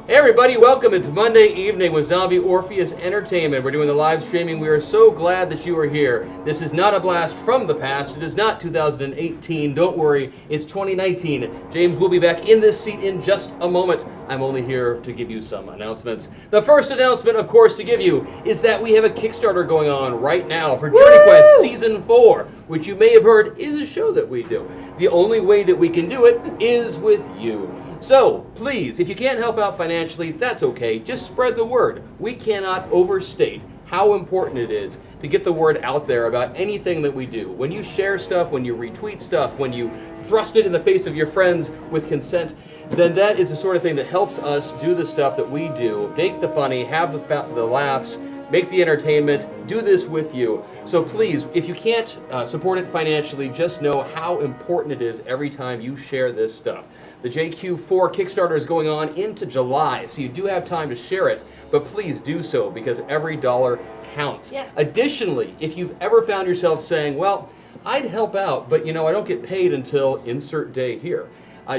Hey everybody, welcome. It's Monday evening with Zombie Orpheus Entertainment. We're doing the live streaming. We are so glad that you are here. This is not a blast from the past. It is not 2018. Don't worry, it's 2019. James will be back in this seat in just a moment. I'm only here to give you some announcements. The first announcement, of course, to give you is that we have a Kickstarter going on right now for Journey Quest Season 4, which you may have heard is a show that we do. The only way that we can do it is with you. So, please, if you can't help out financially, that's okay. Just spread the word. We cannot overstate how important it is to get the word out there about anything that we do. When you share stuff, when you retweet stuff, when you thrust it in the face of your friends with consent, then that is the sort of thing that helps us do the stuff that we do. Make the funny, have the laughs, make the entertainment, do this with you. So please, if you can't support it financially, just know how important it is every time you share this stuff. The JQ4 Kickstarter is going on into July, so you do have time to share it, but please do so because every dollar counts. Yes. Additionally, if you've ever found yourself saying, well, I'd help out, but I don't get paid until insert day here.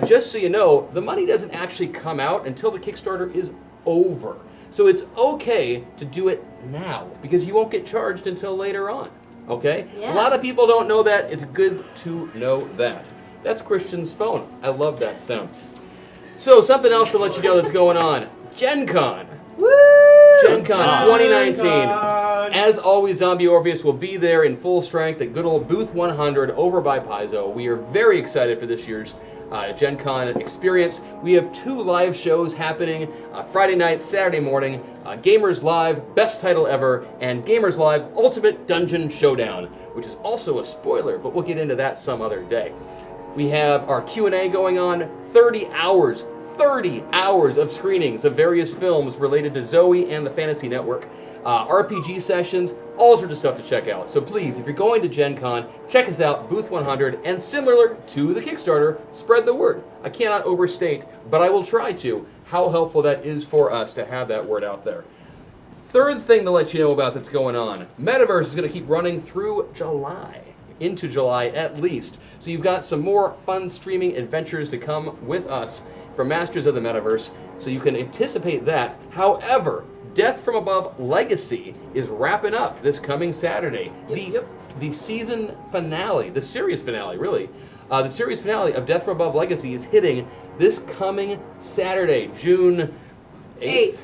Just so you know, the money doesn't actually come out until the Kickstarter is over. So it's okay to do it now because you won't get charged until later on, okay? Yeah. A lot of people don't know that. It's good to know that. That's Christian's phone. I love that sound. So, something else to let you know that's going on. Gen Con. Woo! Gen Con 2019. As always, Zombie Orpheus will be there in full strength at good old Booth 100 over by Paizo. We are very excited for this year's Gen Con experience. We have 2 live shows happening Friday night, Saturday morning. Gamers Live, Best Title Ever, and Gamers Live Ultimate Dungeon Showdown, which is also a spoiler, but we'll get into that some other day. We have our Q&A going on, 30 hours of screenings of various films related to Zoe and the Fantasy Network, RPG sessions, all sorts of stuff to check out. So please, if you're going to Gen Con, check us out, Booth 100, and similar to the Kickstarter, spread the word. I cannot overstate, but I will try to, how helpful that is for us to have that word out there. Third thing to let you know about that's going on, Metaverse is going to keep running through July. Into July at least. So you've got some more fun streaming adventures to come with us from Masters of the Metaverse, so you can anticipate that. However, Death from Above Legacy is wrapping up this coming Saturday. The season finale, the series finale really, the series finale of Death from Above Legacy is hitting this coming Saturday, June 8th.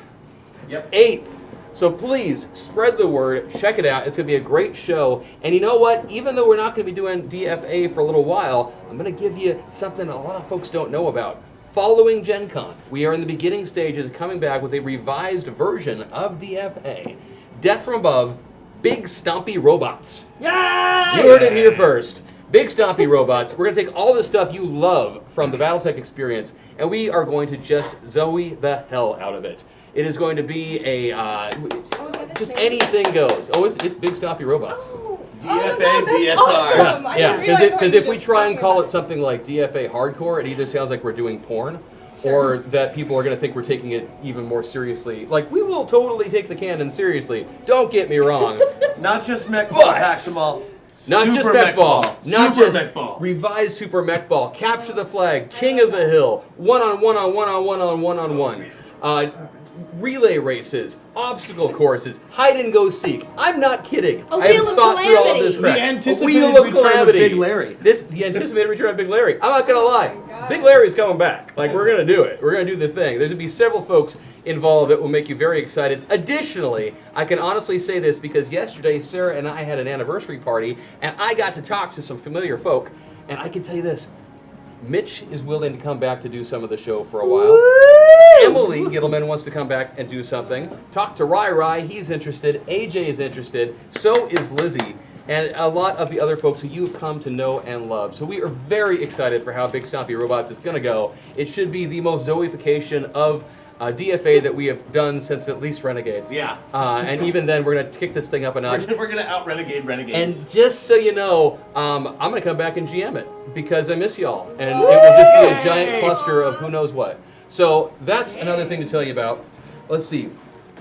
Yep. 8th. So please, spread the word, check it out. It's going to be a great show. And you know what? Even though we're not going to be doing DFA for a little while, I'm going to give you something a lot of folks don't know about. Following Gen Con, we are in the beginning stages of coming back with a revised version of DFA. Death from Above, Big Stompy Robots. Yay! You heard it here first. Big Stompy Robots. We're going to take all the stuff you love from the Battletech experience, and we are going to just Zoe the hell out of it. It is going to be a, just anything goes. Oh, it's Big Stompy Robots. DFA, BSR. Awesome. Yeah, because if we try and call it something like DFA Hardcore, it either sounds like we're doing porn, or that people are going to think we're taking it even more seriously. Like, we will totally take the canon seriously. Don't get me wrong. Not just mech ball, packs them all. Not just Super mech ball. Not Super just mech ball. revised Super Mech Ball. Capture the Flag. King of the Hill. One-on-one. Relay races, obstacle courses, hide and go seek. I'm not kidding. A Wheel of through all of this Calamity. crap. The anticipated A Wheel of return of Calamity. Big Larry. The anticipated return of Big Larry. I'm not gonna lie. Big Larry's coming back. Like, we're gonna do it. We're gonna do the thing. There's gonna be several folks involved that will make you very excited. Additionally, I can honestly say this because yesterday Sarah and I had an anniversary party and I got to talk to some familiar folk, and I can tell you this. Mitch is willing to come back to do some of the show for a while. Emily Gittleman wants to come back and do something. Talk to Rai, he's interested. AJ is interested. So is Lizzie. And a lot of the other folks who you've come to know and love. So we are very excited for how Big Stompy Robots is going to go. It should be the most Zoification of DFA that we have done since at least Renegades. Yeah. And even then, we're going to kick this thing up a notch. We're going to out-renegade Renegades. And just so you know, I'm going to come back and GM it because I miss y'all. And it will just be a giant cluster of who knows what. So that's another thing to tell you about. Let's see.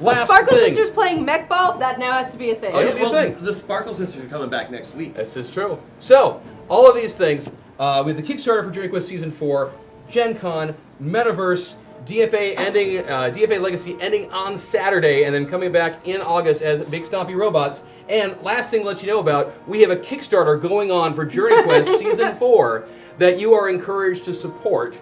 Last Sparkle thing. Sisters playing mech ball, that now has to be a thing. Oh, yeah. It'll be a thing. The Sparkle Sisters are coming back next week. This is true. So, all of these things, with the Kickstarter for Journey Quest Season 4, Gen Con, Metaverse, DFA Legacy ending on Saturday, and then coming back in August as Big Stompy Robots. And last thing to let you know about, we have a Kickstarter going on for Journey Quest Season 4 that you are encouraged to support.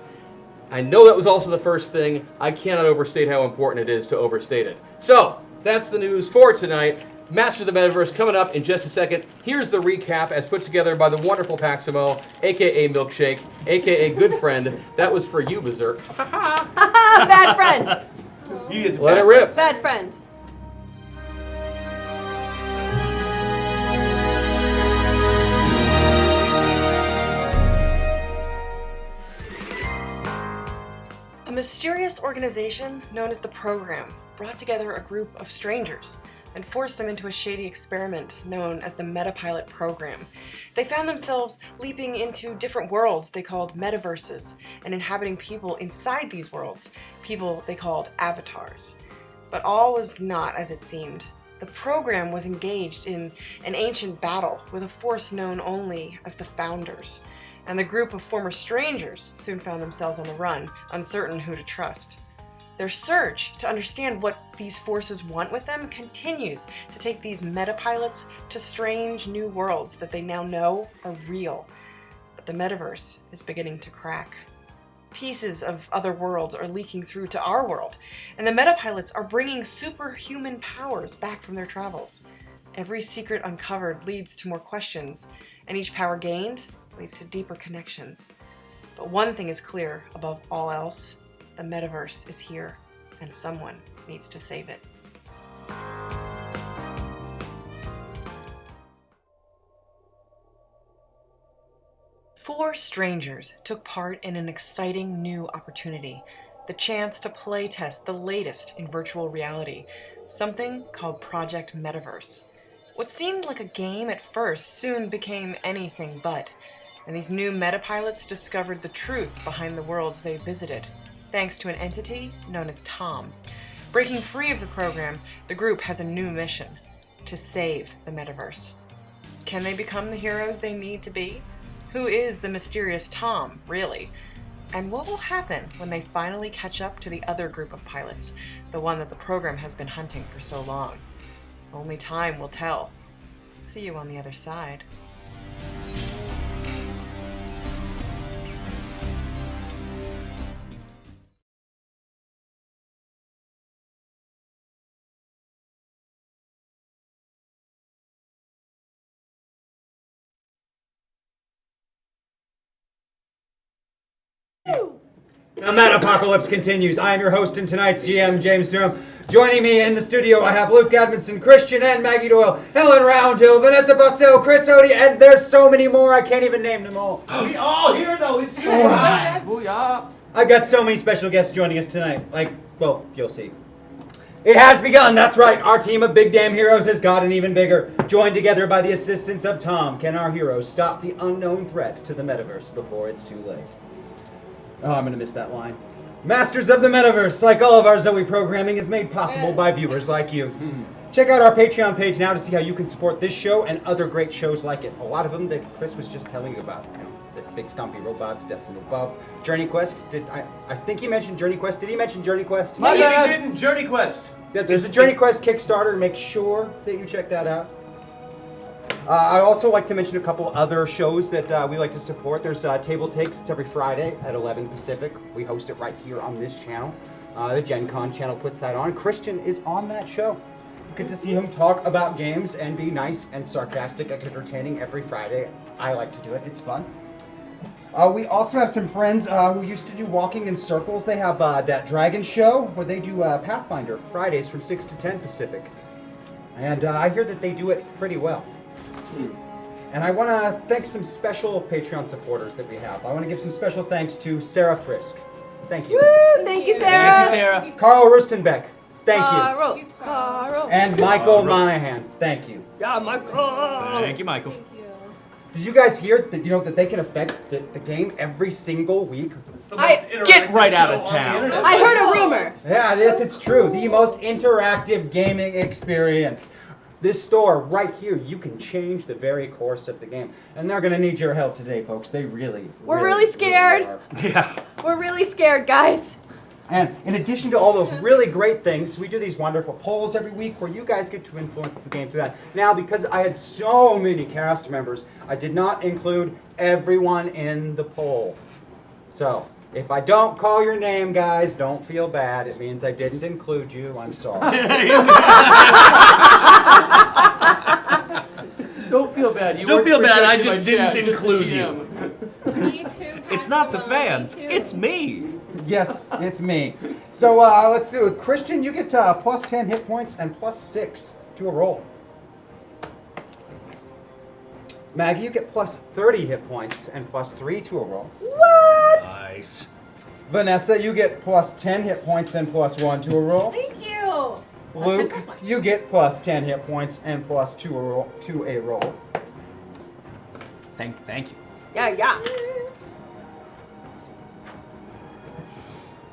I know that was also the first thing. I cannot overstate how important it is to overstate it. So, that's the news for tonight. Master of the Metaverse coming up in just a second. Here's the recap as put together by the wonderful Paximo, a.k.a. Milkshake, a.k.a. Good Friend. That was for you, Berserk. Bad friend. He is Let bad it rip. Bad friend. A mysterious organization known as the Program brought together a group of strangers and forced them into a shady experiment known as the Metapilot Program. They found themselves leaping into different worlds they called metaverses and inhabiting people inside these worlds, people they called avatars. But all was not as it seemed. The Program was engaged in an ancient battle with a force known only as the Founders, and the group of former strangers soon found themselves on the run, uncertain who to trust. Their search to understand what these forces want with them continues to take these metapilots to strange new worlds that they now know are real. But the metaverse is beginning to crack. Pieces of other worlds are leaking through to our world, and the metapilots are bringing superhuman powers back from their travels. Every secret uncovered leads to more questions, and each power gained leads to deeper connections. But one thing is clear above all else: the metaverse is here, and someone needs to save it. Four strangers took part in an exciting new opportunity, the chance to playtest the latest in virtual reality, something called Project Metaverse. What seemed like a game at first soon became anything but, and these new metapilots discovered the truth behind the worlds they visited, thanks to an entity known as Tom. Breaking free of the Program, the group has a new mission: to save the metaverse. Can they become the heroes they need to be? Who is the mysterious Tom, really? And what will happen when they finally catch up to the other group of pilots, the one that the Program has been hunting for so long? Only time will tell. See you on the other side. The Metapocalypse continues. I am your host and tonight's GM, James Durham. Joining me in the studio, I have Luke Edmondson, Christian and Maggie Doyle, Helen Roundhill, Vanessa Bostel, Chris Odie, and there's so many more, I can't even name them all. We all here though. It's true. Booyah. I've got so many special guests joining us tonight. Well, you'll see. It has begun, that's right. Our team of big damn heroes has gotten even bigger. Joined together by the assistance of Tom, can our heroes stop the unknown threat to the metaverse before it's too late? Oh, I'm going to miss that line. Masters of the Metaverse, like all of our Zoe programming, is made possible by viewers like you. Check out our Patreon page now to see how you can support this show and other great shows like it. A lot of them that Chris was just telling you about. You know, the Big Stompy Robots, Death from Above, Journey Quest. I think he mentioned Journey Quest. Did he mention Journey Quest? No, you didn't. Journey Quest. Yeah, there's a Journey Quest Kickstarter. Make sure that you check that out. I also like to mention a couple other shows that we like to support. There's Table Takes. It's every Friday at 11 Pacific. We host it right here on this channel. The Gen Con channel puts that on. Christian is on that show. You get to see him talk about games and be nice and sarcastic and entertaining every Friday. I like to do it. It's fun. We also have some friends who used to do Walking in Circles. They have that Dragon Show where they do Pathfinder Fridays from 6 to 10 Pacific. And I hear that they do it pretty well. And I want to thank some special Patreon supporters that we have. I want to give some special thanks to Sarah Frisk. Thank you. Woo! Thank you, Sarah. Thank you, Sarah. Carl Rustenbeck. Thank you. Carl. And Michael Monahan. Thank you. Yeah, Michael. Thank you, Michael. Did you guys hear that? You know that they can affect the game every single week? It's the most interactive Get right out show of on the town. internet. I heard a rumor. Yeah, it's true. The most interactive gaming experience. This store right here, you can change the very course of the game. And they're going to need your help today, folks. They really, We're really scared. are. Yeah. We're really scared, guys. And in addition to all those really great things, we do these wonderful polls every week where you guys get to influence the game through that. Now, because I had so many cast members, I did not include everyone in the poll. So, if I don't call your name, guys, don't feel bad. It means I didn't include you. I'm sorry. Don't feel bad. You Don't weren't feel bad, I projected just by didn't chat, include the you. GM. Me too. It's not the fans, it's me. Yes, it's me. So let's do it. Christian, you get plus 10 hit points and plus 6 to a roll. Maggie, you get plus 30 hit points and plus 3 to a roll. What? Nice. Vanessa, you get plus 10 hit points and plus 1 to a roll. Thank you. Luke, Plus 10+1. you get plus 10 hit points and plus 2 to a roll. Thank you. Yeah.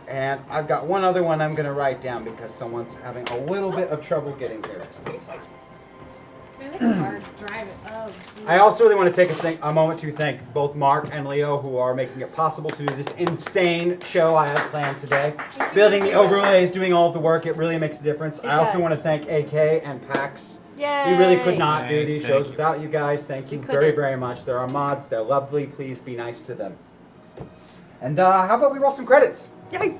And I've got one other one I'm going to write down because someone's having a little bit of trouble getting there. Stay tight. Man, that's hard to drive it. Oh, geez. I also really want to take a moment to thank both Mark and Leo, who are making it possible to do this insane show I have planned today. Building the overlays, doing all of the work, it really makes a difference. I also does. want to thank AK and PAX. Yay. We really could not do Yay, these thank shows you. without you guys. Thank you We very, couldn't. very much. They're our mods. They're lovely. Please be nice to them. And how about we roll some credits? Yay.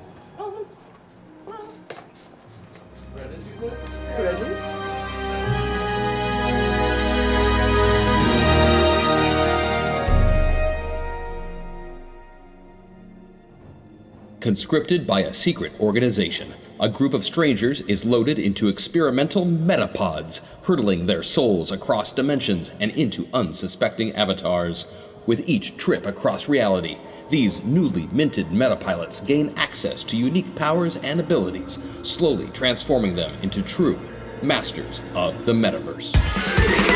Conscripted by a secret organization, a group of strangers is loaded into experimental metapods, hurtling their souls across dimensions and into unsuspecting avatars. With each trip across reality, these newly minted metapilots gain access to unique powers and abilities, slowly transforming them into true masters of the Metaverse.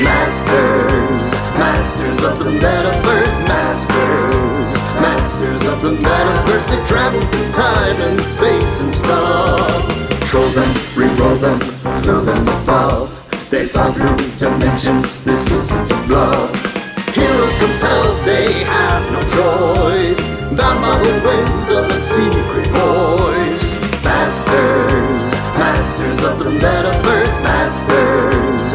Masters of the Metaverse, Masters of the Metaverse. They travel through time and space and stuff. Troll them, re-roll them, throw them above. They fly through dimensions, this isn't a bluff. Heroes compelled, they have no choice, bound by the winds of a secret voice. Masters of the Metaverse, Masters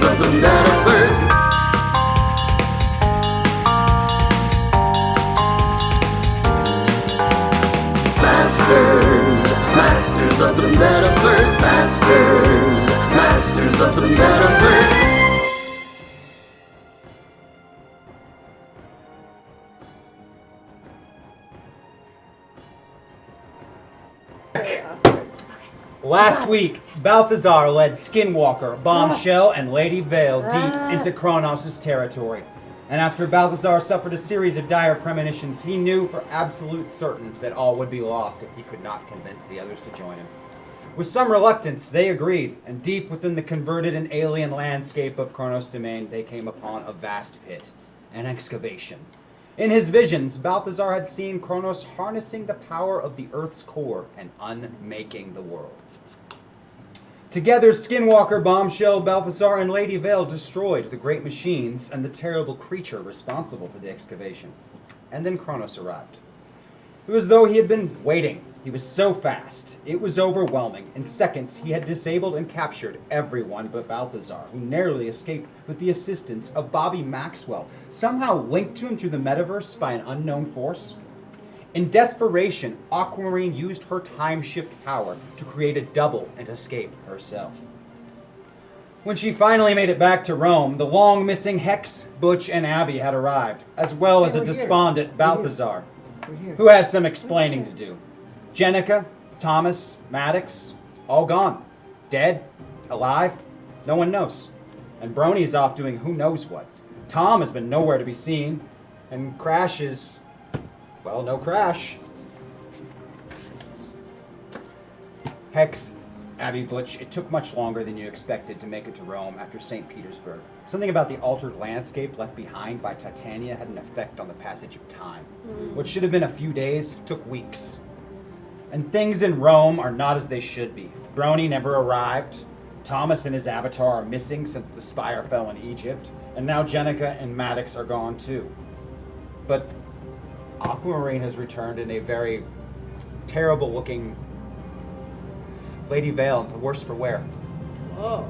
of the Metaverse. Masters of the Metaverse, Masters of the Metaverse. Last week, Balthazar led Skinwalker, Bombshell, and Lady Vale deep into Kronos' territory. And after Balthazar suffered a series of dire premonitions, he knew for absolute certain that all would be lost if he could not convince the others to join him. With some reluctance, they agreed, and deep within the converted and alien landscape of Kronos' domain, they came upon a vast pit, an excavation. In his visions, Balthazar had seen Kronos harnessing the power of the Earth's core and unmaking the world. Together, Skinwalker, Bombshell, Balthazar, and Lady Vale destroyed the great machines and the terrible creature responsible for the excavation. And then Kronos arrived. It was as though he had been waiting. He was so fast. It was overwhelming. In seconds, he had disabled and captured everyone but Balthazar, who narrowly escaped with the assistance of Bobby Maxwell, somehow linked to him through the metaverse by an unknown force. In desperation, Aquamarine used her time-shift power to create a double and escape herself. When she finally made it back to Rome, the long-missing Hex, Butch, and Abby had arrived, as well as a despondent Balthazar, who has some explaining to do. Jenica, Thomas, Maddox, all gone. Dead, alive, no one knows. And Brony's off doing who knows what. Tom has been nowhere to be seen, and Crash is... well, no Crash. Hex, Abby, Butch, it took much longer than you expected to make it to Rome after St. Petersburg. Something about the altered landscape left behind by Titania had an effect on the passage of time. What should have been a few days took weeks. And things in Rome are not as they should be. Brony never arrived. Thomas and his avatar are missing since the spire fell in Egypt. And now Jenica and Maddox are gone too. But Aquamarine has returned in a very terrible looking Lady Vale, the worse for wear. Whoa.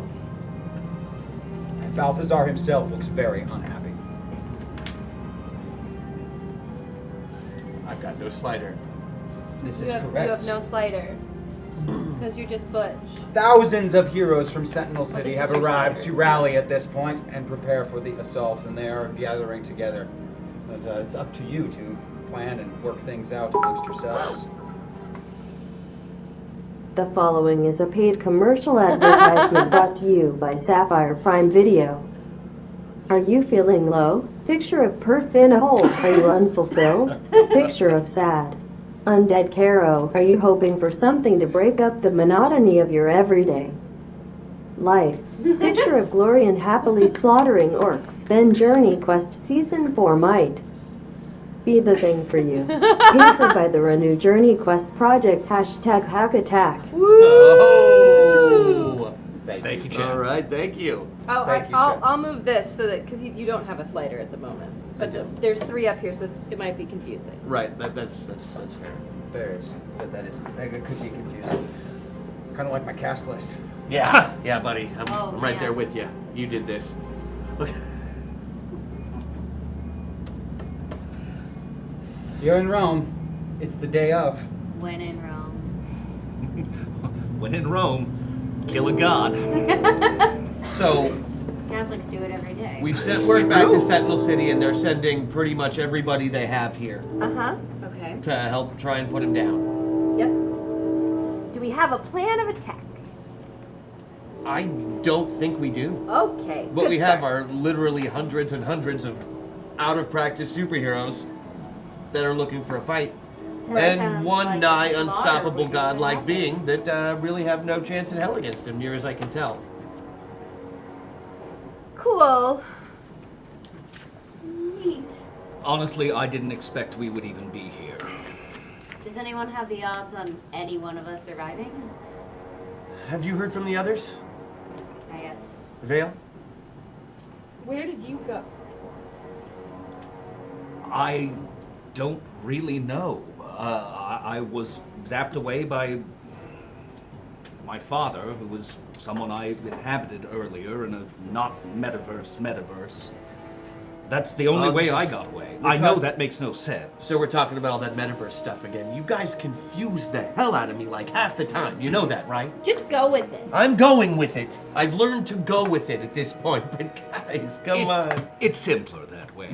And Balthazar himself looks very unhappy. I've got no slider. This You is have, correct. you have no slider. Because you're just Butch. Thousands of heroes from Sentinel City this have is your arrived slider. to rally at this point and prepare for the assault, and they are gathering together. But it's up to you to plan and work things out amongst yourselves. The following is a paid commercial advertisement brought to you by Sapphire Prime Video. Are you feeling low? Picture of perf in a hole. Are you unfulfilled? Picture of sad. Undead Caro. Are you hoping for something to break up the monotony of your everyday life? Picture of glory and happily slaughtering orcs. Then Journey Quest Season 4 might be the thing for you. Paid for by the Renew Journey Quest Project. #Hack Attack. Oh! Thank you, Chad. All right, thank you. Oh, Thank you, I'll Chad. I'll move this so that because you don't have a slider at the moment, but there's 3 up here, so it might be confusing. Right, that's fair. There is, but that could be confusing. Kind of like my cast list. Yeah, yeah, buddy. I'm right yeah. there with you. You did this. Look. You're in Rome. It's the day of. When in Rome. When in Rome, kill a god. So Catholics do it every day. we've sent word back to Sentinel City, and they're sending pretty much everybody they have here Uh-huh. Okay. to help try and put him down. Yep. Do we have a plan of attack? I don't think we do. Okay. What good we have start. are literally hundreds and hundreds of out-of-practice superheroes that are looking for a fight. That And sounds one like nigh slaughter unstoppable waiting to godlike happen. being that really have no chance in hell against him, near as I can tell. Cool. Neat. Honestly, I didn't expect we would even be here. Does anyone have the odds on any one of us surviving? Have you heard from the others? Not yet. Vale? Where did you go? I don't really know. I was zapped away by my father, who was someone I inhabited earlier in a not metaverse. That's the only way I got away. I know that makes no sense. So we're talking about all that metaverse stuff again. You guys confuse the hell out of me like half the time. You know that, right? Just go with it. I'm going with it. I've learned to go with it at this point, but guys, come on. It's simpler that way.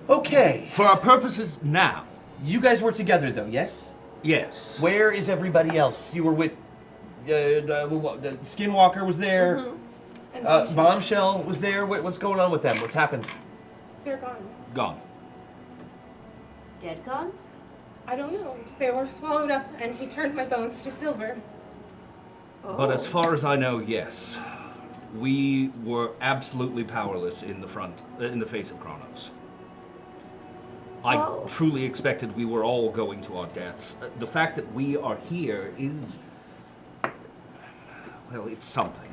Okay. For our purposes now, You guys were together though, yes? yes. Where is everybody else? You were with the Skinwalker was there. And Bombshell was there. What's going on with them? What's happened? they're gone. Gone. Dead gone? I don't know. They were swallowed up, and he turned my bones to silver. But as far as I know, yes. We were absolutely powerless in the face of Kronos. I truly expected we were all going to our deaths. The fact that we are here is, well, it's something.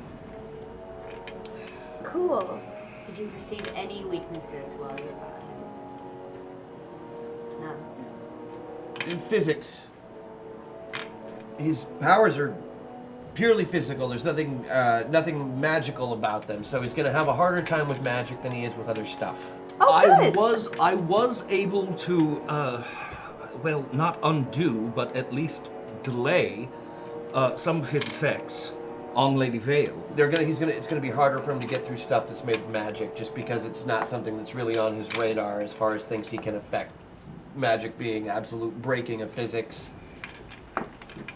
Cool. Did you perceive any weaknesses while you fought him? None. In physics, his powers are purely physical. There's nothing magical about them. So he's gonna have a harder time with magic than he is with other stuff. Oh, I good. was able to, well, not undo, but at least delay some of his effects on Lady Vale. It's gonna be harder for him to get through stuff that's made of magic, just because it's not something that's really on his radar as far as things he can affect. Magic being absolute breaking of physics.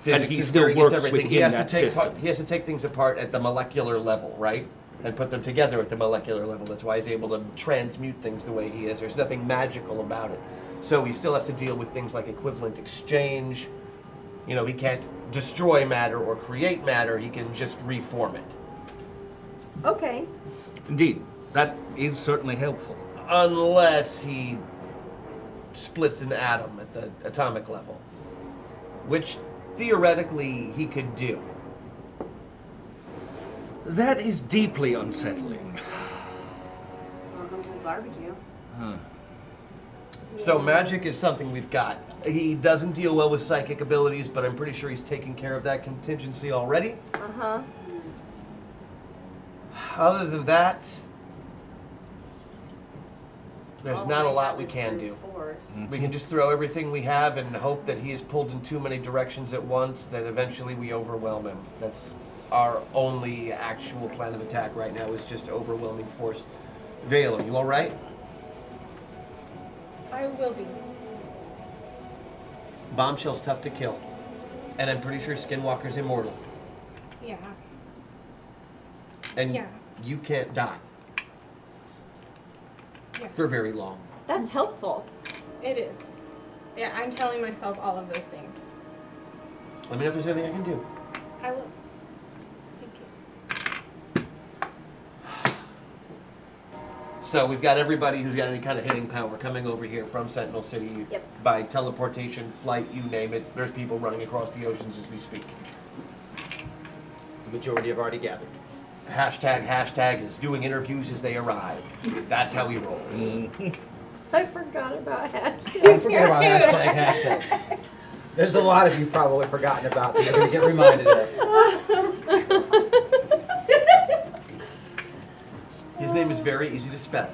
Physics he is still where he works gets everything. within that He system. has to take things apart at the molecular level, right? And put them together at the molecular level. That's why he's able to transmute things the way he is. There's nothing magical about it. So he still has to deal with things like equivalent exchange. You know, he can't destroy matter or create matter. He can just reform it. Okay. Indeed, that is certainly helpful. Unless he splits an atom at the atomic level. Which, theoretically, he could do. That is deeply unsettling. Welcome to the barbecue. So magic is something we've got. He doesn't deal well with psychic abilities, but I'm pretty sure he's taking care of that contingency already. Uh-huh. Other than that, there's All not I a lot have we is can brute do. force. We can just throw everything we have and hope that he is pulled in too many directions at once that eventually we overwhelm him. That's our only actual plan of attack right now, is just overwhelming force. Vale, are you alright? I will be. Bombshell's tough to kill. And I'm pretty sure Skinwalker's immortal. Yeah. And Yeah. you can't die Yes. for very long. That's helpful. It is. Yeah, I'm telling myself all of those things. Let me know if there's anything I can do. I will. Thank you. So we've got everybody who's got any kind of hitting power coming over here from Sentinel City by teleportation, flight, you name it. There's people running across the oceans as we speak. The majority have already gathered. Hashtag is doing interviews as they arrive. That's how he rolls. I forgot about hashtag. Don't forget about hashtag. There's a lot of you probably forgotten about that you're going to get reminded of. His name is very easy to spell.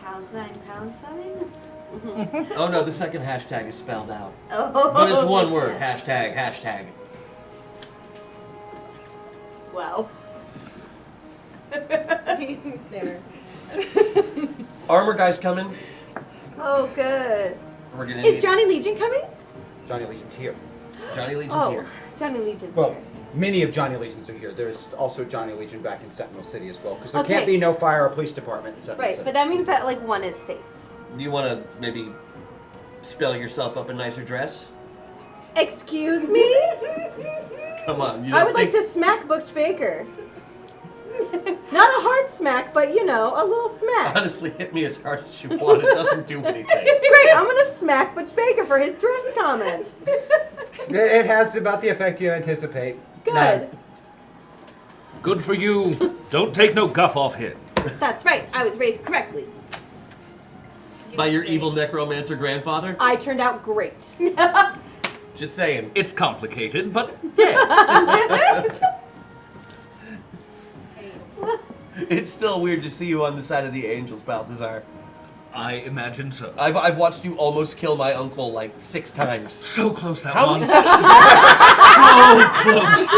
Pound sign. Oh no, the second hashtag is spelled out. Oh. But it's one word. Hashtag. Wow. He's there. Armor guy's coming. Oh, good. We're gonna Is need- Johnny Legion coming? Johnny Legion's here. Johnny Legion's Oh, here. Johnny Legion's Well, here. many of Johnny Legions are here. There's also Johnny Legion back in Sentinel City as well, because there Okay. can't be no fire or police department in Sentinel Right, City. but that means that like one is safe. Do you want to maybe spell yourself up a nicer dress? Excuse me? Come on. You I don't would like think- to smack Butch Baker. Not a hard smack, but you know, a little smack. Honestly, hit me as hard as you want. It doesn't do anything. Great, I'm gonna smack Butch Baker for his dress comment. It has about the effect you anticipate. Good. Good for you. Don't take no guff off him. That's right, I was raised correctly. By your evil necromancer grandfather? I turned out great. Just saying. It's complicated, but yes. It's still weird to see you on the side of the angels, Balthazar. I imagine so. I've watched you almost kill my uncle like 6 times. So close that How once. So close.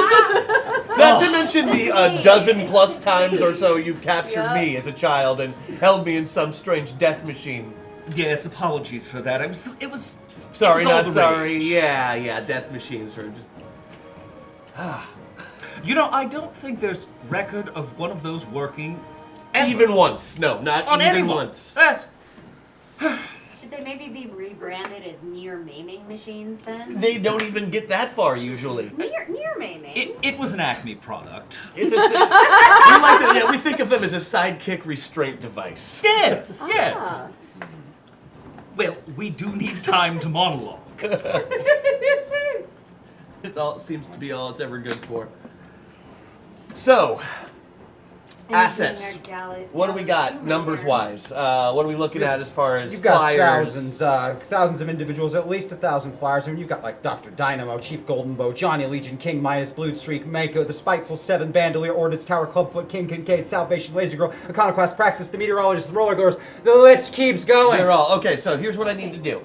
Not to mention the dozen plus times or so you've captured me as a child and held me in some strange death machine. Yes, apologies for that. It was. Sorry, it was all not the sorry. rage. Yeah, death machines are just... You know, I don't think there's record of one of those working ever. Even once. No, not On even anyone. once. Yes. Should they maybe be rebranded as near maiming machines then? They don't even get that far usually. Near maiming. It was an Acme product. It's a, we like that, yeah, we think of them as a sidekick restraint device. Yes, Ah. yes. Well, we do need time to monologue. It all seems to be all it's ever good for. So, assets. What do we got numbers wise? What are we looking at as far as You've got flyers? thousands of individuals, at least 1,000 flyers. I mean, you've got like Dr. Dynamo, Chief Golden Bow, Johnny Legion, King Midas, Blue Streak, Mako, the Spiteful Seven, Bandolier, Ordnance Tower, Clubfoot, King Kincaid, Salvation, Laser Girl, Iconoclast, Praxis, the Meteorologist, the Roller Goers. The list keeps going. They're all okay. So here's what I need to do.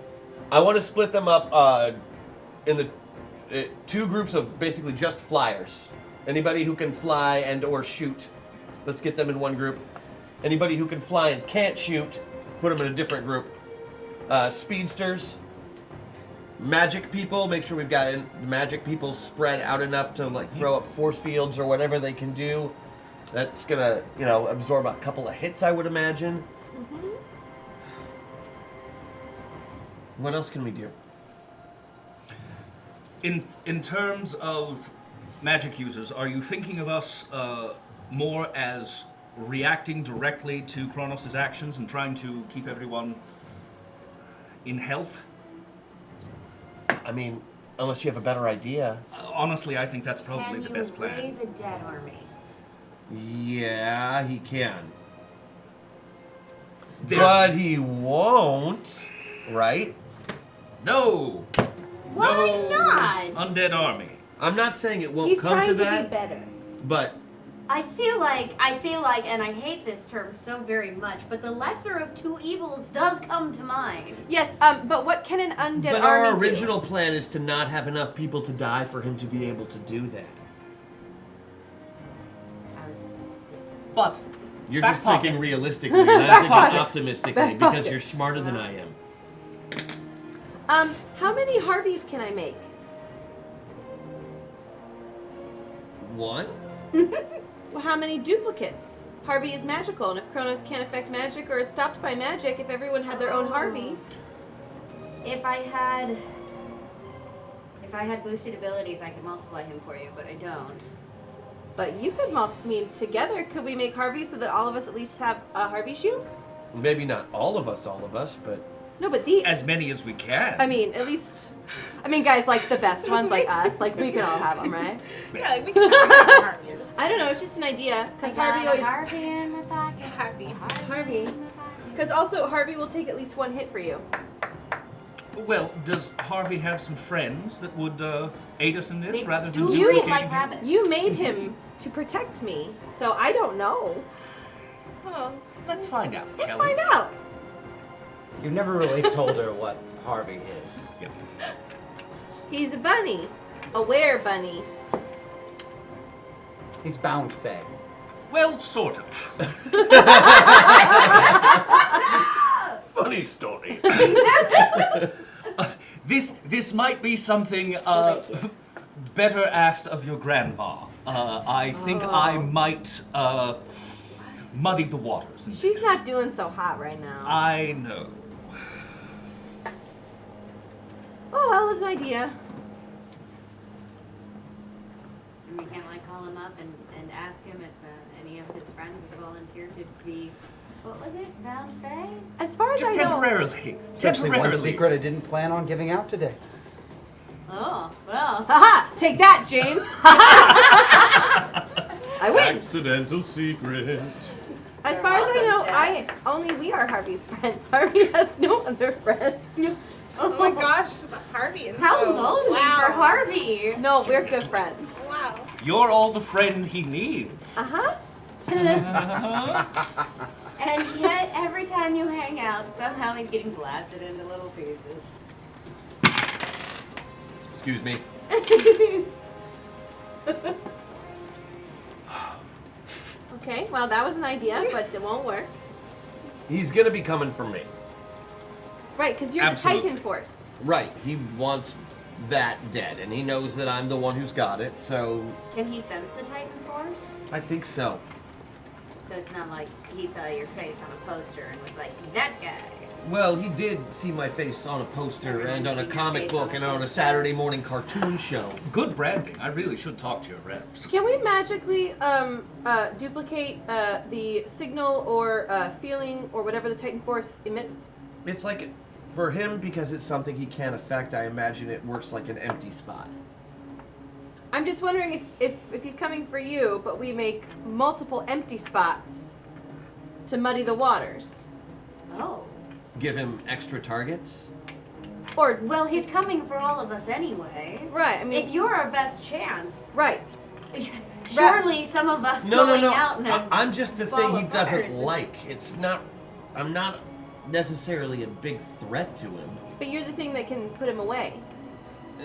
I want to split them up in the 2 groups of basically just flyers. Anybody who can fly and or shoot, let's get them in one group. Anybody who can fly and can't shoot, put them in a different group. Speedsters, magic people, make sure we've got the magic people spread out enough to like throw up force fields or whatever they can do. That's gonna, absorb a couple of hits, I would imagine. What else can we do? In terms of magic users, are you thinking of us more as reacting directly to Kronos' actions and trying to keep everyone in health? I mean, unless you have a better idea. Honestly, I think that's probably the best Can you plan. raise a dead army? Yeah, he can. But he won't, right? No. Why No not? Undead army. I'm not saying it won't He's come trying to to that, be better. but I feel like, and I hate this term so very much, but the lesser of two evils does come to mind. Yes, but what can an undead but army our do? original plan is to not have enough people to die for him to be able to do that. But You're back just pocket. thinking realistically, and I'm thinking optimistically Back because pocket. you're smarter than I am. How many Harveys can I make? One? Well, how many duplicates? Harvey is magical, and if Kronos can't affect magic or is stopped by magic, if everyone had their own Harvey. If I had boosted abilities, I could multiply him for you, but I don't. But you could together, could we make Harvey so that all of us at least have a Harvey shield? Maybe not all of us, but No, but these. As many as we can. I mean, at least. I mean, guys, like the best ones, like us, like we could all have them, right? Yeah, like we can have Harveys. I don't know. It's just an idea because I got Harvey a always. Harvey in my pocket. Harvey. Because also Harvey will take at least one hit for you. Well, does Harvey have some friends that would aid us in this They rather than do duplicating like him? rabbits. You made him to protect me, so I don't know. Oh, Let's find out. Let's shall we? find out. You never really told her what Harvey is. Yep. He's a bunny, a were bunny. He's bound fey. Well, sort of. Funny story. This might be something better asked of your grandma. I think I might muddy the waters. in She's this. not doing so hot right now. I know. Oh, well, it was an idea. And we can't like call him up and ask him if any of his friends would volunteer to be, what was it, bound fae? As far as Just I know. temporarily. It's actually one Temporarily. secret I didn't plan on giving out today. Oh, well. Haha! Take that, James! I win! Accidental secret. As far as I know, only we are Harvey's friends. Harvey has no other friends. oh my gosh, Harvey. And How so- lonely wow. for Harvey. No, we're good friends. Wow. You're all the friend he needs. Uh-huh. And yet, every time you hang out, somehow he's getting blasted into little pieces. Excuse me. Okay, well, that was an idea, but it won't work. He's gonna be coming for me. Right, because you're Absolutely. the Titan Force. Right. He wants that dead, and he knows that I'm the one who's got it, so Can he sense the Titan Force? I think so. So it's not like he saw your face on a poster and was like, that guy. Well, he did see my face on a poster Everyone's and on a seen your comic face book on a and on a poster. Saturday morning cartoon show. Good branding. I really should talk to your reps. Can we magically duplicate the signal or feeling or whatever the Titan Force emits? It's like, for him, because it's something he can't affect, I imagine it works like an empty spot. I'm just wondering if he's coming for you, but we make multiple empty spots to muddy the waters. Oh. Give him extra targets? Or Well, he's coming for all of us anyway. right, I mean If you're our best chance, right. surely some of us No, going no, no. out in a I'm just the ball thing he of fire doesn't is- like. It's not, I'm not necessarily a big threat to him. But you're the thing that can put him away.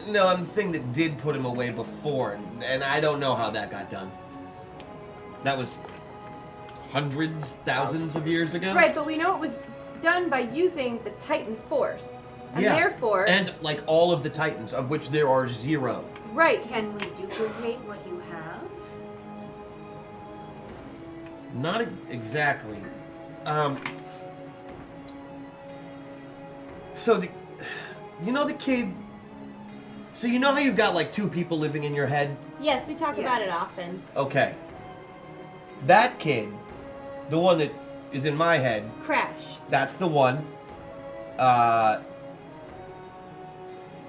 No, I'm the thing that did put him away before, and I don't know how that got done. That was hundreds, thousands of years ago? Right, but we know it was done by using the Titan Force. And therefore And like all of the Titans, of which there are 0. right. Can we duplicate what you have? Not exactly. So you know the kid. So you know how you've got like 2 people living in your head? Yes, we talk about Yes. it often. Okay. That kid, the one that is in my head, Crash. that's the one.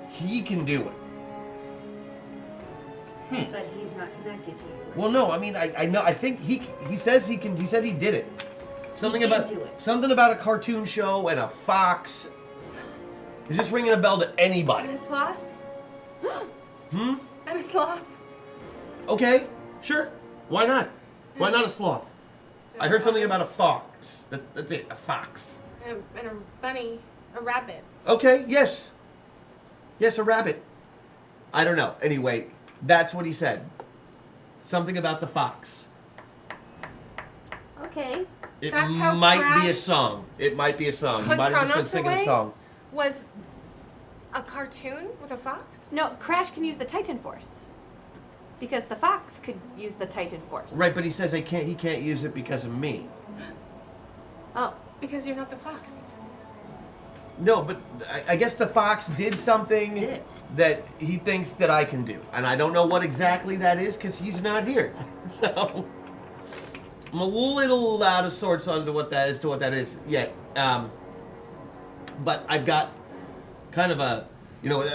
He can do it. But he's not connected to you. Well, no, I mean, I know. I think he says he can. He said he did it. Something did about do it. something about a cartoon show and a fox. Is this ringing a bell to anybody? And a sloth? Hmm? And a sloth? Okay, sure. Why not? Why not a sloth? I heard something about a fox. That's it, a fox. And a bunny. A rabbit. Okay, yes. Yes, a rabbit. I don't know. Anyway, that's what he said. Something about the fox. Okay. It That's how might be a Crash song. It might be a song. You put might have just been Kronos singing a away? song. Was a cartoon with a fox? No, Crash can use the Titan Force. Because the fox could use the Titan Force. Right, but he says he can't use it because of me. Oh. Because you're not the fox. No, but I guess the fox did something Yes. that he thinks that I can do. And I don't know what exactly that is because he's not here. So I'm a little out of sorts on what that is yet. But I've got kind of a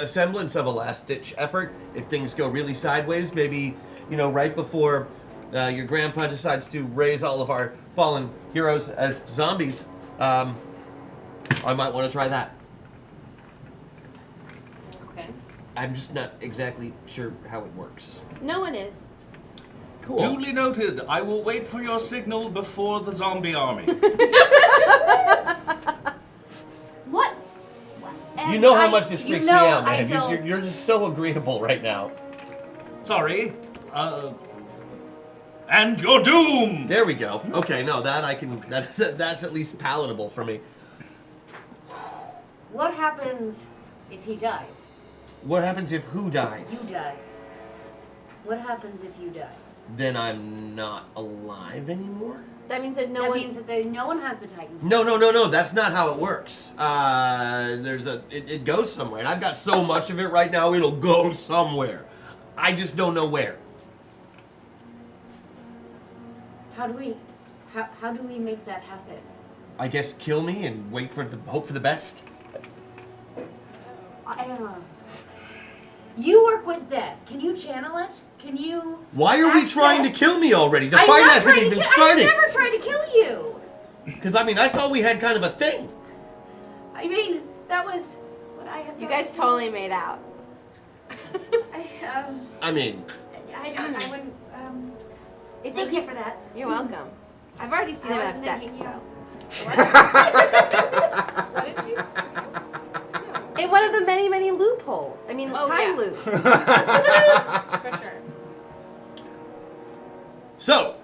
semblance of a last-ditch effort. If things go really sideways, maybe, right before your grandpa decides to raise all of our fallen heroes as zombies, I might want to try that. Okay. I'm just not exactly sure how it works. No one is. Cool. Duly noted. I will wait for your signal before the zombie army. What? You know how much this freaks me out, I man. don't. You're just so agreeable right now. Sorry. And you're doomed! There we go. Okay, no, that I can. That's at least palatable for me. What happens if he dies? What happens if who You dies? die. What happens if you die? Then I'm not alive anymore? That means that No means that no one has the Titan. No. That's not how it works. It goes somewhere, and I've got so much of it right now. It'll go somewhere. I just don't know where. How do we make that happen? I guess kill me and hope for the best. You work with death. Can you channel it? Can you? Why are we trying to kill me already? The I'm fight not hasn't trying even to started. I've never tried to kill you. Because I thought we had kind of a thing. I mean, that was what I had. You guys totally made out. I mean, I wouldn't. It's Thank okay you for that. You're welcome. I've already seen I him have wasn't sex, thinking you. so. What did you say? In one of the many, many loopholes. I mean, Oh, time yeah. loops. For sure. so.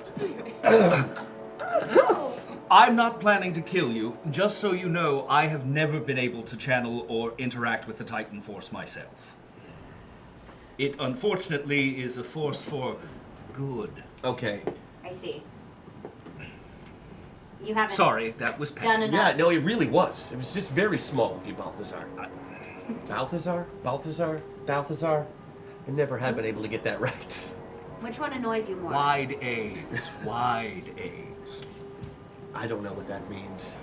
I'm not planning to kill you. Just so you know, I have never been able to channel or interact with the Titan Force myself. It unfortunately is a force for good. Okay. I see. You haven't. Sorry, that was Done enough. Yeah, no, it really was. It was just very small of you, Balthazar. Balthazar? I never have been able to get that right. Which one annoys you more? Wide A's. Wide A's. I don't know what that means.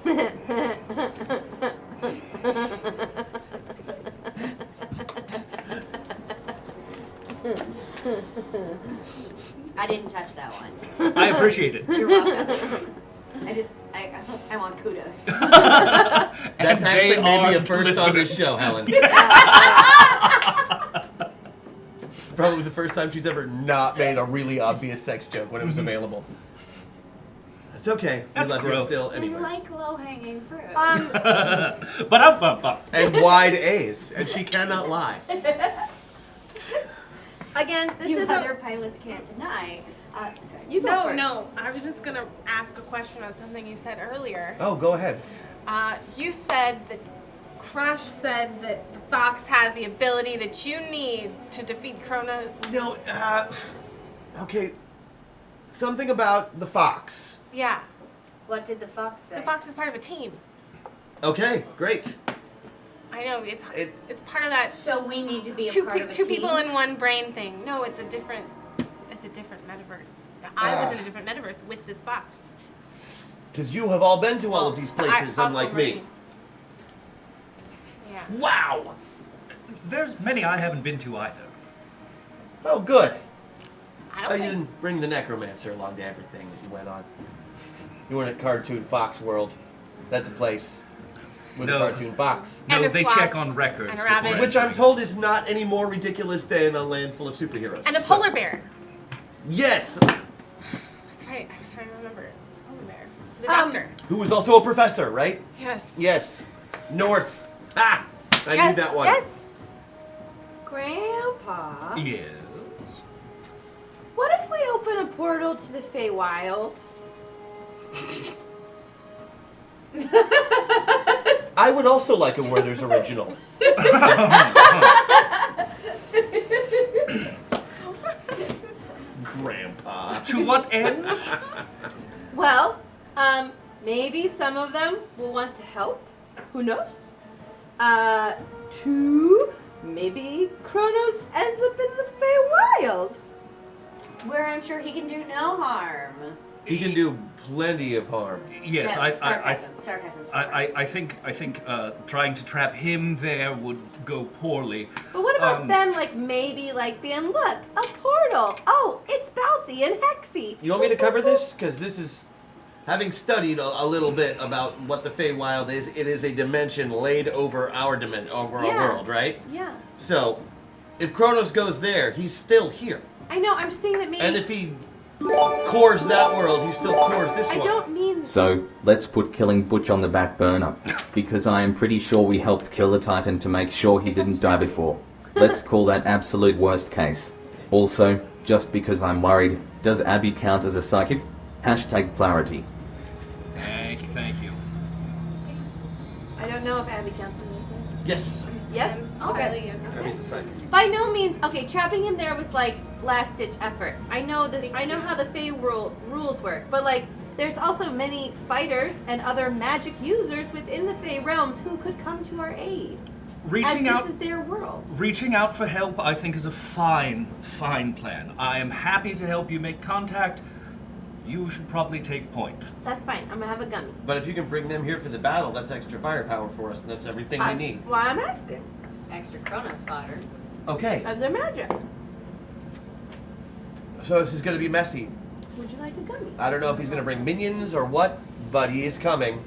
I didn't touch that one. I appreciate it. You're welcome. I want kudos. That's actually maybe a first on this show, Helen. Probably the first time she's ever not made a really obvious sex joke when it was available. It's okay. That's we love you growth. still We anyway. like low-hanging fruit. And wide A's, and she cannot lie. Again, this You is other pilots can't deny. Sorry. You go first. No. I was just gonna ask a question on something you said earlier. Oh, go ahead. You said that Crush said that the fox has the ability that you need to defeat Kronos. No, okay. Something about the fox. Yeah. What did the fox say? The fox is part of a team. Okay, great. I know it's part of that. So we need to be a two part of a two team? people in one brain thing. No, it's a different metaverse. I was in a different metaverse with this fox. Because you have all been to all of these places, unlike me. Yeah. Wow! There's many I haven't been to either. Oh, good. I Oh, don't you think didn't bring the necromancer along to everything that you went on. You weren't at Cartoon Fox World. That's a place with No. a cartoon fox. No, And a they sloth. check on records. And a before rabbit. Which I'm entering. told is not any more ridiculous than a land full of superheroes. And a So- polar bear. Yes! That's right. I was trying to remember. It's a polar bear. The doctor. Who was also a professor, right? Yes. Yes. North. Ah! I yes. knew that one. Yes. Grandpa, Yes. what if we open a portal to the Feywild? I would also like a Werther's original. Grandpa. To what end? Well, maybe some of them will want to help. Who knows? Two, maybe Kronos ends up in the Feywild. Where I'm sure he can do no harm. He can do plenty of harm. Yes, No, sarcasm. I think trying to trap him there would go poorly. But what about them, like, maybe, like, being, look, a portal. Oh, it's Balthy and Hexy. You want me to cover this? Because this is, having studied a little bit about what the Feywild is, it is a dimension laid over our our Yeah. world, right? Yeah. So, if Kronos goes there, he's still here. I know, I'm just thinking that maybe... And if he cores that world, he still cores this I one. don't mean... So, let's put killing Butch on the back burner, because I am pretty sure we helped kill the Titan to make sure he didn't die before. Let's call that absolute worst case. Also, just because I'm worried, does Abby count as a psychic? Hashtag clarity. Thank you. I don't know if Abby counts in this thing. Yes. Yes? Okay. Abby's a psychic. By no means, okay, trapping him there was like last-ditch effort. I know how the Fey rules work, but like, there's also many fighters and other magic users within the Fey realms who could come to our aid. Reaching as out. this is their world. Reaching out for help, I think, is a fine plan. I am happy to help you make contact. You should probably take point. That's fine. I'm gonna have a gummy. But if you can bring them here for the battle, that's extra firepower for us, and that's everything we need. Why I'm asking. It's extra Kronos fodder. Okay, Of their magic. so this is going to be messy. Would you like a gummy? I don't know if he's going to bring minions or what, but he is coming.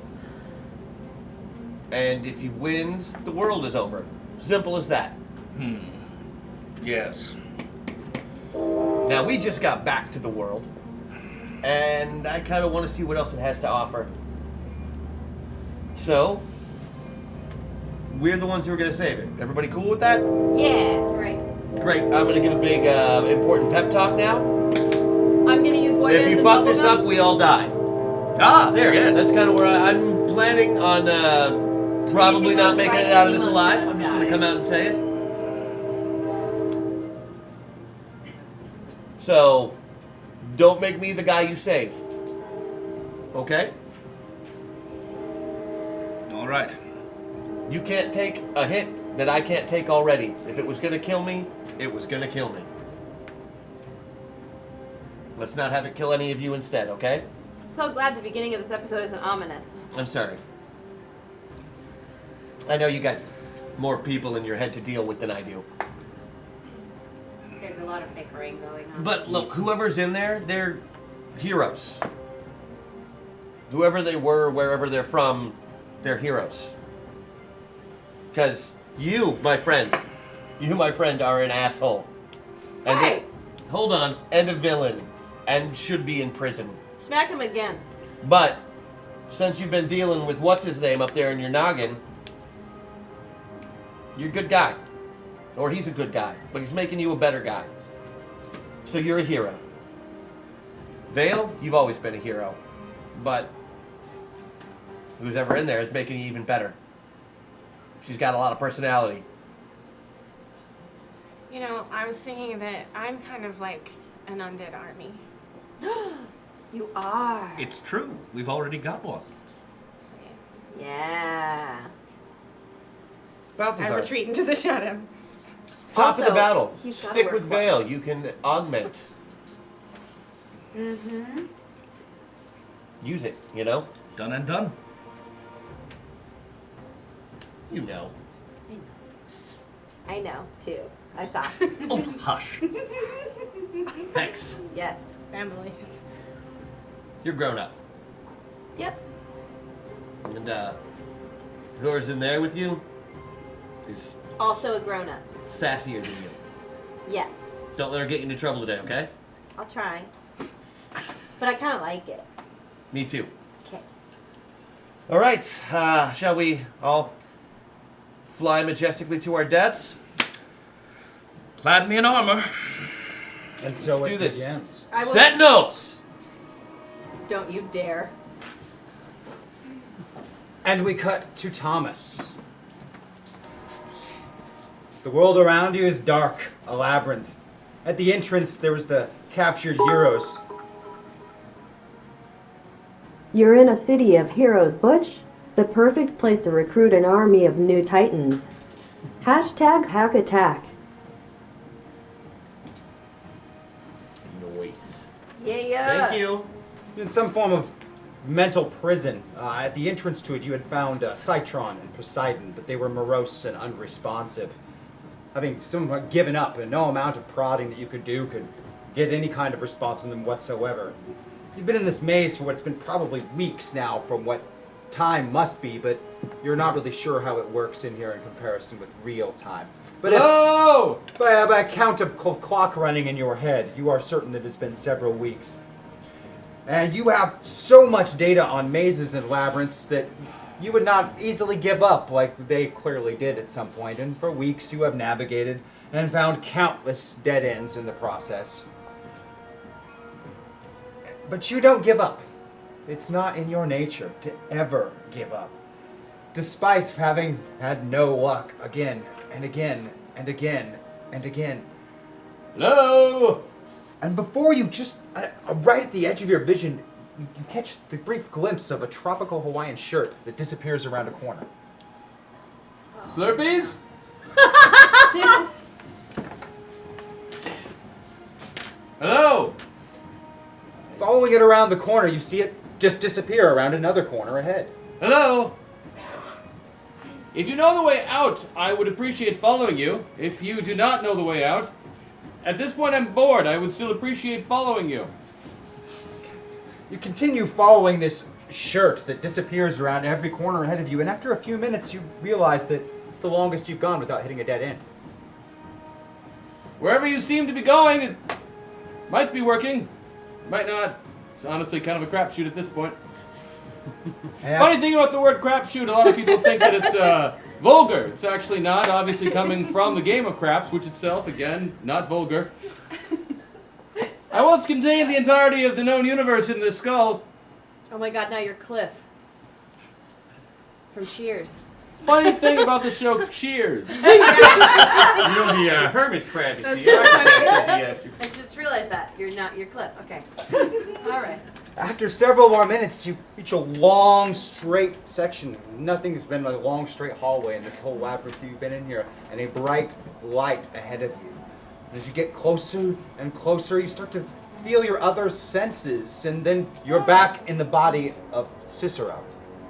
And if he wins, the world is over. Simple as that. Yes. Now, we just got back to the world, and I kind of want to see what else it has to offer. So, we're the ones who are going to save it. Everybody cool with that? Yeah. Right. Great. I'm going to give a big, important pep talk now. I'm gonna use boy If bands you and fuck this bubblegum. up, we all die. Ah, There. yes. That's kind of where I'm planning on probably Anything not else making right it out of when this most alive. of us I'm just going to die. come out and say it. So, don't make me the guy you save. Okay? All right. You can't take a hit that I can't take already. If it was going to kill me, it was going to kill me. Let's not have it kill any of you instead, okay? I'm so glad the beginning of this episode isn't ominous. I'm sorry. I know you got more people in your head to deal with than I do. There's a lot of bickering going on. But look, whoever's in there, they're heroes. Whoever they were, wherever they're from, they're heroes. Because you, my friend, are an asshole. And Hey! hold on, and a villain. And should be in prison. Smack him again. But, since you've been dealing with what's-his-name up there in your noggin, you're a good guy. Or he's a good guy, but he's making you a better guy. So you're a hero. Vale, you've always been a hero. But who's ever in there is making you even better. She's got a lot of personality. You know, I was thinking that I'm kind of like an undead army. You are. It's true. We've already got one. Saying. Yeah. I Balthazar, retreat into the shadow. top of the Also, battle. he's gotta Stick wear with Vale. clothes. You can augment. Mm-hmm. Use it, you know? Done and done. You know. I know, too. I saw. Oh, hush. Thanks. Yes. Families. You're grown up. Yep. And whoever's in there with you is Also a grown-up. sassier than you. Yes. Don't let her get you into trouble today, okay? I'll try. But I kind of like it. Me too. Okay. All right, shall we all fly majestically to our deaths? Clad me in armor. And so Let's do it this. begins. I will. Sentinels! Don't you dare. And we cut to Thomas. The world around you is dark, a labyrinth. At the entrance, there was the captured heroes. You're in a city of heroes, Butch. The perfect place to recruit an army of new titans. Hashtag hack attack. Noise. Yeah. Thank you. In some form of mental prison. At the entrance to it, you had found Citron and Poseidon, but they were morose and unresponsive. Having somewhat given up, and no amount of prodding that you could do could get any kind of response from them whatsoever. You've been in this maze for what's been probably weeks now from what time must be, but you're not really sure how it works in here in comparison with real time. But by a count of clock running in your head, you are certain that it's been several weeks. And you have so much data on mazes and labyrinths that you would not easily give up like they clearly did at some point. And for weeks you have navigated and found countless dead ends in the process. But you don't give up. It's not in your nature to ever give up. Despite having had no luck again and again and again and again. Hello! And before you, just right at the edge of your vision, you catch the brief glimpse of a tropical Hawaiian shirt that disappears around a corner. Slurpees? Hello? Following it around the corner, you see it just disappear around another corner ahead. Hello? If you know the way out, I would appreciate following you. If you do not know the way out, at this point I'm bored. I would still appreciate following you. You continue following this shirt that disappears around every corner ahead of you, and after a few minutes you realize that it's the longest you've gone without hitting a dead end. Wherever you seem to be going, it might be working, might not. It's honestly kind of a crapshoot at this point. Funny thing about the word crapshoot, a lot of people think that it's vulgar. It's actually not, obviously coming from the game of craps, which itself, again, not vulgar. I once contained the entirety of the known universe in this skull. Oh my god, now you're Cliff. From Cheers. Funny thing about the show Cheers. You know the hermit crab is the architect of I just realized that. You're Cliff. Okay. Alright. After several more minutes, you reach a long, straight section. Nothing's been a long, straight hallway in this whole labyrinth you've been in here, and a bright light ahead of you. And as you get closer and closer, you start to feel your other senses, and then you're back in the body of Cicero.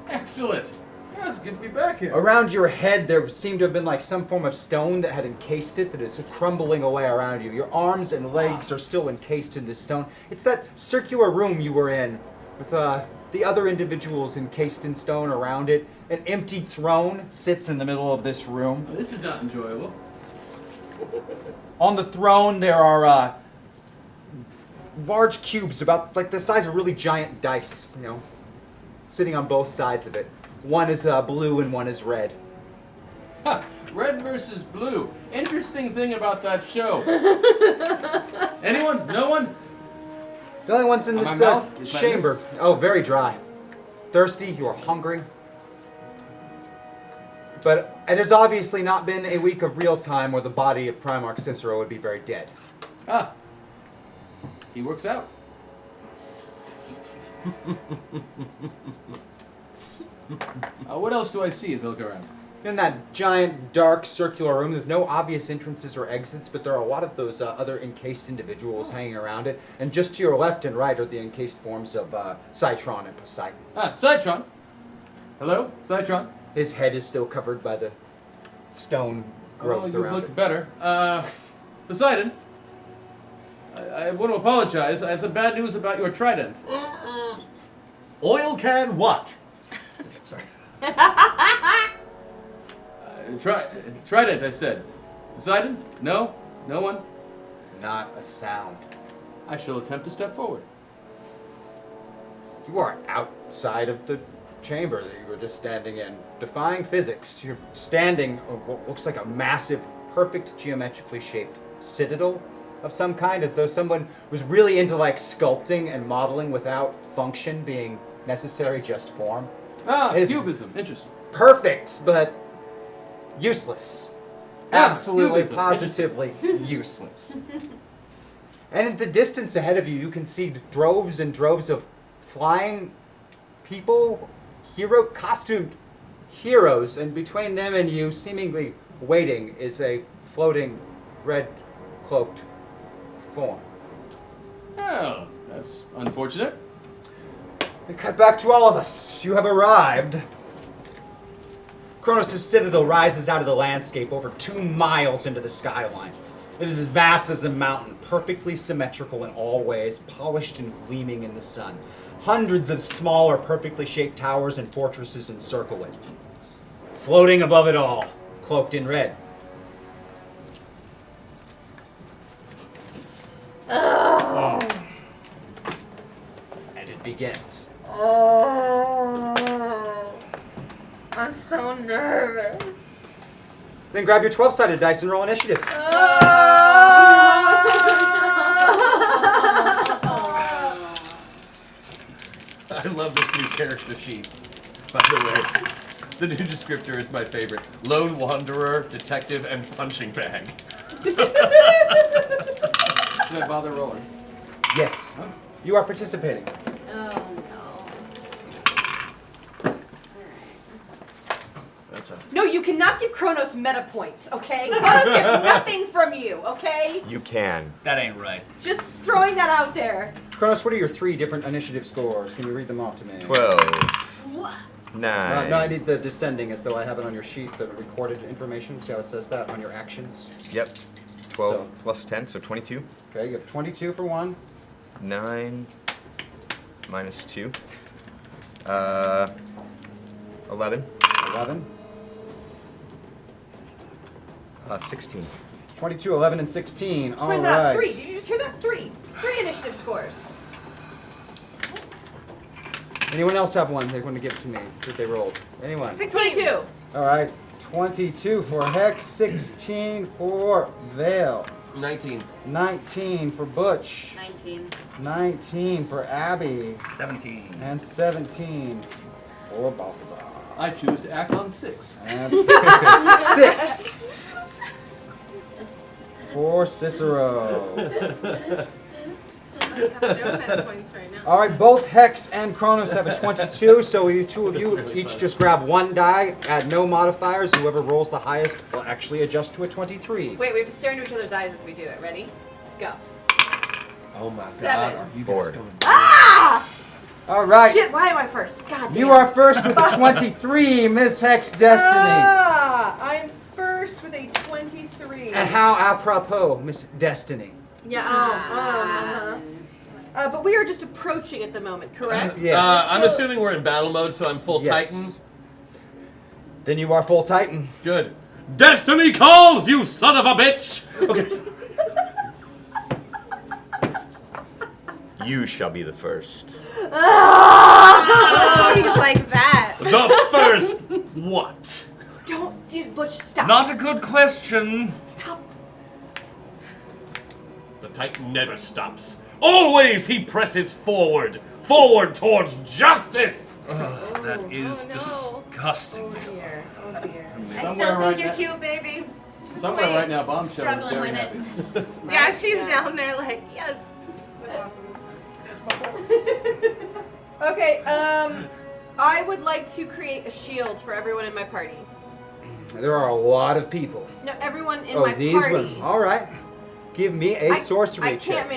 Excellent. Yeah, it's good to be back here. Around your head, there seemed to have been like some form of stone that had encased it that is crumbling away around you. Your arms and legs are still encased in this stone. It's that circular room you were in with the other individuals encased in stone around it. An empty throne sits in the middle of this room. Oh, this is not enjoyable. On the throne, there are large cubes about like the size of really giant dice, you know, sitting on both sides of it. One is blue and one is red. Huh. Red versus blue. Interesting thing about that show. Anyone? No one? The only ones in On this my mouth? Is my chamber. lips? Oh, very dry. Thirsty, you are hungry. But it has obviously not been a week of real time where the body of Primarch Cicero would be very dead. Ah. He works out. What else do I see as I look around? In that giant, dark, circular room, there's no obvious entrances or exits, but there are a lot of those other encased individuals hanging around it. And just to your left and right are the encased forms of Citron and Poseidon. Ah, Citron. Hello, Citron. His head is still covered by the stone growth you've around looked it. better. Poseidon. I want to apologize. I have some bad news about your trident. Oil can what? Sorry. Trident, I said. Poseidon? No? No one? Not a sound. I shall attempt to step forward. You are outside of the chamber that you were just standing in, defying physics. You're standing on what looks like a massive, perfect geometrically shaped citadel of some kind, as though someone was really into like sculpting and modeling without function being necessary, just form. Ah, It is cubism. Interesting. perfect, but useless. Yeah, Absolutely, cubism. positively useless. And in the distance ahead of you, you can see droves and droves of flying people, costumed heroes, and between them and you, seemingly waiting, is a floating, red-cloaked form. Oh, that's unfortunate. We cut back to all of us. You have arrived. Kronos' citadel rises out of the landscape over 2 miles into the skyline. It is as vast as a mountain, perfectly symmetrical in all ways, polished and gleaming in the sun. Hundreds of smaller, perfectly shaped towers and fortresses encircle it. Floating above it all, cloaked in red. Oh. And it begins. Oh. I'm so nervous. Then grab your 12-sided dice and roll initiative. I love this new character sheet, by the way. The new descriptor is my favorite. Lone Wanderer, Detective, and Punching Bag. Should I bother rolling? Yes. You are participating. Oh no. That's a... No, you cannot give Kronos meta points, okay? Kronos gets nothing from you, okay? You can. That ain't right. Just throwing that out there. Kronos, what are your 3 different initiative scores? Can you read them off to me? 12. What? 9. No, I need the descending as though I have it on your sheet, the recorded information. See how it says that on your actions? Yep. 12 So- plus 10, so 22. Okay, you have 22 for 1. 9 minus 2. 11. 11. 16. 22, 11, and 16. Just All point that out. right. 3. Did you just hear that? 3. 3 initiative scores. Anyone else have one they want to give to me that they rolled? Anyone? 22. All right. 22 for Hex, 16 for Vale, 19. 19 for Butch, 19. 19 for Abby, 17. and 17 for Balthazar. I choose to act on 6. And 6 for Cicero. I have no meta points right now. All right, both Hex and Kronos have a 22, so you two of you each just grab 1 die, add no modifiers. Whoever rolls the highest will actually adjust to a 23. Wait, we have to stare into each other's eyes as we do it. Ready? Go. Oh my god, 7. are you guys Bored. going Ah! All right. Shit, why am I first? God damn. You are first with a 23, Miss Hex Destiny. Ah! I'm first with a 23. And how apropos, Miss Destiny. Yeah, but we are just approaching at the moment, correct? Yes. I'm assuming we're in battle mode, so I'm full Yes. Titan. Then you are full Titan. Good. Destiny calls, you son of a bitch! Okay. You shall be the first. Oh, he's like that. The first what? Don't, dude, Butch, stop. Not a good question. Stop. The Titan never stops. Always he presses forward. Forward towards justice! That is no. disgusting. Oh dear. Oh dear. I Somewhere still right think you're now- cute, baby. Somewhere right now, Bombshell is Struggling very with happy. it. Yeah, she's down there like, yes. That's awesome. Okay, I would like to create a shield for everyone in my party. There are a lot of people. No, everyone in Oh, my these party. ones. All right. Give me a sorcery I check.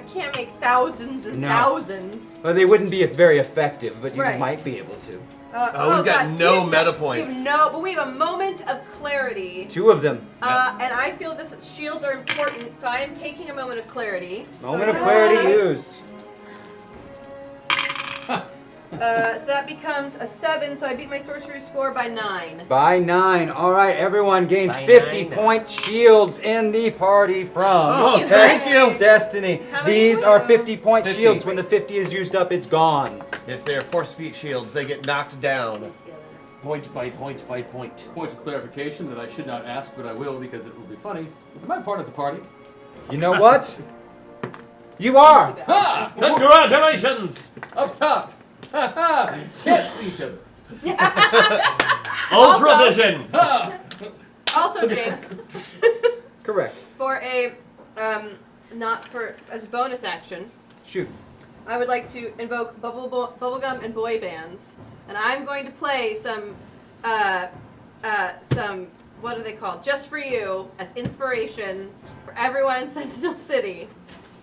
can't make thousands and No. thousands. Well, they wouldn't be very effective, but you Right. might be able to. We've got no meta points. But we have a moment of clarity. 2 of them. And I feel this shields are important, so I am taking a moment of clarity. Moment of clarity used. So that becomes a 7, so I beat my sorcery score by 9. By 9. All right, everyone gains By 50 9. point shields in the party from Oh, thank you. Destiny. How many These are points? 50 point 50. shields. When the 50 is used up, it's gone. Yes, they are force feet shields. They get knocked down. Point by point by point. Point of clarification that I should not ask, but I will because it will be funny. Am I part of the party? You know what? You are. Ha! Congratulations! Up top! Ha ha! Can't see each other. Ultra vision! Also, James, Correct. for a not for as a bonus action, Shoot. I would like to invoke bubblegum and boy bands, and I'm going to play some what are they called? Just for you as inspiration for everyone in Sentinel City,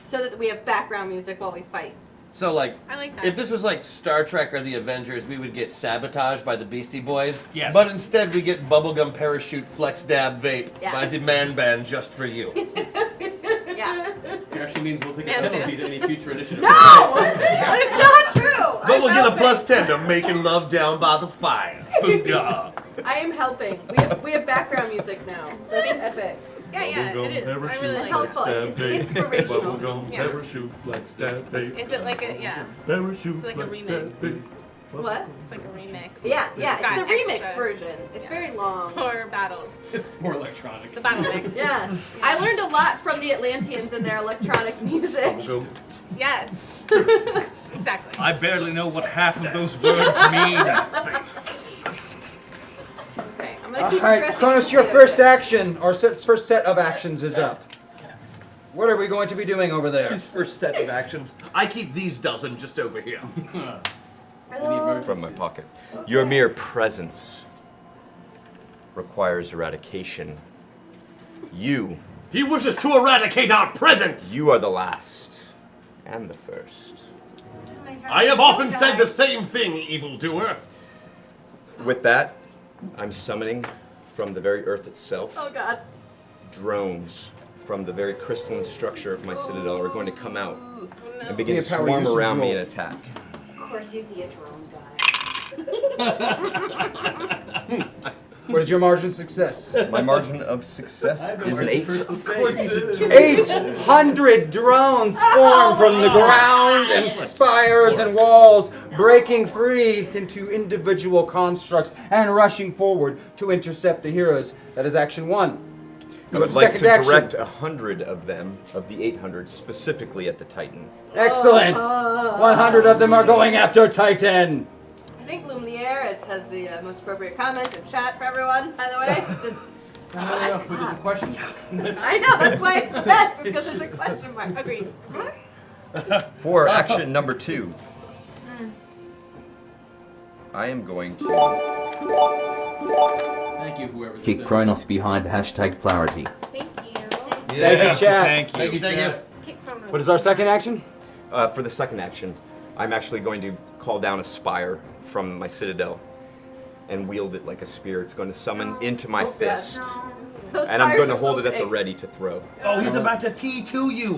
so that we have background music while we fight. So, like, I like that. if this was like Star Trek or the Avengers, we would get sabotaged by the Beastie Boys. Yes. But instead, we get bubblegum parachute flex dab vape Yeah. by the man band just for you. Yeah. It actually means we'll take a Man, penalty to any future initiative. No, that is not true. But we'll I'm get a helping. plus 10 to making love down by the fire. Booyah. I am helping. We have background music now. That's epic. Yeah, it is. I really It's like helpful. It's inspirational. Yeah. parachute flex dab vape. Is it like a, yeah, Parachute it's like a remix. What? It's like a remix. Yeah, It's got it's the remix extra version. It's very long. For battles. It's more electronic. The battle mix. Yeah. I learned a lot from the Atlanteans and their electronic music. So, Yes. Exactly. I barely know what half of those words mean. Okay, I'm gonna All keep right, stressing. Kronos, your potato first chips. action, or first set of actions is up. What are we going to be doing over there? his first set of actions. I keep these dozen just over here. From my pocket. Your mere presence requires eradication. You He wishes to eradicate our presence! You are the last and the first. I have often said the same thing, evildoer. With that, I'm summoning from the very earth itself. Oh God. Drones from the very crystalline structure of my citadel are going to come out and begin Be a to power swarm usage around me roll. and attack. Of course, you'd be a drone guy. What is your margin of success? My margin of success is an 8. 800 drones form from the ground and spires and walls, breaking free into individual constructs and rushing forward to intercept the heroes. That is action 1. I would like to direct 100 of them, of the 800, specifically at the Titan. Excellent. 100 of them are going after Titan. I think Lumiere has the most appropriate comment in chat for everyone. By the way, just. No, but there's a question. I know that's why it's the best. It's because there's a question mark. Agreed. For action number 2, I am going to Thank you, whoever. Kick Kronos behind #clarity. Thank you. Thank you, chat. Thank you. Thank you. Kick Kronos. What is our second action? For the second action, I'm actually going to call down a spire from my citadel and wield it like a spear. It's going to summon into my fist, Those and I'm spires going to are hold so it at the big. ready to throw. Oh, he's about to T2 you.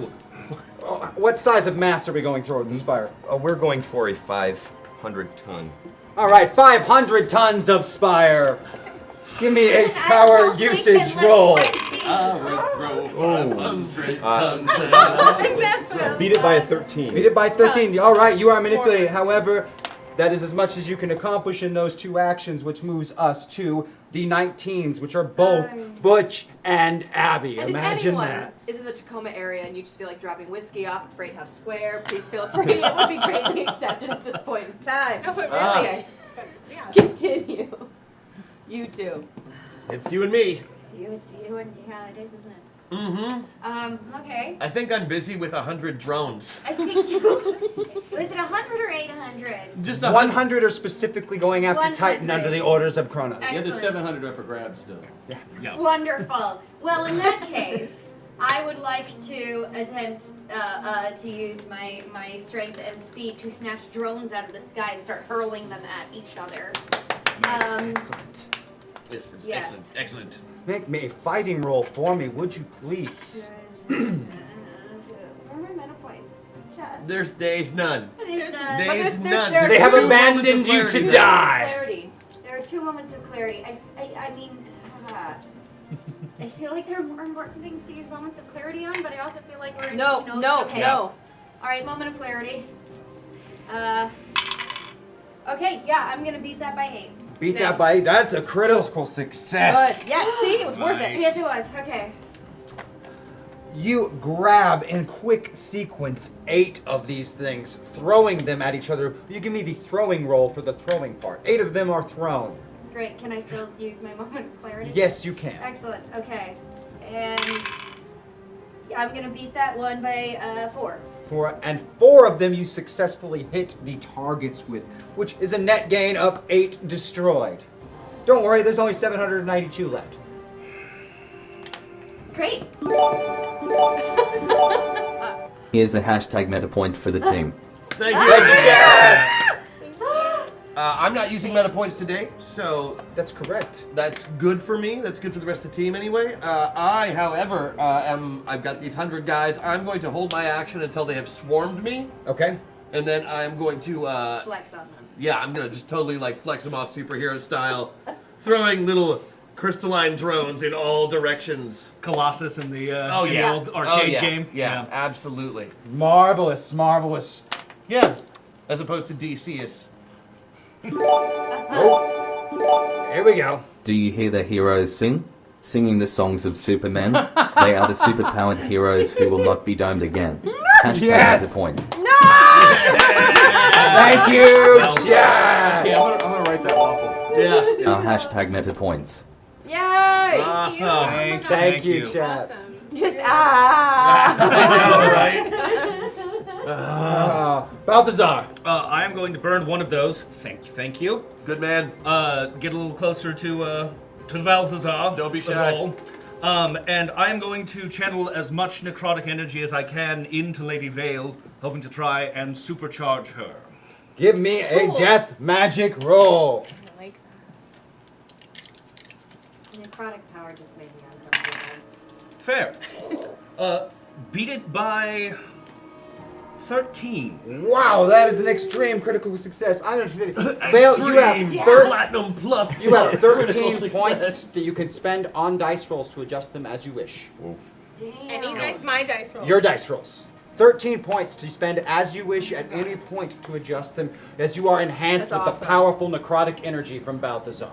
What size of mass are we going through with the spire? We're going for a 500-ton. All right, 500 tons of spire. Give me a power usage roll. I would throw 500 tons. Beat it by a 13. Beat it by 13. All right, you are manipulated. However, that is as much as you can accomplish in those two actions, which moves us to the 19s, which are both Butch and Abby. And Imagine if anyone that. is in the Tacoma area and you just feel like dropping whiskey off at Freight House Square, please feel free. It would be greatly accepted at this point in time. Oh, it really? Okay. Yeah. Continue. You too. It's you and me. It's you, and yeah, it is, isn't it? Mm-hmm. Okay. I think I'm busy with 100 drones. I think you. Was it 100 or 800? Just 100 are specifically going after 100. Titan under the orders of Kronos. The other Excellent. 700 are for grabs still. Wonderful. Well, in that case, I would like to attempt to use my strength and speed to snatch drones out of the sky and start hurling them at each other. Yes. Excellent. Make me a fighting roll for me, would you please? Where are my meta points? Chat. There's none. There's There's none. there's They have two abandoned moments of you to clarity. die. Clarity. There are 2 moments of clarity. I mean, I feel like there are more important things to use moments of clarity on, but I also feel like we're in No, no, okay. no. All right, moment of clarity. Okay, yeah, I'm gonna beat that by 8. Beat that by 8. That's a critical success. Good. Yeah, see, it was worth it. Yes, it was. Okay. You grab in quick sequence 8 of these things, throwing them at each other. You give me the throwing roll for the throwing part. 8 of them are thrown. Great. Can I still use my moment of clarity? Yes, you can. Excellent. Okay. And I'm gonna beat that one by 4. 4 of them you successfully hit the targets with, which is a net gain of 8 destroyed. Don't worry, there's only 792 left. Great. Here's a hashtag meta point for the team. Thank you, Chad. I'm not using meta points today, so that's correct. That's good for me. That's good for the rest of the team anyway. I, however, I've got these 100 guys. I'm going to hold my action until they have swarmed me. Okay. And then I'm going to flex on them. Yeah, I'm gonna just totally like flex them off superhero style, throwing little crystalline drones in all directions. Colossus in the old arcade game. Yeah, absolutely. Marvelous, marvelous. Yeah, as opposed to DC's. Oh, here we go. Do you hear the heroes sing? Singing the songs of Superman. They are the superpowered heroes who will not be domed again. Hashtag Yes! meta point. Thank you, Chad. Okay, I'm gonna write that waffle. Yeah. Our hashtag meta points. Yay! Awesome. Thank you, Chad. Just Balthazar. I am going to burn one of those. Thank you. Good man. Get a little closer to the Balthazar. Don't be the shy. hole. And I am going to channel as much necrotic energy as I can into Lady Vale, hoping to try and supercharge her. Give me a death magic roll. I like Necrotic power just made me uncomfortable. Fair. Beat it by 13. Wow, that is an extreme critical success. I'm gonna Vale, you have platinum plus. You have critical 13 success. points that you can spend on dice rolls to adjust them as you wish. Damn. Any dice, my dice roll. Your dice rolls. 13 points to spend as you wish at any point to adjust them as you are enhanced That's with awesome. the powerful necrotic energy from Balthazar.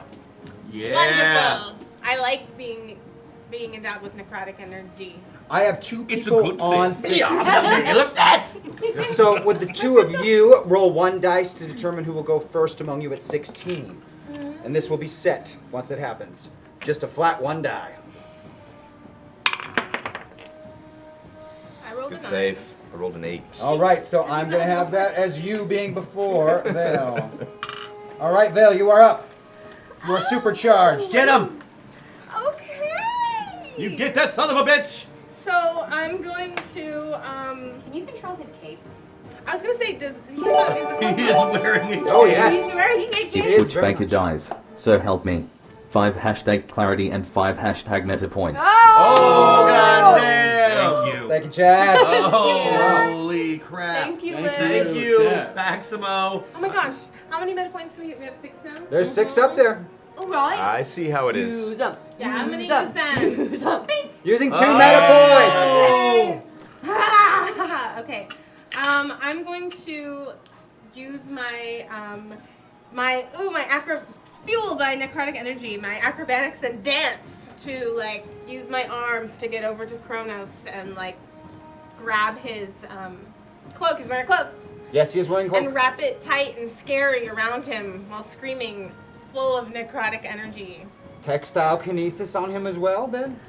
Yeah. Wonderful. I like being endowed with necrotic energy. I have 2 It's a people good on thing. 16. So would the 2 of you roll 1 dice to determine who will go first among you at 16. And this will be set once it happens. Just a flat 1 die. I rolled Good a 9. save. I rolled an 8. All right, so I'm going to have that as you being before Vale. All right, Vale, you are up. You are supercharged. Get him! Okay. You get that son of a bitch! So I'm going to. Can you control his cape? I was gonna say, does he is He is wearing it. Oh, yes. He's wearing a It cape. is Which very baker much. dies? So help me. 5 hashtag clarity and 5 hashtag meta points. Oh, goddamn! Thank you. Thank you, Chad. Holy crap. Thank you, Thank Liz. Thank you, Maximo. Oh my gosh, how many meta points do we have? We have 6 now? There's 6 up there. All right. I see how it is. Use them. Yeah, I'm gonna Use use them. them. Use them. Using 2 Oh. Okay. I'm going to use my my fueled by necrotic energy, my acrobatics and dance to like use my arms to get over to Kronos and like grab his cloak. He's wearing a cloak. Yes, he is wearing And cloak. wrap it tight and scary around him while screaming, full of necrotic energy. Textile kinesis on him as well, then?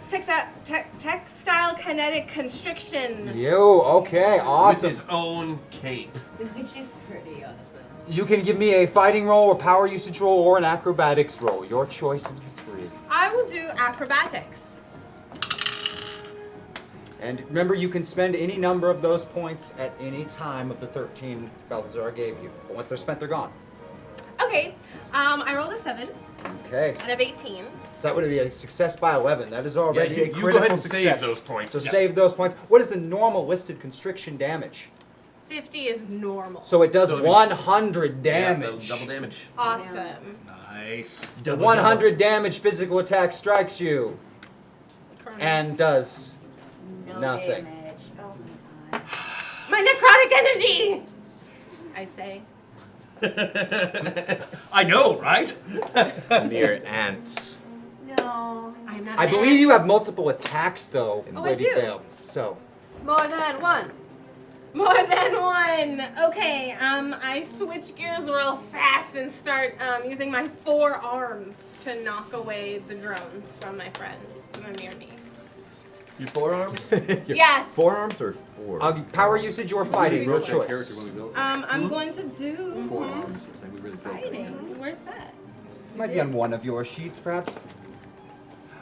Textile kinetic constriction. You, okay, With awesome. his own cape. Which is pretty awesome. You can give me a fighting roll, a power usage roll, or an acrobatics roll. Your choice of the 3. I will do acrobatics. And remember, you can spend any number of those points at any time of the 13 Balthazar gave you. But once they're spent, they're gone. Okay, I rolled a 7 Okay. out of 18. So that would be a success by 11. That is already Yeah, a you go critical ahead and success. save those points. So Yes. save those points. What is the normal listed constriction damage? 50 is normal. So it does So it'd be- 100 Yeah, damage. double damage. Awesome. Nice. The 100 damage physical attack strikes you Kronos. and does No nothing. damage. Oh my god. My necrotic energy! I say. I know, right? Mere ants. No. I'm not I an believe ant. you have multiple attacks though, Oh, I Lady do. Vale. So More than one. More than one. Okay, I switch gears real fast and start using my 4 arms to knock away the drones from my friends that are near me. Your forearms? Yes. Forearms or four? power usage or fighting, your choice. I'm going to do Forearms. It's like we really feel fighting. Where's that? Might be on one of your sheets, perhaps.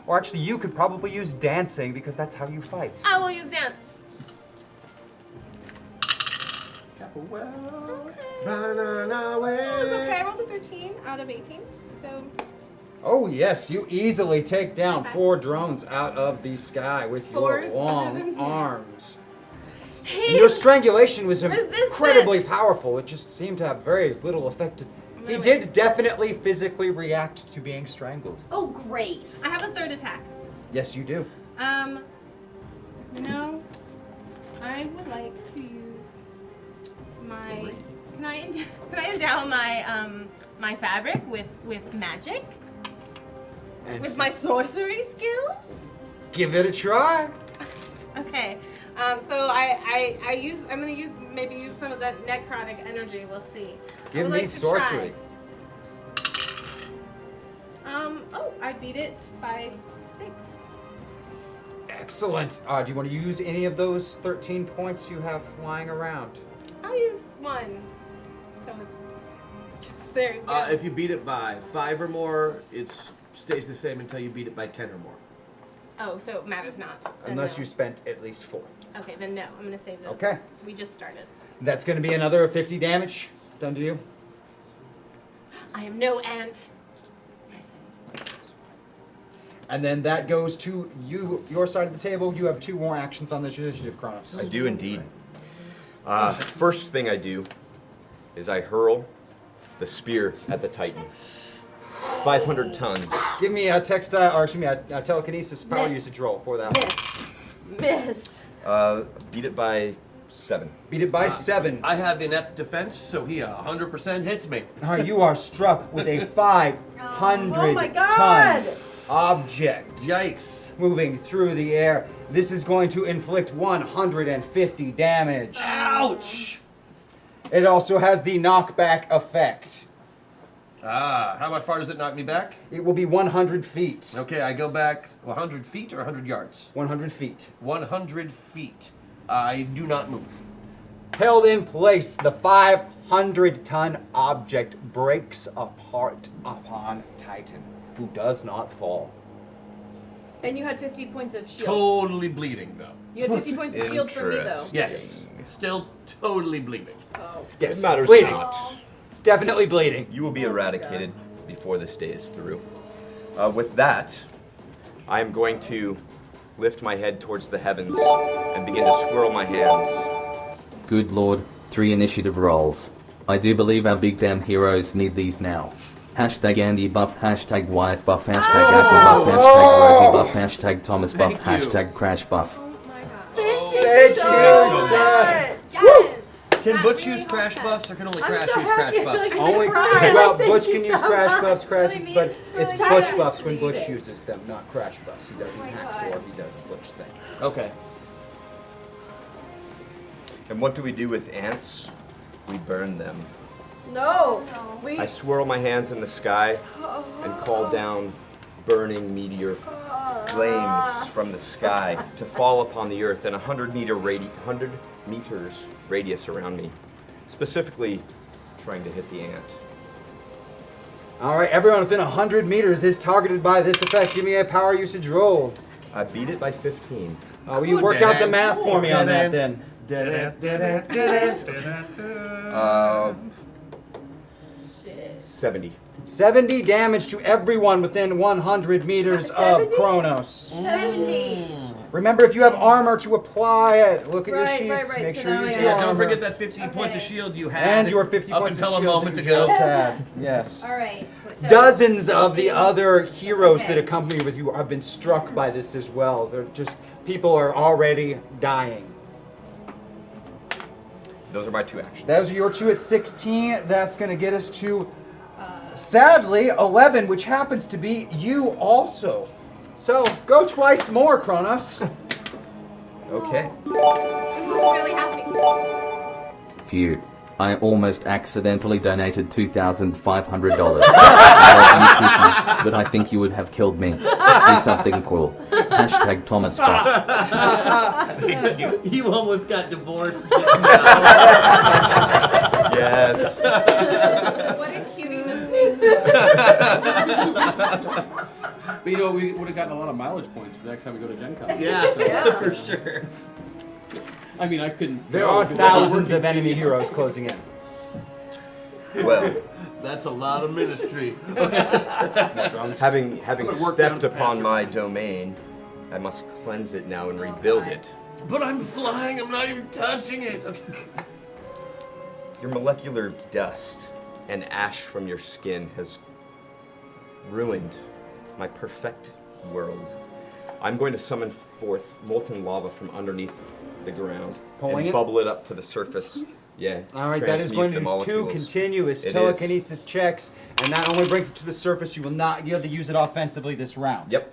Or actually, you could probably use dancing because that's how you fight. I will use dance. Banana way. Oh, it's okay. I rolled a 13 out of 18. So Oh yes, you easily take down 4 drones out of the sky with Fours, your long heavens. arms. And hey, your strangulation was Resistant. incredibly powerful. It just seemed to have very little effect. He Really? did definitely physically react to being strangled. Oh, great. I have a 3rd attack. Yes, you do. No, I would like to use my. Can I endow my my fabric with magic? And With my sorcery skill? give it a try. Okay. So I'm gonna use some of that necrotic energy. We'll see. I Give would me like to sorcery. try. Oh, I beat it by 6. Excellent. Do you want to use any of those 13 points you have lying around? I'll use 1. So it's just there. You go. If you beat it by 5 or more, it stays the same until you beat it by 10 or more. Oh, so it matters not. Then Unless no. you spent at least 4. Okay, then no. I'm gonna save this. Okay. We just started. That's going to be another 50 damage done to you. I am no ant. And then that goes to you, your side of the table. You have 2 more actions on this initiative, Kronos. I do indeed. First thing I do is I hurl the spear at the Titan. 500 tons. Give me a telekinesis power Miss. usage roll for that. Miss. Beat it by 7. Beat it by 7. I have inept defense, so he 100% hits me. All right, you are struck with a 500 Oh my God. ton object Yikes. moving through the air. This is going to inflict 150 damage. Ouch! It also has the knockback effect. How far does it knock me back? It will be 100 feet. Okay, I go back 100 feet or 100 yards? 100 feet. 100 feet. I do not move. Held in place, the 500-ton object breaks apart upon Titan, who does not fall. And you had 50 points of shield. Totally bleeding, though. You had 50 points of shield from me, though. Yes. Still totally bleeding. Oh. Yes, It matters bleeding. not. Definitely bleeding. You will be eradicated before this day is through. With that, I am going to lift my head towards the heavens and begin to swirl my hands. Good lord, 3 initiative rolls. I do believe our big damn heroes need these now. Hashtag Andy buff, hashtag Wyatt buff, hashtag Apple buff, hashtag Rosie buff, hashtag Thomas buff, hashtag Crash buff. Thank you Yes. Can Butch use crash buffs or can only Crash so use happy. crash buffs? Only cry. well, Thank Butch you can use so crash much. buffs, Really need- but it's really Butch nice buffs to when need Butch it. uses them, not crash buffs. He doesn't hack God. or he does a Butch thing. Okay. And what do we do with ants? We burn them. No. We. I swirl my hands in the sky and call down burning meteor flames from the sky to fall upon the earth in 100 meters radius around me, specifically trying to hit the ant. All right, everyone within 100 meters is targeted by this effect. Give me a power usage roll. I beat it by 15. Will you work out the math for me on that then? Shit. 70. 70 damage to everyone within 100 meters of 70? Kronos. 70. Remember, if you have armor, to apply it. Look at Right, your sheets. right, right. Make So sure you now use I your got- armor. Don't forget that 15 points of shield you had. And your 50 up points until of a shield moment that you ago. just had. Yes. All right. So Dozens of the other heroes that Okay. accompany with you have been struck by this as well. They're just people are already dying. Those are my 2 actions. Those are your 2 at 16. That's going to get us to, sadly, 11, which happens to be you also. So go twice more, Kronos. Okay. This is really happening. Phew. I almost accidentally donated $2,500. But I think you would have killed me. Do something cool. Hashtag Thomas Scott. You almost got divorced. Yes. What a cutie mistake. But you know, we would have gotten a lot of mileage points for the next time we go to Gen Con. Yeah, for sure. I mean, I couldn't. There are thousands of enemy heroes closing in. Well, That's a lot of ministry. having gonna work down stepped the upon path. my domain, I must cleanse it now and rebuild it. But I'm flying, I'm not even touching it. Okay. Your molecular dust and ash from your skin has ruined my perfect world. I'm going to summon forth molten lava from underneath the ground Pulling and it? bubble it up to the surface. Yeah. All right, that is transmute going the to be 2 molecules. continuous It is. telekinesis checks, and that only brings it to the surface. You will not be able to use it offensively this round. Yep.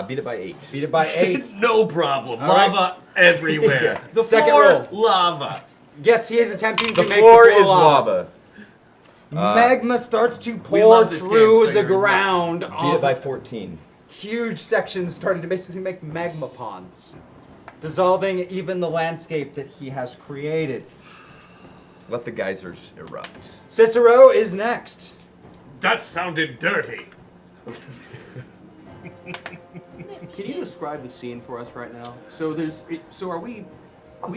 Beat it by 8. Beat it by 8. It's no problem. All right. Lava everywhere. The Second floor, roll. lava. Yes, he is attempting to The make floor the is lava. Magma starts to we pour love this through game, so the you're ground. Beat it by 14. Huge sections starting to basically make magma ponds, dissolving even the landscape that he has created. Let the geysers erupt. Cicero is next. That sounded dirty. Can you describe the scene for us right now? So are we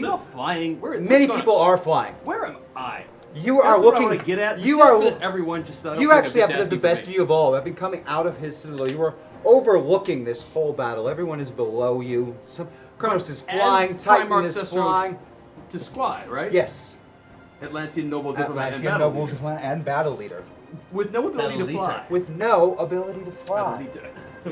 all flying? Many people are flying. Where am I? You are That's what I looking. want to get at. You Just are. for everyone. Just so I don't You think I'm actually have just the asking best for view of all. I've been coming out of his citadel. You are overlooking this whole battle. Everyone is below you. Kronos is flying. And Titan Primarch is Cicero flying. to Squad, right? Yes. Atlantean noble diplomat and Atlantean battle noble leader. diplomat and battle leader. With no ability to Battle fly. With no ability to fly. The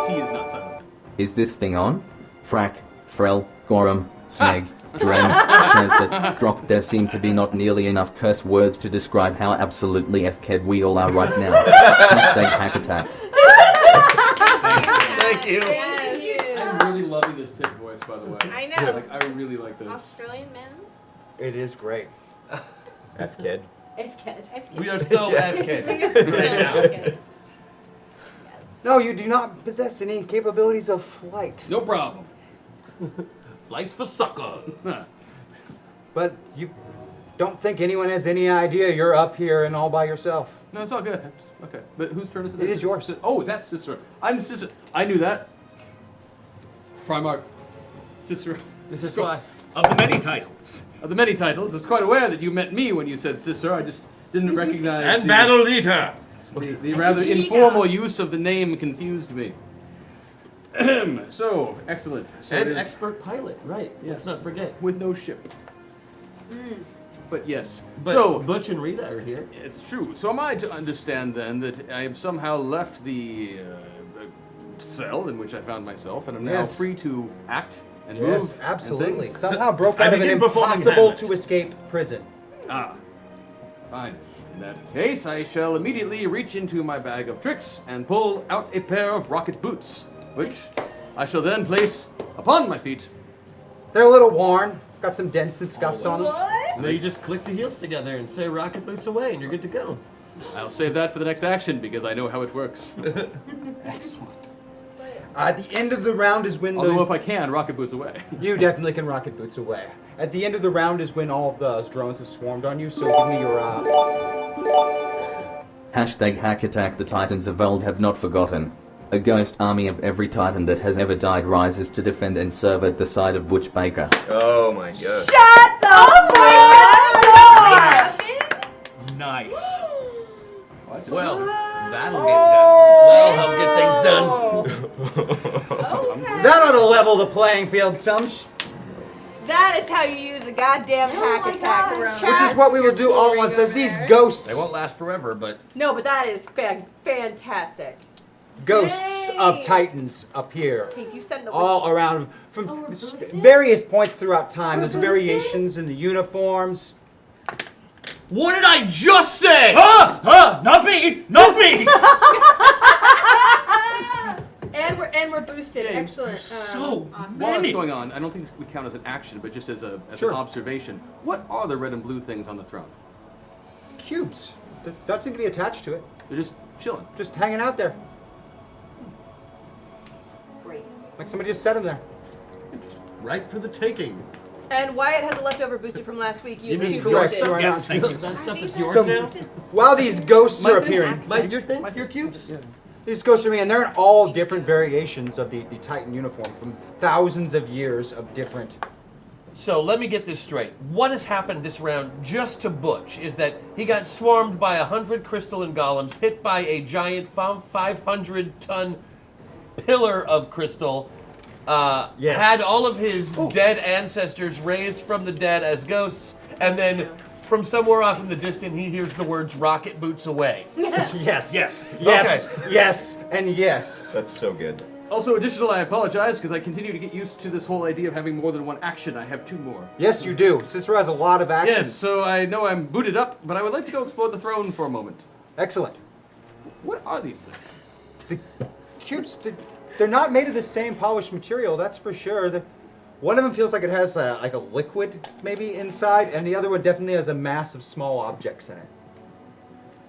T is not silent. Is this thing on? Frack, Frel, Gorum, Sneg, Dren, Shazda, Drock. There seem to be not nearly enough curse words to describe how absolutely FK'd we all are right now. Hashtag hack attack. Thank you. I'm really loving this tick voice, by the way. I know. Like, I really like this. Australian man? It is great. F-Kid. It's good. We are so FK right now. Okay. No, you do not possess any capabilities of flight. No problem. Flights for sucker. But you don't think anyone has any idea you're up here and all by yourself. No, it's all good. Okay. But whose turn is it? It is yours. Oh, that's Cicero. I'm Cicero. I knew that. Primarch. Cicero. This is why. Of the many titles. Of the many titles, I was quite aware that you meant me when you said Cicero. I just didn't recognize And battle leader. the rather informal use of the name confused me. So, excellent. So And it is expert pilot, right. Yes. Let's not forget. with no ship. But yes. But So, Butch and Rita are here. it's true. So am I to understand then that I have somehow left the cell in which I found myself and am now Yes. free to act and move? Yes, and absolutely. things? Somehow broke I out of an begin performing impossible Hamlet. to escape prison. Ah, fine. In that case, I shall immediately reach into my bag of tricks and pull out a pair of rocket boots, which I shall then place upon my feet. They're a little worn, got some dents and scuffs on them. And then you just click the heels together and say rocket boots away and you're good to go. I'll save that for the next action because I know how it works. Excellent. At the end of the round is when Although if I can, rocket boots away. you definitely can rocket boots away. At the end of the round is when all of those drones have swarmed on you. So give me your. Hashtag hack attack. The Titans of old have not forgotten. A ghost army of every Titan that has ever died rises to defend and serve at the side of Butch Baker. Oh my god. Shut the fuck up! Nice. Well, that'll get done. That'll help get things done. That ought to level the playing field some. That is how you use a goddamn hack attack, Kronos. Which is what we will do all at once, as these ghosts. They won't last forever, but. No, but that is fantastic. Ghosts of Titans appear Please, you send the all around from we're boosted? various points throughout time. We're There's boosted? variations in the uniforms. What did I just say? Not me! Not me! And we're boosted. Excellent. So awesome. While that's going on, I don't think this would count as an action, but just as an observation. What are the red and blue things on the throne? Cubes. They don't seem to be attached to it. They're just chilling. Just hanging out there. Great. Like somebody just set them there. Right for the taking. And Wyatt has a leftover boosted from last week. You Correct. two boosted. Right Yes, on. thank you. That stuff is yours So, now? while these ghosts are appearing, Your things? Your cubes? these ghosts are appearing, and they're in all different variations of the Titan uniform from thousands of years of different. So let me get this straight. What has happened this round just to Butch is that he got swarmed by 100 crystalline golems, hit by a giant 500-ton pillar of crystal, Yes. had all of his dead ancestors raised from the dead as ghosts, and then from somewhere off in the distance he hears the words "rocket boots away." Yes. Yes. Yes. Yes. And yes. That's so good. Also, additional, I apologize because I continue to get used to this whole idea of having more than one action. I have two more. Yes, you do. Cicero has a lot of actions. Yes, so I know I'm booted up, but I would like to go explore the throne for a moment. Excellent. What are these things? The cubes, they're not made of the same polished material, that's for sure. One of them feels like it has like a liquid maybe inside, and the other one definitely has a mass of small objects in it.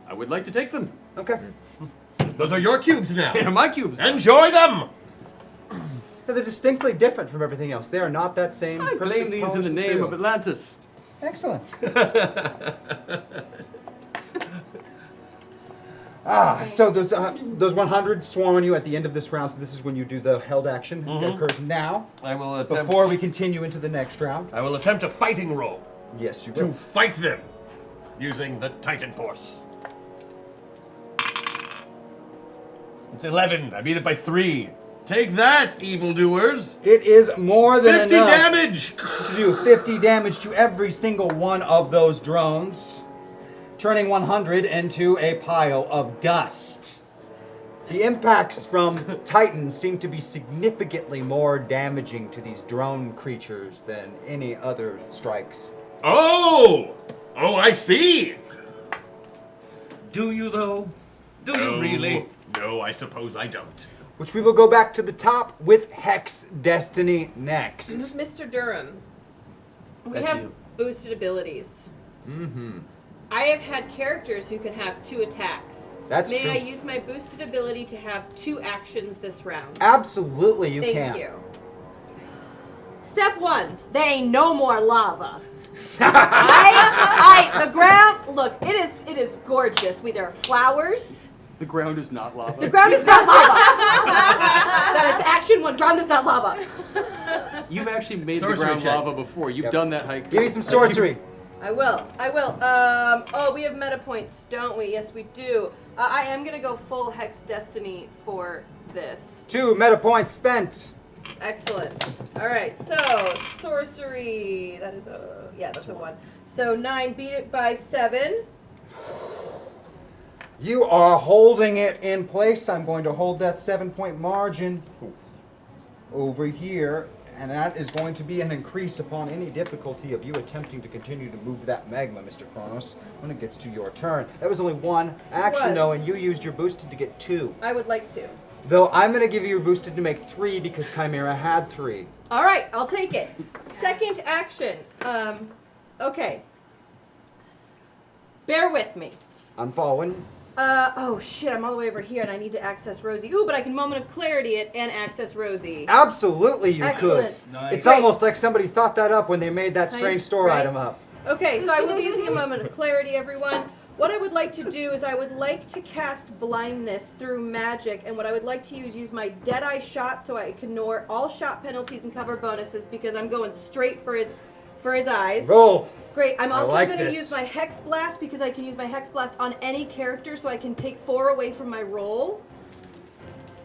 I would like to take them. Okay. Those are your cubes now. They're my cubes. Enjoy them! They're distinctly different from everything else. They are not that same. I perfect claim these in polished the name material. of Atlantis. Excellent. So those 100 swarm on you at the end of this round. So this is when you do the held action that occurs now. I will attempt. Before we continue into the next round. I will attempt a fighting roll Yes, you to will. fight them using the Titan Force. It's 11. I beat it by 3. Take that, evildoers! It is more than 50 enough damage! to do 50 damage to every single one of those drones, turning 100 into a pile of dust. The impacts from Titans seem to be significantly more damaging to these drone creatures than any other strikes. Oh! Oh, I see! Do you though? Do you really? No, I suppose I don't. Which we will go back to the top with Hex Destiny next. Mr. Durham, we That's have you. boosted abilities. Mm-hmm. I have had characters who can have 2 attacks. That's May true. I use my boosted ability to have 2 actions this round? Absolutely, you Thank can. you. Step 1, there ain't no more lava. The ground, look, it is gorgeous. There are flowers. The ground is not lava. The ground is not lava. That is action 1, ground is not lava. You've actually made Sorcery the ground check. lava before. You've done that haiku. Give me some sorcery. I will. Oh, we have meta points, don't we? Yes, we do. I am going to go full Hex Destiny for this. 2 meta points spent. Excellent. All right, so sorcery. That is that's a 1. So 9, beat it by 7. You are holding it in place. I'm going to hold that 7-point margin over here, and that is going to be an increase upon any difficulty of you attempting to continue to move that magma, Mr. Kronos, when it gets to your turn. That was only 1 action, was. though, and you used your boosted to get 2. I would like to. Though I'm going to give you your boosted to make 3 because Chimera had 3. All right, I'll take it. Second action. Okay. Bear with me. I'm following. Oh shit, I'm all the way over here and I need to access Rosie. Ooh, but I can Moment of Clarity it and access Rosie. Absolutely you Excellent. could. Nice. It's almost like somebody thought that up when they made that strange store Right? item up. Okay, so I will be using a Moment of Clarity, everyone. What I would like to do is I would like to cast Blindness through magic, and what I would like to use my Deadeye Shot so I can ignore all shot penalties and cover bonuses because I'm going straight for his eyes. Roll. Great. I'm I also like going to this. use my Hex Blast because I can use my Hex Blast on any character so I can take 4 away from my roll.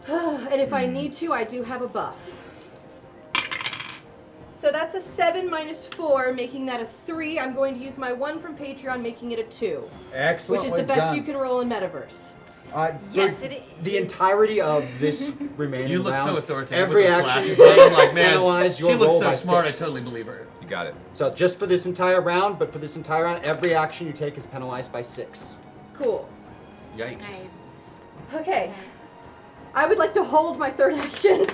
And if I need to, I do have a buff. So that's a 7 minus 4, making that a 3. I'm going to use my 1 from Patreon, making it a 2. Excellent. Which is the best you can roll in Metaverse. Yes, it is. The entirety of this remaining You look round, so authoritative. every with those action you flashes. take, I'm like, man, analyze your she looks roll so by smart. 6. I totally believe her. You got it. So just for this entire round, but for this entire round, every action you take is penalized by 6. Cool. Yikes. Nice. Okay. I would like to hold my third action.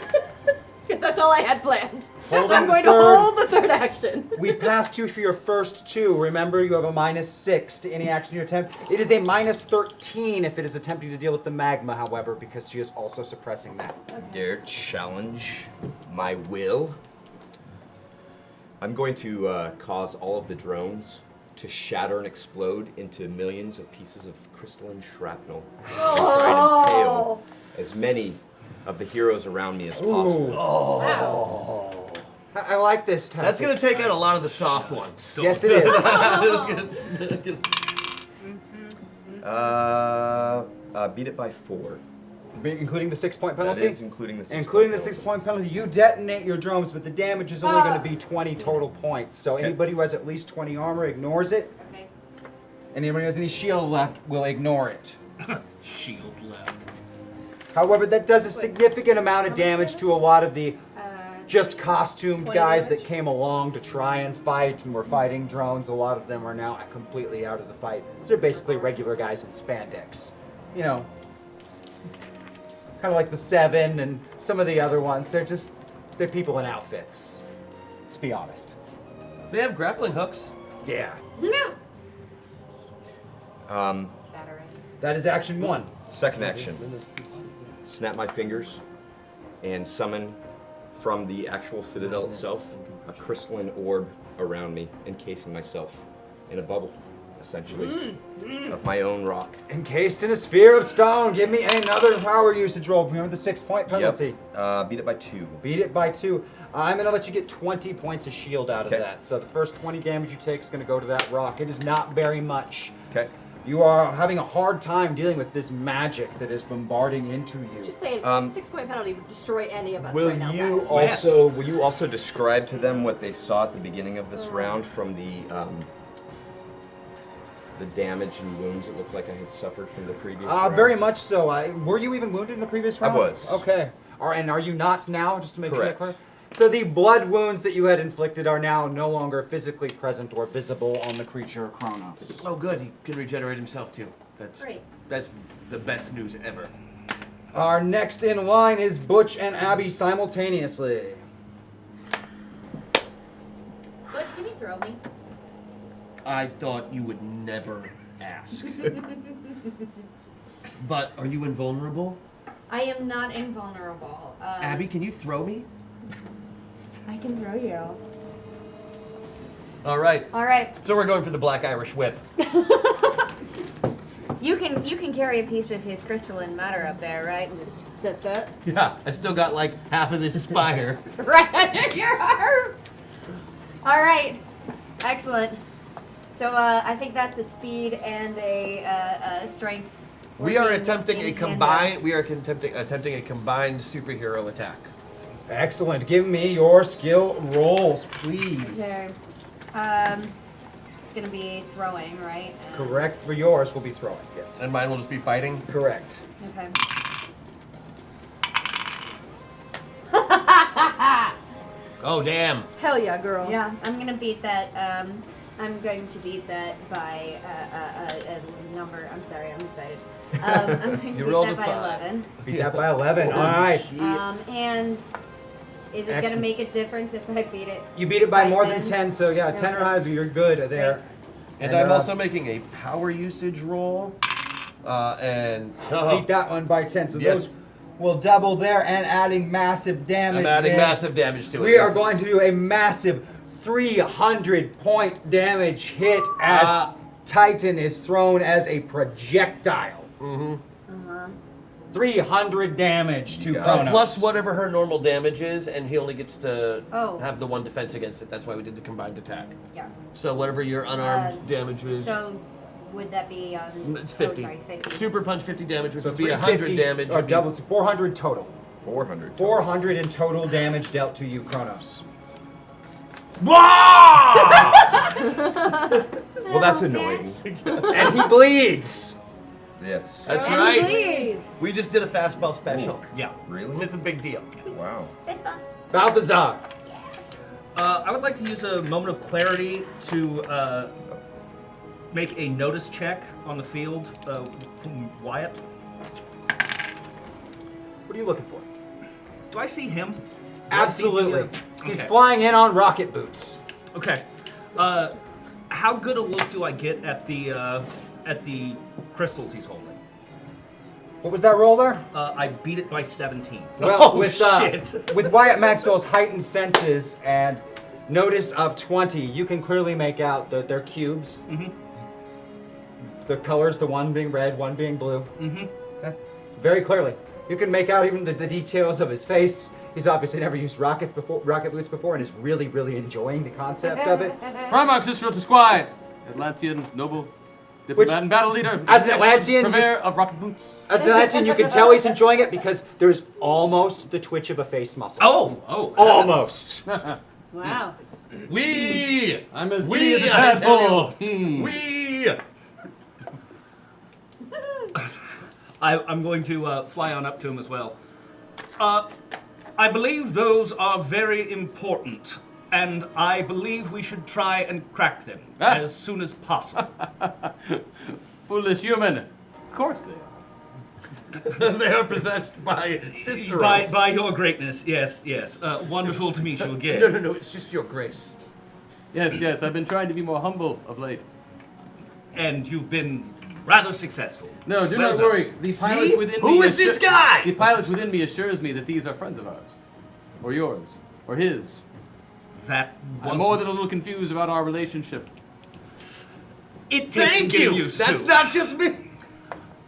Because that's all I had planned. So I'm going to hold the third action. We passed you for your first 2. Remember, you have a -6 to any action you attempt. It is a -13 if it is attempting to deal with the magma, however, because she is also suppressing that. Dare challenge my will. I'm going to cause all of the drones to shatter and explode into millions of pieces of crystalline shrapnel. And try and impale as many of the heroes around me as possible. Wow. I like this tactic. That's going to take out a lot of the soft ones. Yes, it is. Beat it by 4. Including the 6-point penalty? That is including the 6-point Including the penalty. 6-point penalty. You detonate your drones, but the damage is only going to be 20 total points. So anybody who has at least 20 armor ignores it. Okay. And anybody who has any shield left will ignore it. Shield left. However, that does a significant amount of damage to a lot of the just costumed 20 guys damage? that came along to try and fight and were fighting drones. A lot of them are now completely out of the fight. They're basically regular guys in spandex. You know, kind of like the 7 and some of the other ones. They're people in outfits. Let's be honest. They have grappling hooks. Yeah. No. Um, That is action 1. Second action. Snap my fingers and summon from the actual citadel itself a crystalline orb around me, encasing myself in a bubble, essentially, of my own rock. Encased in a sphere of stone. Give me another power usage roll. Remember the 6-point penalty. Yep. Beat it by 2. Beat it by 2. I'm going to let you get 20 points of shield out of Okay. that. So the first 20 damage you take is going to go to that rock. It is not very much. Okay. You are having a hard time dealing with this magic that is bombarding into you. Just saying, 6-point penalty would destroy any of us Will right now, you guys. also describe to them what they saw at the beginning of this round from the damage and wounds it looked like I had suffered from the previous round? Very much so. Were you even wounded in the previous round? I was. Okay. And are you not now, just to make Correct. sure? So the blood wounds that you had inflicted are now no longer physically present or visible on the creature Kronos. Oh, good. He can regenerate himself, too. That's Great. That's the best news ever. Our next in line is Butch and Abby simultaneously. Butch, can you throw me? I thought you would never ask. But are you invulnerable? I am not invulnerable. Abby, can you throw me? I can throw you. All right. All right. So we're going for the Black Irish Whip. You can carry a piece of his crystalline matter up there, right? And just Yeah, I still got like half of this spire. right under your arm. All right. Excellent. So I think that's a speed and a strength. We are working attempting in a tandem. combined. We are attempting a combined superhero attack. Excellent. Give me your skill rolls, please. Okay. It's gonna be throwing, right? And- Correct for yours will be throwing, yes. And mine will just be fighting. Correct. Okay. Oh damn! Hell yeah, girl. Yeah, I'm gonna beat that. I'm going to beat that by a number. I'm sorry, I'm excited. I'm going to You beat rolled that a by 5. 11. Beat that by 11. All right. And is it gonna Excellent. make a difference if I beat it? You beat it by more 10? than 10, so yeah, 10 or Okay. higher, so you're good there. And I'm also making a power usage roll. And beat that one by 10. So Yes. those will double there and adding massive damage. I'm adding there. massive damage to it. We are going to do a massive 300-point damage hit as Titan is thrown as a projectile. Mm-hmm. 300 damage to Kronos. Plus whatever her normal damage is, and he only gets to Oh. have the 1 defense against it. That's why we did the combined attack. Yeah. So whatever your unarmed damage is. So would that be on? It's 50. Oh, sorry, it's 50. Super punch 50 damage, which So would be 100 damage. Or double, it's 400 total. 400. 400 in total damage dealt to you, Kronos. Well, that's annoying. And he bleeds. Yes. That's And right. please. We just did a fastball special. Yeah. Really? It's a big deal. Wow. Fist bump. Balthazar. I would like to use a moment of clarity to make a notice check on the field from Wyatt. What are you looking for? Do I see him? Absolutely. He's Okay. flying in on rocket boots. Okay. How good a look do I get at the crystals he's holding? What was that roll there? I beat it by 17. Well, with Wyatt Maxwell's heightened senses and notice of 20, you can clearly make out that they're cubes. Mm-hmm. The colors, the one being red, one being blue. Mm-hmm. Okay. Very clearly. You can make out even the details of his face. He's obviously never used rocket boots before and is really, really enjoying the concept of it. Primarch Israel to Squire, Atlantean noble, diplomat and battle leader. As an Atlantean, purveyor of rocket boots. As an Atlantean, you can tell he's enjoying it because there's almost the twitch of a face muscle. Oh. Almost. Wow. We. I'm as We, giddy as a I tell tadpole. We. I'm going to fly on up to him as well. I believe those are very important, and I believe we should try and crack them as soon as possible. Foolish human. Of course they are. They are possessed by Cicero. By your greatness, yes. Wonderful to meet you again. No, it's just your grace. Yes, I've been trying to be more humble of late. And you've been rather successful. No, do Well not done. worry. The pilot within Who me is this guy? The pilot within me assures me that these are friends of ours. Or yours. Or his. That was I'm more than a little confused about our relationship. It takes Thank getting you. used That's to. not just me.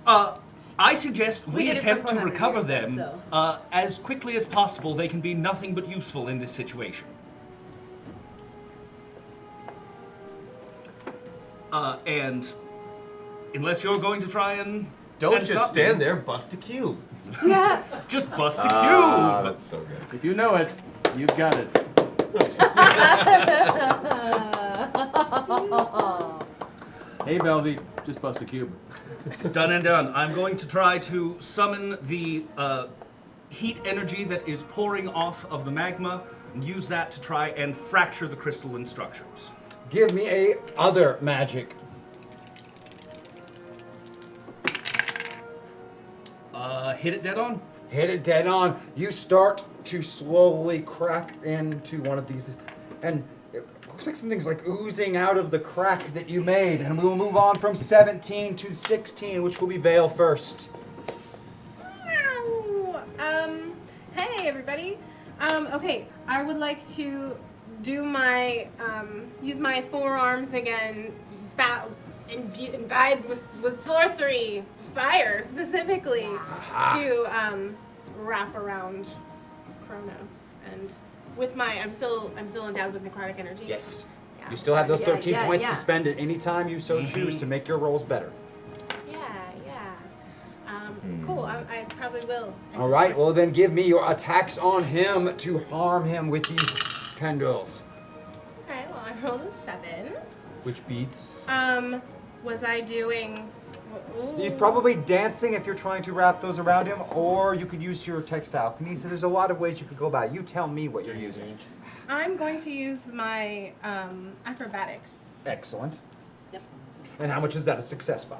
I suggest we did it for attempt to 400 recover years, them so. as quickly as possible. They can be nothing but useful in this situation. And unless you're going to try and Don't just stop stand me, there, bust a cube. Yeah. just bust a cube. That's so good. If you know it, you've got it. Hey, Belvy, just bust a cube. Done and done. I'm going to try to summon the heat energy that is pouring off of the magma and use that to try and fracture the crystalline structures. Give me a other magic. Hit it dead on. Hit it dead on. You start to slowly crack into one of these, and it looks like something's like oozing out of the crack that you made. And we will move on from 17 to 16, which will be Vale first. Hey everybody. Okay, I would like to do my use my forearms again, imbibe with sorcery, fire specifically, to wrap around Kronos, and with my I'm still endowed with necrotic energy. Yes. Yeah. You still have those 13 points yeah. to spend at any time you so choose to make your rolls better. Yeah. Cool. I probably will. All right. Well, then give me your attacks on him to harm him with these tendrils. Okay. Well, I rolled a 7. Which beats. Was I doing? Ooh. You're probably dancing if you're trying to wrap those around him, or you could use your textile. So there's a lot of ways you could go about it. You tell me what you're using. I'm going to use my acrobatics. Excellent. Yep. And how much is that a success by?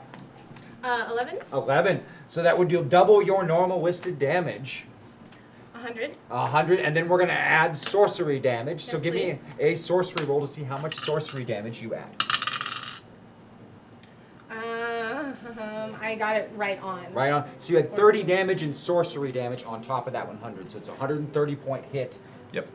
11. 11. So that would deal double your normal listed damage. 100. 100, and then we're going to add sorcery damage. So Yes, give please. me a sorcery roll to see how much sorcery damage you add. I got it right on. Right on. So you had 30 damage and sorcery damage on top of that 100. So it's a 130 point hit. Yep.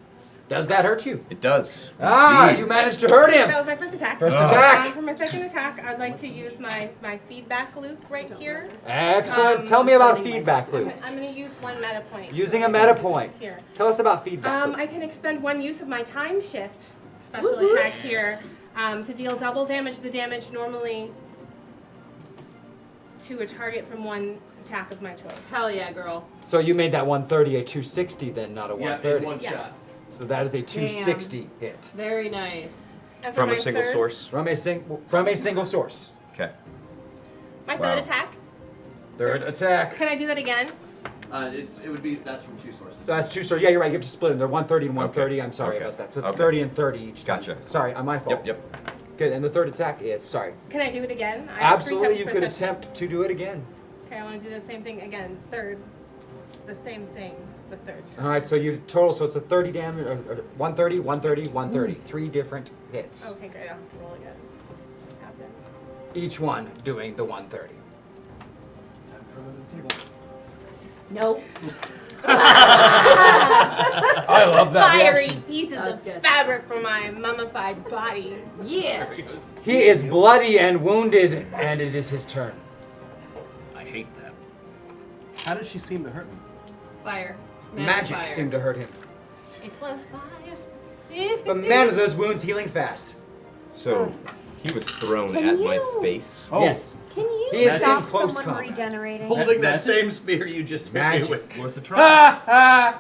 Does that hurt you? It does. Ah, Indeed. you managed to hurt him. That was my first attack. First attack. For my second attack, I'd like to use my feedback loop right here. Excellent. Tell me about feedback loop. I'm going to use 1 meta point. Using a meta point. Here. Tell us about feedback loop. I can expend 1 use of my time shift special attack here to deal double damage. The damage normally to a target from one attack of my choice. Hell yeah, girl. So you made that 130 a 260 then, not a Yeah, 130. in one Yes. shot. So that is a 260 hit. Very nice. And for From my a single third- source. From a single source. Okay. My Wow. third attack. Third attack. Can I do that again? It would be, that's from 2 sources. That's 2 sources. Yeah, you're right. You have to split them. They're 130 and 130. I'm sorry Okay. about that. So it's Okay. 30 and 30 each time. Gotcha. Sorry, my fault. Yep. Good. And the third attack is, sorry. Can I do it again? I have 3 Absolutely, times you per could session. attempt to do it again. Okay, I want to do the same thing again. Third. The same thing, the third. All right, so you total, so it's a 30 damage, or 130, 130, 130. 3 different hits. Okay, great. I'll have to roll again. What's happened? Each one doing the 130. Nope. I love that Fiery reaction. pieces That was of good. fabric from my mummified body. Yeah. He is bloody and wounded, and it is his turn. I hate that. How did she seem to hurt me? Fire. Magic fire. seemed to hurt him. It was fire. But man, are those wounds healing fast. So he was thrown Can at my you- face. Yes. Can He you is in stop close someone combat. regenerating? Holding that same spear you just hit me Magic. with. Worth a try.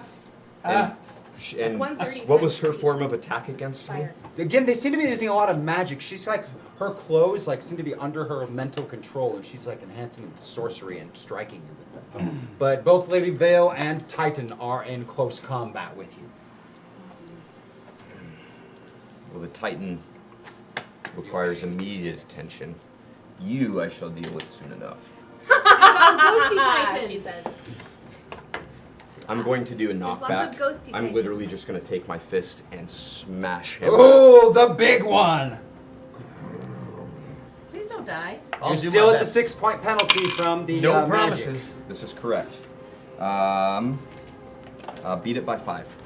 And 130 what was her form of attack against me? Fire. Again, they seem to be using a lot of magic. She's like, her clothes like seem to be under her mental control, and she's like enhancing sorcery and striking you with them. But both Lady Vale and Titan are in close combat with you. Well, the Titan requires immediate attention. You I shall deal with soon enough. Ghosty Titans. She said. I'm going to do a lots of knockback. ghosty I'm Titans. literally just going to take my fist and smash him. Oh, the big one! Please don't die. You're still at the 6-point penalty from the No magic. promises. This is correct. Beat it by 5.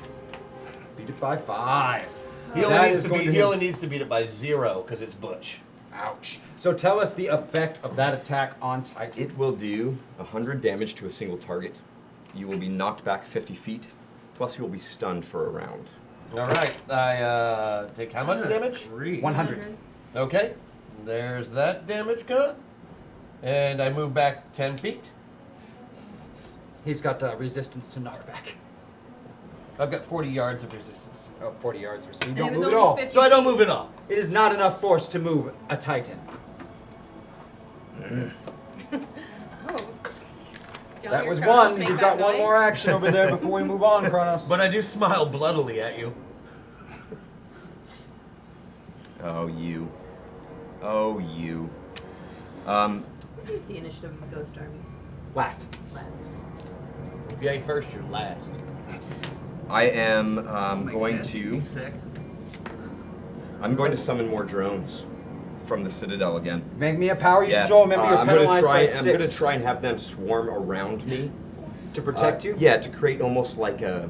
Beat it by 5. He That only, is going to he hit. only needs to beat it by 0 because it's Butch. Ouch. So tell us the effect of that attack on Titan. It will do 100 damage to a single target. You will be knocked back 50 feet, plus you will be stunned for a round. All right, I take how much damage? 100. Okay, there's that damage gone. And I move back 10 feet. He's got resistance to knockback. I've got 40 yards of resistance. Oh, 40 yards. So you And don't it was move at only all. 50 So I don't move at all. It is not enough force to move a Titan. Oh. That was one. You've got one more action over there before we move on, Kronos. But I do smile bloodily at you. Oh, you. Oh, you. What is the initiative of the Ghost Army? Last. Last. If you ain't first, you're last. I am Makes going sense. to. He's sick. I'm going to summon more drones from the citadel again. Make me a power usage roll. Remember, you're I'm gonna penalized by 6. I'm going to try and have them swarm around me. To protect you? Yeah, to create almost like a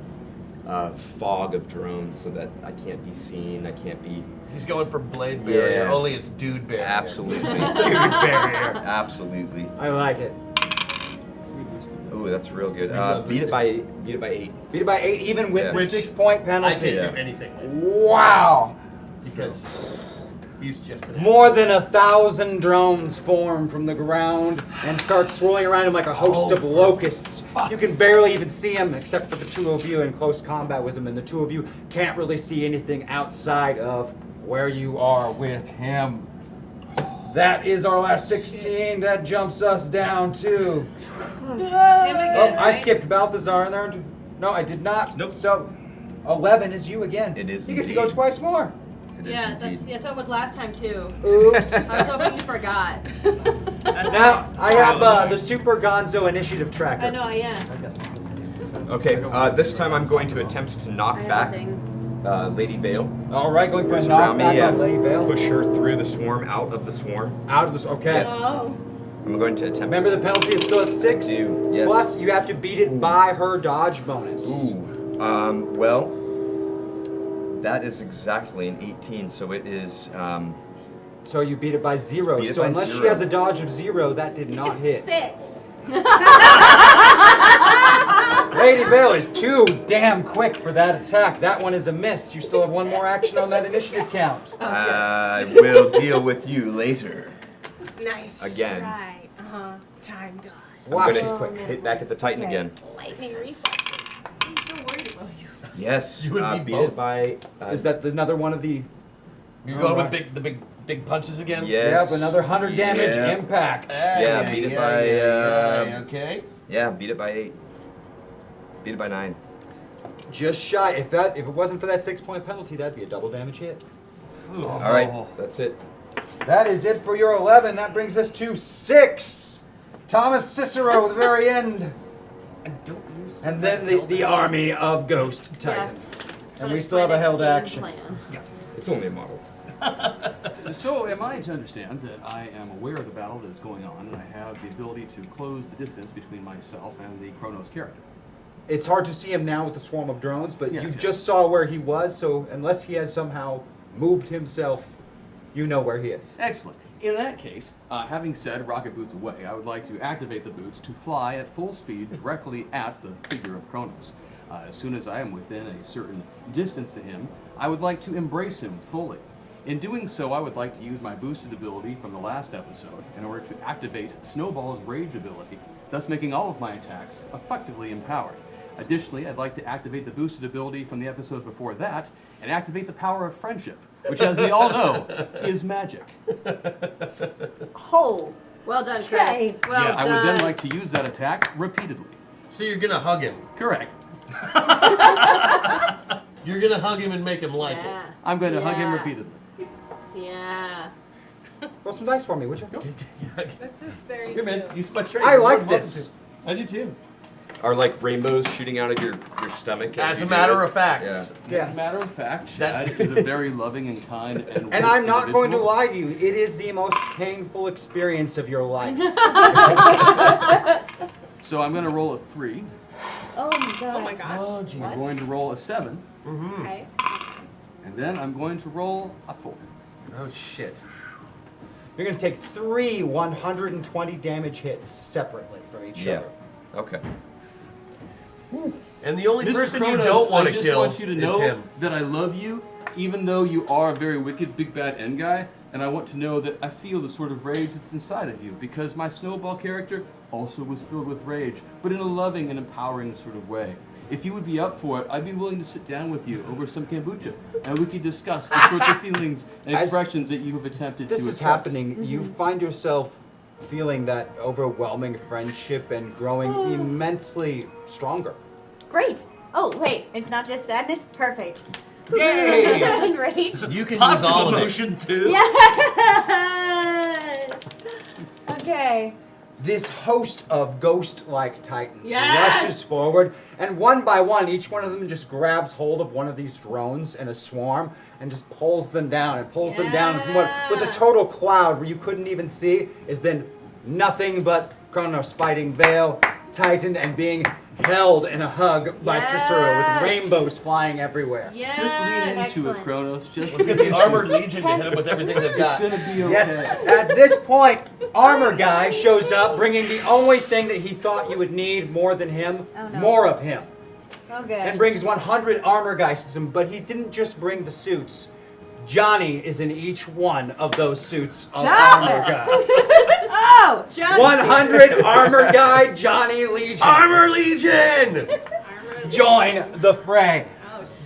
fog of drones so that I can't be seen, I can't be... He's going for blade barrier, Yeah. only it's dude barrier. Absolutely. Dude barrier. Absolutely. I like it. Oh, that's real good. Beat it by 8. Beat it by 8, even with Yes. the 6-point I penalty. can't do anything with. Wow! Because he's just an More than 1,000 drones form from the ground and start swirling around him like a host of locusts. You can barely even see him except for the two of you in close combat with him, and the two of you can't really see anything outside of where you are with him. That is our last 16. That jumps us down to... Oh, I skipped Balthazar in there. No, I did not. Nope. So, 11 is you again. It is You get to indeed. go twice more. It is Yeah, indeed. that's so it was last time too. Oops. I was hoping you forgot. Now, I have the Super Gonzo initiative tracker. I know I am. Okay, this time I'm going to attempt to knock back Lady Vale. All right, going for a Who's around knockback me, on Lady Vale. Push her through the swarm, out of the swarm. Out of this, okay. Oh. I'm going to attempt Remember the penalty is still at 6? do, yes. Plus, you have to beat it by her dodge bonus. Ooh. Well, that is exactly an 18, so it is, So you beat it by 0. Beat it So by unless she 0. has a dodge of 0, that did not hit. 6. Lady Vale is too damn quick for that attack. That one is a miss. You still have one more action on that initiative count. I will deal with you later. Nice Again. try. time god. I'm Wow, gonna she's quick. hit back at the Titan Okay. again. Lightning reflexes. I'm so worried about you. Yes, You and me beat both. it by. Is that another one of the? You're Oh, going right. with the big punches again? Yes. Yep, another 100 damage Yeah. impact. Yeah, beat it by, okay. Yeah, beat it by 8. Beat it by 9. Just shy. If it wasn't for that 6-point penalty, that'd be a double damage hit. All right, that's it. That is it for your 11. That brings us to 6. Thomas Cicero at the very end. And then the army of ghost titans. And we still have a held action. It's only a model. So, am I to understand that I am aware of the battle that is going on, and I have the ability to close the distance between myself and the Kronos character? It's hard to see him now with the swarm of drones, but Yes, you yes. just saw where he was, so unless he has somehow moved himself, you know where he is. Excellent. In that case, having said rocket boots away, I would like to activate the boots to fly at full speed directly at the figure of Kronos. As soon as I am within a certain distance to him, I would like to embrace him fully. In doing so, I would like to use my boosted ability from the last episode in order to activate Snowball's rage ability, thus making all of my attacks effectively empowered. Additionally, I'd like to activate the boosted ability from the episode before that and activate the power of friendship, which, as we all know, is magic. Oh, well done, Chris. Okay. Well I done. would then like to use that attack repeatedly. So you're gonna hug him. Correct. You're gonna hug him and make him like it. Yeah. I'm going to hug him Yeah. repeatedly. Yeah. Roll some dice for me, would you? That's just very Here, man, cute. you split trade. I You're like more than welcome this. to. I do too. Are like rainbows shooting out of your stomach? As you a do matter it? of fact. Yeah. Yes. As a matter of fact, That's- Chad is a very loving and kind and And I'm not going to individual. lie to you, it is the most painful experience of your life. So I'm going to roll a 3. Oh my god. Oh my gosh. I'm going to roll a 7. Okay. And then I'm going to roll a 4. Oh shit. You're going to take 3 120 damage hits separately from each Yeah. other. Okay. And the only Mr. person Kronos, you don't want I to just kill want you to is know him. that I love you, even though you are a very wicked, big, bad end guy. And I want to know that I feel the sort of rage that's inside of you, because my Snowball character also was filled with rage, but in a loving and empowering sort of way. If you would be up for it, I'd be willing to sit down with you over some kombucha, and we could discuss the sorts of feelings and As expressions that you have attempted to This is express. happening. You find yourself feeling that overwhelming friendship and growing immensely stronger. Great. Oh wait, it's not just sadness. Perfect. Yay! Great. You can use Positive all of it. emotion too. Yes. Okay. This host of ghost-like titans Yes! rushes forward, and one by one, each one of them just grabs hold of one of these drones in a swarm and just pulls them down and pulls them down. And from what was a total cloud where you couldn't even see is then nothing but Kronos fighting Vale, Titan, and being held in a hug by Cicero with Yes! rainbows flying everywhere. Yes. Just lean into Excellent. it, Kronos. Just Let's get the armored legion to hit him with everything they've got. It's gonna be okay. Yes, at this point, Armor Guy shows up, bringing the only thing that he thought you would need more than him, Oh, no. more of him. Oh good. And brings 100 Armor Guy systems, but he didn't just bring the suits. Johnny is in each one of those suits of Stop Armor it! Guy. Oh, Johnny. 100 Armor Guy Johnny Legion. Armor Legion! Join the fray.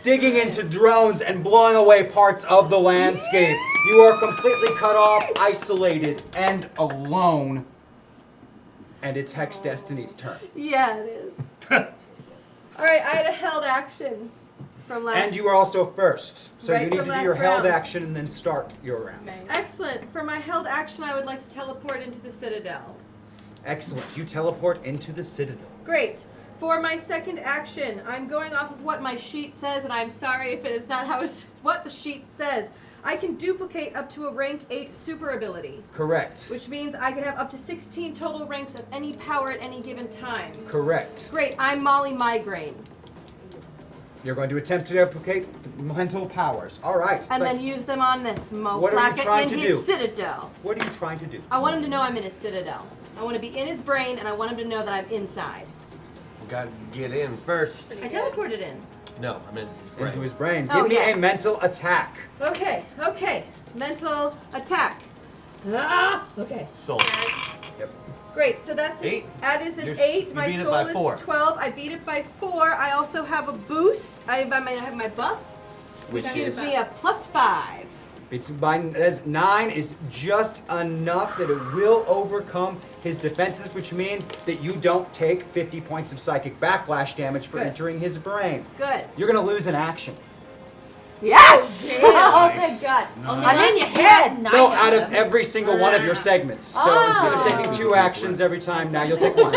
Digging into drones and blowing away parts of the landscape. You are completely cut off, isolated, and alone. And it's Hex Destiny's turn. Yeah, it is. All right, I had a held action from last. And you are also first. So Right, you need from to do last your held round. action and then start your round. Excellent. For my held action, I would like to teleport into the citadel. Excellent. You teleport into the citadel. Great. For my second action, I'm going off of what my sheet says, and I'm sorry if it is not how it's what the sheet says. I can duplicate up to a rank 8 super ability, Correct. which means I can have up to 16 total ranks of any power at any given time. Correct. Great. I'm Molly Migraine. You're going to attempt to duplicate mental powers. All right. And So- then use them on this What are you Moflaka trying in to his do? citadel. What are you trying to do? I want him to know I'm in his citadel. I want to be in his brain, and I want him to know that I'm inside. Gotta get in first. I teleported in. No, I'm in his brain. Into his brain. Oh, Give me yeah. a mental attack. Okay, okay. Mental attack. Ah, okay. Soul. Yep. Great, so that's Eight. That is an You 8. My beat it soul by is 4. 12. I beat it by 4. I also have a boost. I have my buff, which Which gives is me a +5. That's 9 is just enough that it will overcome his defenses, which means that you don't take 50 points of psychic backlash damage for Good. entering his brain. Good. You're gonna lose an action. Yes! Oh, good God. Only I'm in us- your us head. 9 No, of out of them. every single one of your segments. So instead of taking 2 actions every time, now you'll take 1.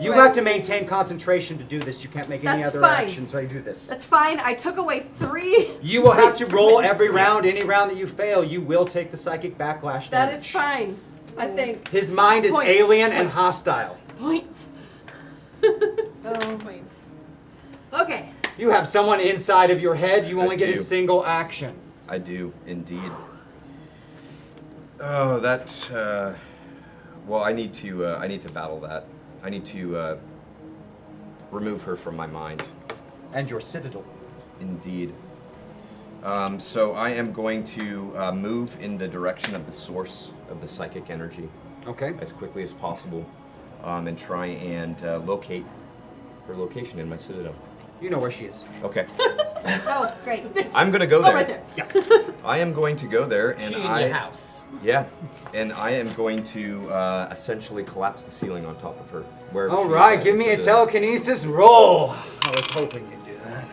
You have to maintain concentration to do this. You can't make any That's other fine. actions while you do this. That's fine. I took away 3. You will have to roll every round. Any round that you fail, you will take the psychic backlash damage. That is fine, I think. His mind is Points. alien and Points. hostile. Points. Oh, Points. Okay. You have someone inside of your head. You only get a do. single action. I do, indeed. Oh, that. Well, I need to battle that. I need to remove her from my mind. And your citadel. Indeed. So I am going to move in the direction of the source of the psychic energy. Okay. As quickly as possible, and try and locate her location in my citadel. You know where she is. Okay. Oh, great. I'm gonna go there. Oh, right there. Yeah. I am going to go there, and She in your house. Yeah, and I am going to essentially collapse the ceiling on top of her. Where All she right, is give me a the- telekinesis roll. I was hoping you'd do that.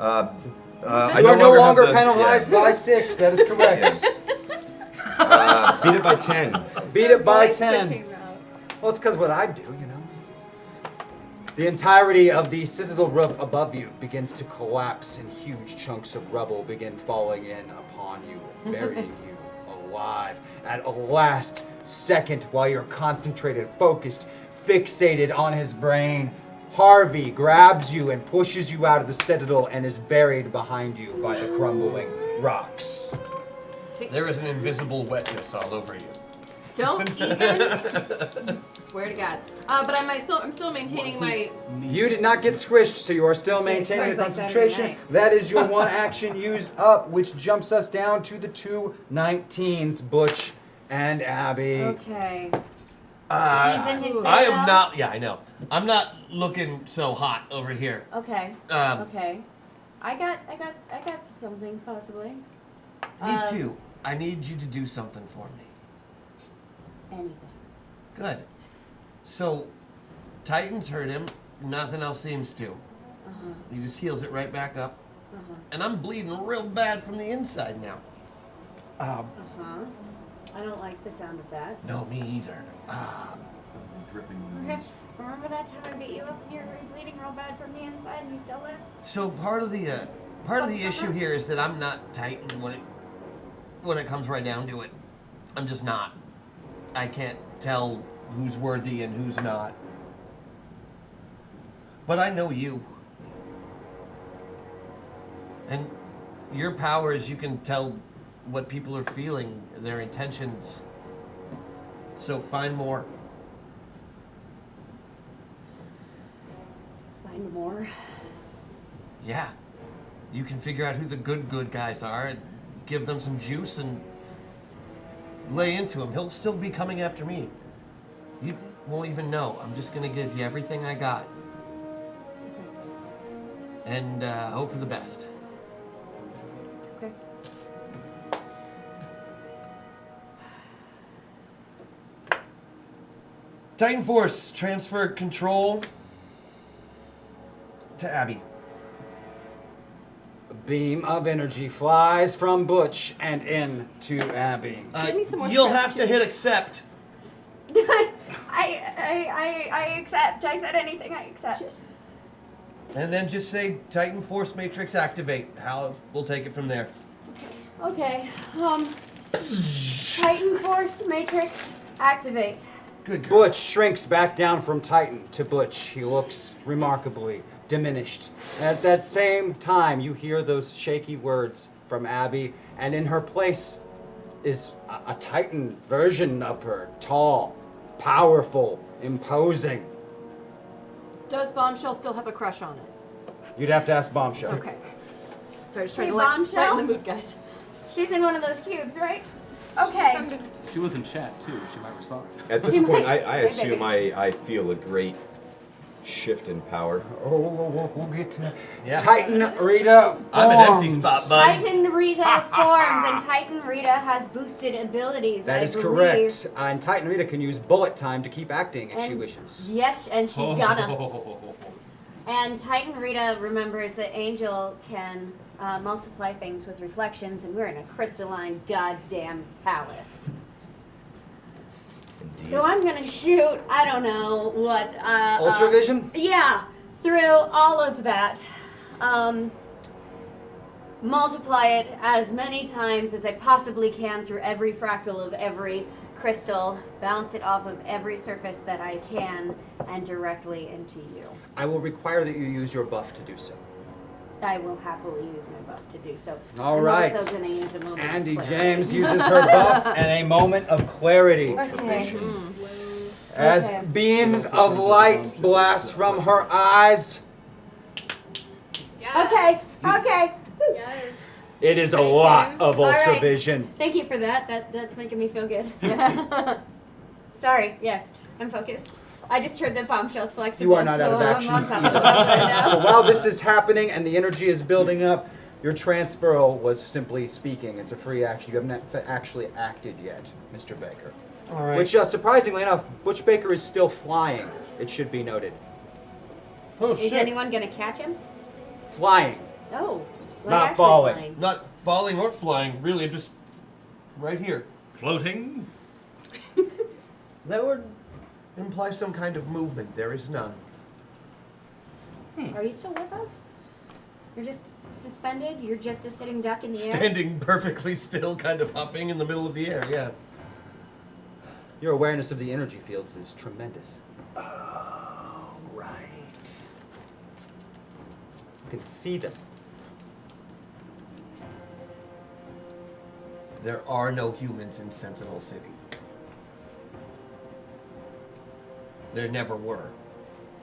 I You are no have longer the- penalized by 6. That is correct. Beat it by 10. Beat it by 10. Well, it's because what I do, you know. The entirety of the citadel roof above you begins to collapse, and huge chunks of rubble begin falling in upon you, burying you alive. At a last second, while you're concentrated, focused, fixated on his brain, Harvey grabs you and pushes you out of the citadel and is buried behind you by the crumbling rocks. There is an invisible wetness all over you. Don't even. Swear to God. But I'm still maintaining my. You did not get squished, so you are still maintaining your Sounds like concentration. Saturday That is your one action used up, which jumps us down to the 2 19s, Butch and Abby. Okay. Uh, He's in his I citadel? am not. Yeah, I know. I'm not looking so hot over here. Okay. Um, Okay. I got something possibly. Me too. I need you to do something for me. Anything. Good. So, Titans hurt him. Nothing else seems to. He just heals it right back up. And I'm bleeding real bad from the inside now. I don't like the sound of that. No, me either. Okay. Remember that time I beat you up and you're bleeding real bad from the inside and you still live? So part of the focus issue on that? here is that I'm not Titan when it comes right down to it. I'm just not. I can't tell who's worthy and who's not. But I know you. And your power is you can tell what people are feeling, their intentions. So find more. Find more. Yeah. You can figure out who the good guys are and give them some juice and lay into him. He'll still be coming after me. You won't even know. I'm just going to give you everything I got. And hope for the best. Okay. Titan Force, transfer control to Abby. A beam of energy flies from Butch and in to Abby. Give me some more You'll stretch have to juice. hit accept. I accept. I said anything. I accept. And then just say Titan Force Matrix activate. Hal will take it from there. Okay. Titan Force Matrix activate. Good girl. Butch shrinks back down from Titan to Butch. He looks remarkably diminished. At that same time, you hear those shaky words from Abby, and in her place is a Titan version of her. Tall, powerful, imposing. Does Bombshell still have a crush on it? You'd have to ask Bombshell. Okay. Sorry, just trying Hey, to Bombshell? lighten the mood, guys. She's in one of those cubes, right? Okay. She was in chat too. She might respond. At this point, I assume I feel a great shift in power. We'll get to Titan Rita forms. I'm an empty spot, bud. Titan Rita forms, and Titan Rita has boosted abilities. That I is believe. correct. And Titan Rita can use bullet time to keep acting if she And- wishes. Yes, and she's gonna. And Titan Rita remembers that Angel can multiply things with reflections, and we're in a crystalline goddamn palace. Indeed. So I'm gonna shoot, I don't know what. Ultravision? Yeah, through all of that. Multiply it as many times as I possibly can through every fractal of every crystal, bounce it off of every surface that I can, and directly into you. I will require that you use your buff to do so. I will happily use my buff to do so. All right. I'm also going to use a moment. Andy of clarity. James uses her buff and a moment of clarity. Okay. As Okay. beams of light blast from her eyes. Okay. Okay. It is a lot of All right. ultravision. Thank you for that. That's making me feel good. Sorry. Yes, I'm focused. I just heard the bombshells flexible. You are not so out of I'm action. on top of the world right now. So while this is happening and the energy is building up, your transferal was simply speaking. It's a free action. You haven't actually acted yet, Mr. Baker. All right. Which, surprisingly enough, Butch Baker is still flying. It should be noted. Oh, Is anyone gonna catch him? Flying. Oh. Like Not actually falling. flying. Not falling or flying, really, just right here. Floating? That would imply some kind of movement. There is none. Are you still with us? You're just suspended? You're just a sitting duck in the air? Standing perfectly still, kind of huffing in the middle of the air, yeah. Your awareness of the energy fields is tremendous. Oh, right. You can see them. There are no humans in Sentinel City. There never were.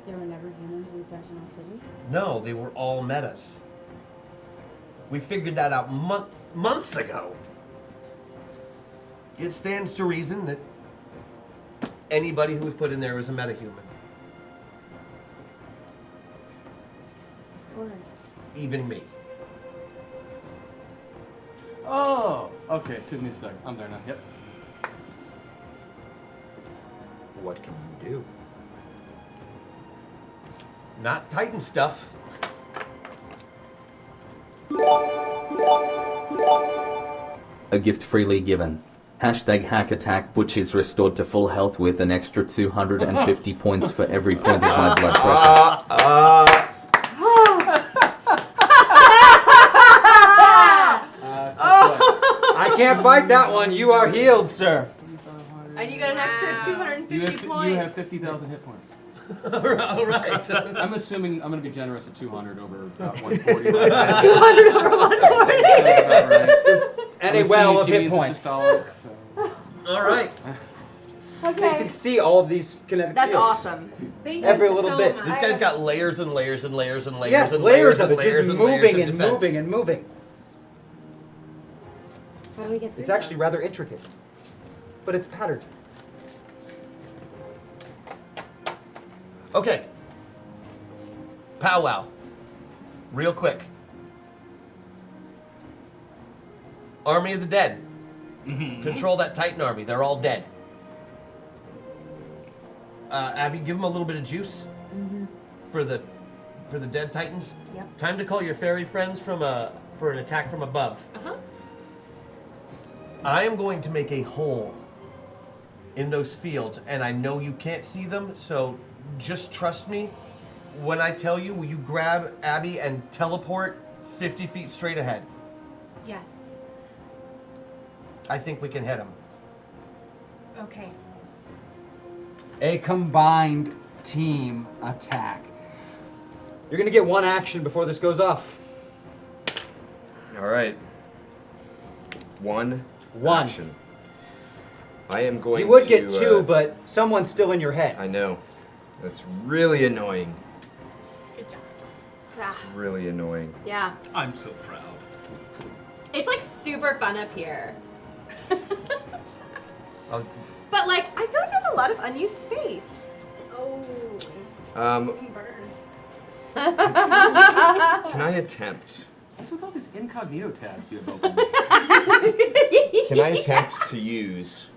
There were never humans in Sentinel City? No, they were all metas. We figured that out months ago. It stands to reason that anybody who was put in there was a metahuman. Of course. Even me. Oh, okay. Took me a sec. I'm there now. Yep. What can you do? Not Titan stuff. A gift freely given. Hashtag hack attack. Butch is restored to full health with an extra 250 points for every point of my blood pressure. I can't fight that one. You are healed, sir. And you got an extra 250 points. You have 50,000 hit points. All right. I'm assuming I'm going to be generous at 200 over 140. 200 over 140. And a well of hit points. All right. You can see all of these kinetic That's fields. awesome. Thank Every you little so bit. much. This guy's got layers and layers and layers and layers Yes, and layers of and it, just layers and layers moving of and defense. moving and moving. How do we get through It's actually rather intricate, but it's patterned. Okay. Powwow. Real quick. Army of the Dead. Control that Titan army. They're all dead. Abby, give them a little bit of juice for the dead Titans. Yep. Time to call your fairy friends for an attack from above. I am going to make a hole in those fields, and I know you can't see them, so just trust me. When I tell you, will you grab Abby and teleport 50 feet straight ahead? Yes. I think we can hit him. Okay. A combined team attack. You're gonna get one action before this goes off. All right. One. One. Action. I am going to... You would get two, but someone's still in your head. I know. That's really annoying. Good job. It's really annoying. Yeah. I'm so proud. It's like super fun up here. But like, I feel like there's a lot of unused space. Oh. Can I attempt? What's with all these incognito tabs you have open? Can I attempt to use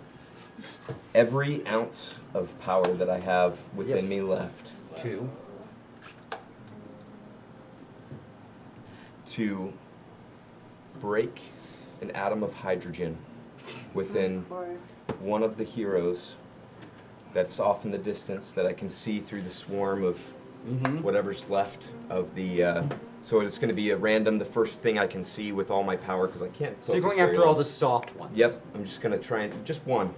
every ounce of power that I have within me left? 2. To break an atom of hydrogen within one of the heroes that's off in the distance that I can see through the swarm of whatever's left of the. So it's going to be a random, the first thing I can see with all my power because I can't. So you're focus going very after all long. the soft ones. Yep, I'm just going to try and just one,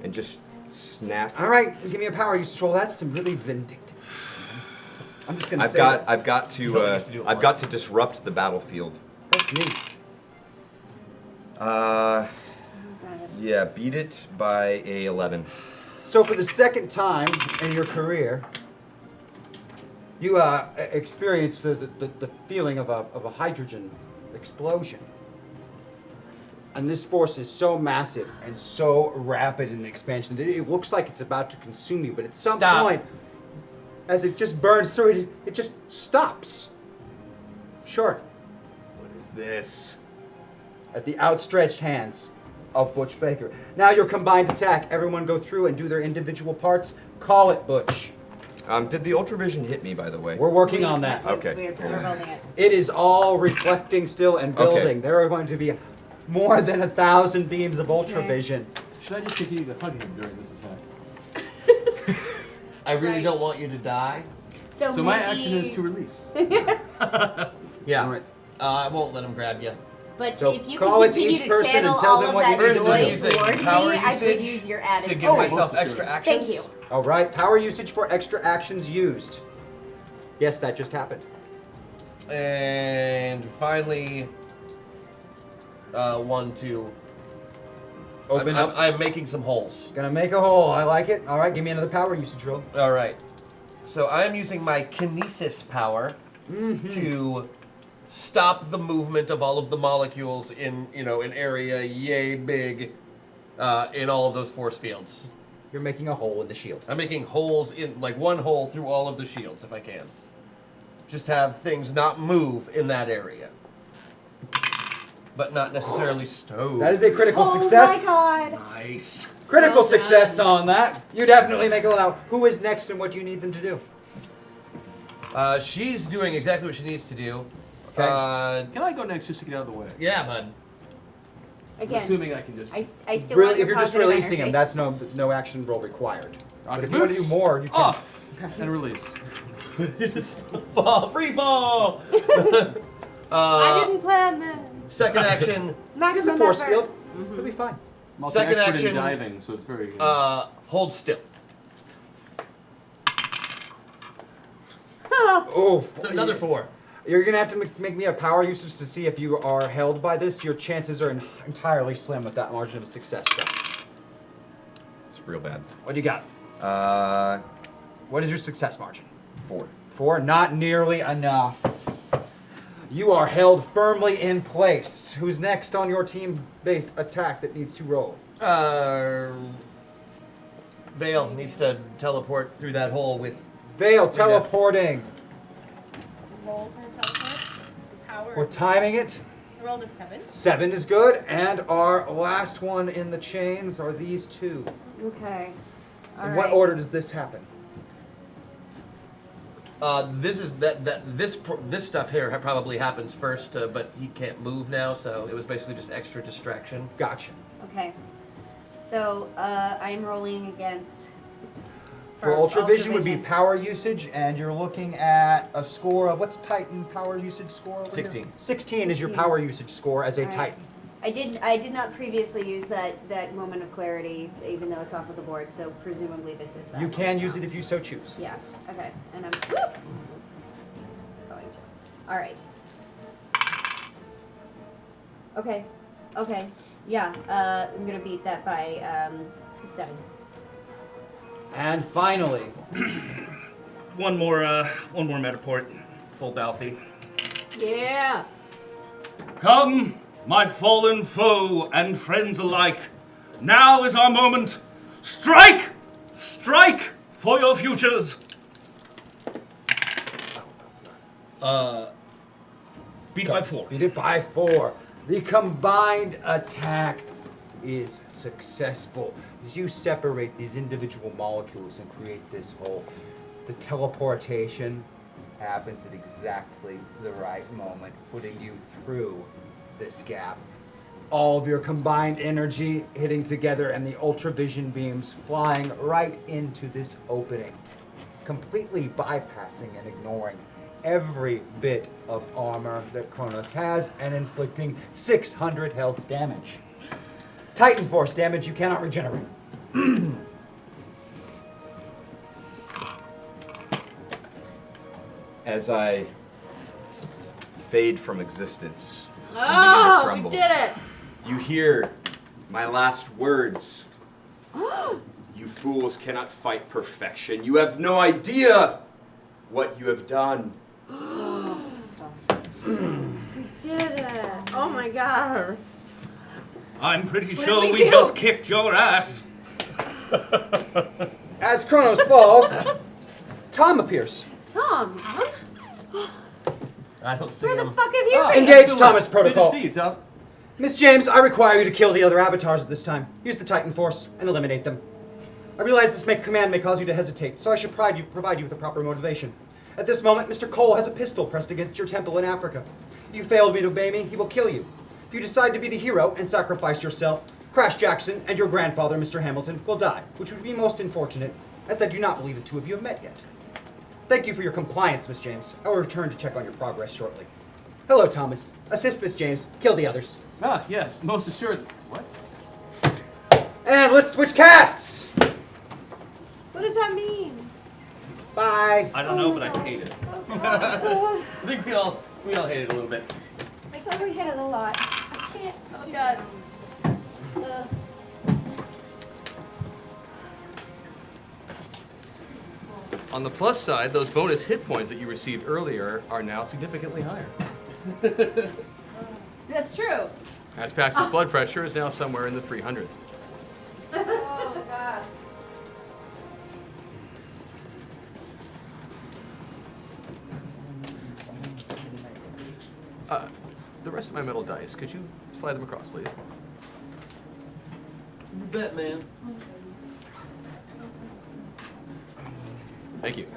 and just snap. All right, give me a power usage roll. That's some really vindictive. I'm just gonna say that. I've got to disrupt the battlefield. That's neat. Yeah, beat it by a 11. So for the second time in your career, you experience the feeling of a hydrogen explosion. And this force is so massive and so rapid in expansion that it looks like it's about to consume you, but at some point, as it just burns through, it just stops. Short. What is this? At the outstretched hands of Butch Baker. Now your combined attack. Everyone go through and do their individual parts. Call it, Butch. Did the ultravision hit me, by the way? We're working on that. Okay. We're building it. It is all reflecting still and building. Okay. There are going to be more than 1,000 beams of ultravision. Should I just continue to hug him during this attack? I really don't want you to die. So my maybe- action is to release. Yeah. All right. I won't let him grab you. But So if you call could it to continue each to person channel and tell all them of what that you're First, I'm noise using toward power me, I could usage use your added to give skill. myself extra actions. Thank you. All right. Power usage for extra actions used. Yes, that just happened. And finally, one to Open up. I'm making some holes. Gonna make a hole. I like it. All right. Give me another power usage roll. All right. So I am using my kinesis power to stop the movement of all of the molecules in an area yay big in all of those force fields. You're making a hole in the shield. I'm making holes in like one hole through all of the shields if I can. Just have things not move in that area. But not necessarily stove. That is a critical success. Oh my god. Nice. Critical Well success done. on that. You definitely make it now. Who is next and what do you need them to do? She's doing exactly what she needs to do. Okay. Can I go next just to get out of the way? Yeah, bud. Again, Assuming I can just. I still Really, want your if you're just positive releasing energy. him, that's no action roll required. But Rocket if you want to do boots, more, you can. off and release. You just fall, free fall. I didn't plan that. Second action, It's a Maximum force effort. field. It'll be fine. I'm also Second expert action, in diving, so it's very. hold still. Oh, So another 4. You're gonna have to make me a power usage to see if you are held by this. Your chances are entirely slim with that margin of success. Though. It's real bad. What do you got? What is your success margin? 4. 4, not nearly enough. You are held firmly in place. Who's next on your team-based attack that needs to roll? Vale needs to teleport through that hole with. Vale teleporting. Roll to teleport. This is power. We're timing it. I rolled a 7. 7 is good, and our last one in the chains are these two. Okay. In what order does this happen? This is this stuff here probably happens first, but he can't move now, so it was basically just extra distraction. Gotcha. Okay. So I'm rolling against. For ultravision would be power usage, and you're looking at a score of what's Titan power usage score? Over 16. Here? 16 is your power usage score as a All right. Titan. I did not previously use that moment of clarity, even though it's off of the board. So presumably this is that. You one can now. use it if you so choose. Yes. Okay. And I'm going to. All right. Okay. Okay. Yeah. I'm gonna beat that by 7. And finally, One more Metaport, full Balthy. Yeah. Come, my fallen foe and friends alike. Now is our moment. Strike! Strike for your futures. Beat it by 4. Beat it by 4. The combined attack is successful. As you separate these individual molecules and create this whole, the teleportation happens at exactly the right moment, putting you through this gap. All of your combined energy hitting together and the ultravision beams flying right into this opening, completely bypassing and ignoring every bit of armor that Kronos has and inflicting 600 health damage. Titan Force damage you cannot regenerate. As I fade from existence, Oh, we crumble, did it! you hear my last words. You fools cannot fight perfection. You have no idea what you have done. We did it! Oh my god! I'm pretty What sure did we we do? just kicked your ass. As Kronos falls, Tom appears. Tom, I don't see where the him. fuck have you been? Engage Thomas protocol. Good to see you, Tom. Miss James, I require you to kill the other avatars at this time. Use the Titan Force and eliminate them. I realize this command may cause you to hesitate, so I should provide you with the proper motivation. At this moment, Mr. Cole has a pistol pressed against your temple in Africa. If you failed me to obey me, he will kill you. If you decide to be the hero and sacrifice yourself, Crash Jackson and your grandfather, Mr. Hamilton, will die, which would be most unfortunate, as I do not believe the two of you have met yet. Thank you for your compliance, Miss James. I will return to check on your progress shortly. Hello, Thomas. Assist Miss James. Kill the others. Ah, yes, most assuredly. What? And let's switch casts! What does that mean? Bye. I don't know, but I hate it. I think we all hate it a little bit. I thought we hit it a lot. I can't. Oh god. On the plus side, those bonus hit points that you received earlier are now significantly higher. That's true. As Pax's blood pressure is now somewhere in the 300s. Oh god. The rest of my metal dice, could you slide them across, please? You bet, man. Thank you.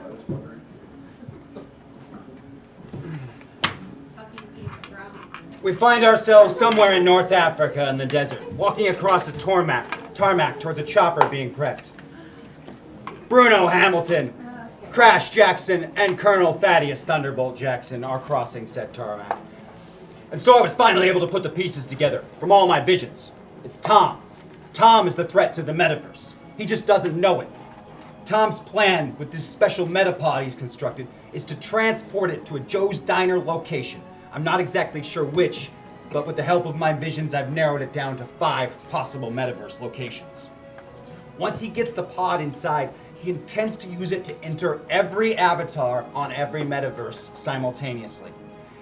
We find ourselves somewhere in North Africa in the desert, walking across a tarmac towards a chopper being prepped. Bruno Hamilton, Crash Jackson, and Colonel Thaddeus Thunderbolt Jackson are crossing said tarmac. And so I was finally able to put the pieces together from all my visions. It's Tom. Tom is the threat to the Metaverse. He just doesn't know it. Tom's plan with this special metapod he's constructed is to transport it to a Joe's Diner location. I'm not exactly sure which, but with the help of my visions, I've narrowed it down to 5 possible Metaverse locations. Once he gets the pod inside, he intends to use it to enter every avatar on every Metaverse simultaneously.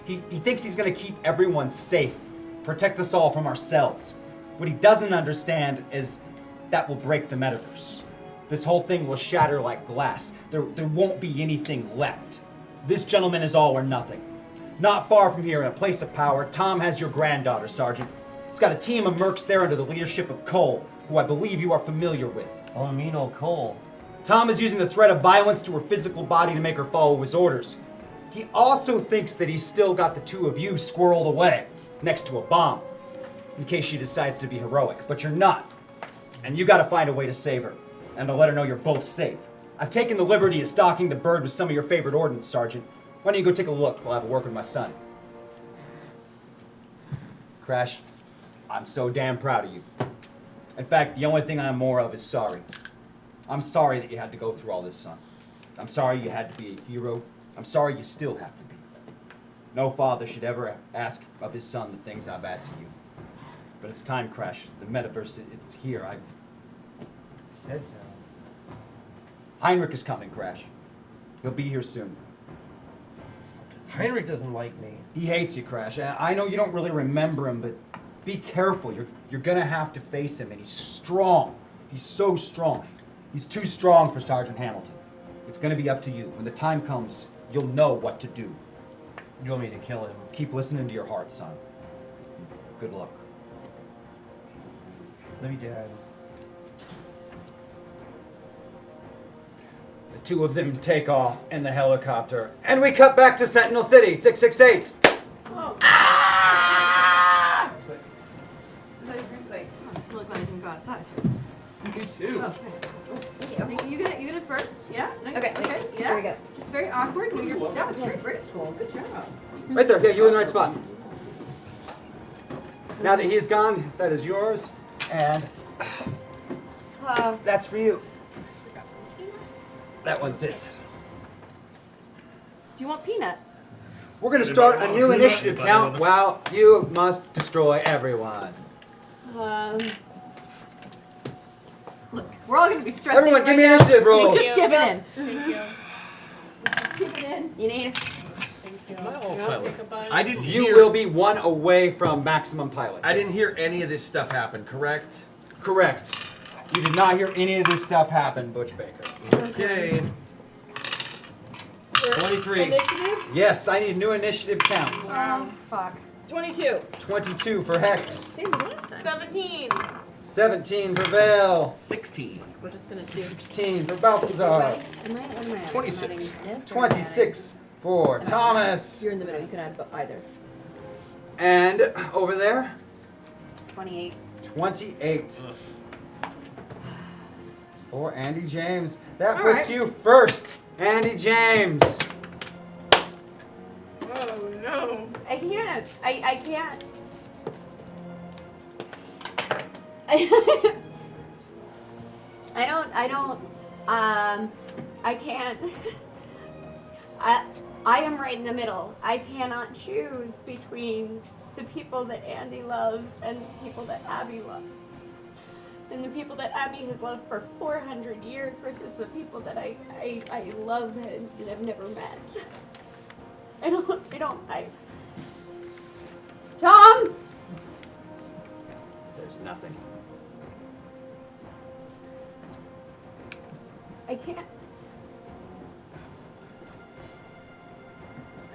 He thinks he's going to keep everyone safe, protect us all from ourselves. What he doesn't understand is that will break the Metaverse. This whole thing will shatter like glass. There won't be anything left. This gentleman is all or nothing. Not far from here, in a place of power, Tom has your granddaughter, Sergeant. He's got a team of mercs there under the leadership of Cole, who I believe you are familiar with. Oh, mean old Cole. Tom is using the threat of violence to her physical body to make her follow his orders. He also thinks that he's still got the two of you squirreled away, next to a bomb, in case she decides to be heroic, but you're not. And you gotta find a way to save her, and to let her know you're both safe. I've taken the liberty of stocking the bird with some of your favorite ordnance, Sergeant. Why don't you go take a look while I have a word with my son? Crash, I'm so damn proud of you. In fact, the only thing I'm more of is sorry. I'm sorry that you had to go through all this, son. I'm sorry you had to be a hero. I'm sorry you still have to be. No father should ever ask of his son the things I've asked of you. But it's time, Crash. The Metaverse, it's here. I Said so. Heinrich is coming, Crash. He'll be here soon. Heinrich doesn't like me. He hates you, Crash. I know you don't really remember him, but Be careful. You're gonna have to face him, and he's strong. He's so strong. He's too strong for Sergeant Hamilton. It's gonna be up to you. When the time comes, you'll know what to do. You want me to kill him? Keep listening to your heart, son. Good luck. Love you, Dad. The two of them take off in the helicopter, and we cut back to Sentinel City, 668. Oh. Wait, come on. Look like I can go outside. Me too. Okay, you get it first. Yeah. Okay. Yeah. Here we go. It's very awkward. No, that was very graceful. Good job. Right there. Yeah, you're in the right spot. Now that he's gone, that is yours, and that's for you. That one's his. Do you want peanuts? We're gonna start a new initiative count. Wow, you must destroy everyone. Look, we're all gonna be stressing. Everyone, give right me now. initiative rolls. Just give it in. Thank you. Just give it in. You need. I didn't You hear. will be one away from maximum pilot. I didn't hear any of this stuff happen. Correct? Correct. You did not hear any of this stuff happen, Butch Baker. Okay. 23. Initiative? Yes, I need new initiative counts. Fuck. 22. 22 for Hex. Same as last time. 17. 17 for Vale. 16. We're just gonna do. 16 for Balthazar. 26. 26 for Thomas. You're in the middle. You can add either. And over there, 28. 28 for Andy James. That All puts right. you first, Andy James. Oh no. I can't. I can't. I can't. I am right in the middle. I cannot choose between the people that Andy loves and the people that Abby loves. And the people that Abby has loved for 400 years versus the people that I love and have never met. Tom! There's nothing. I can't.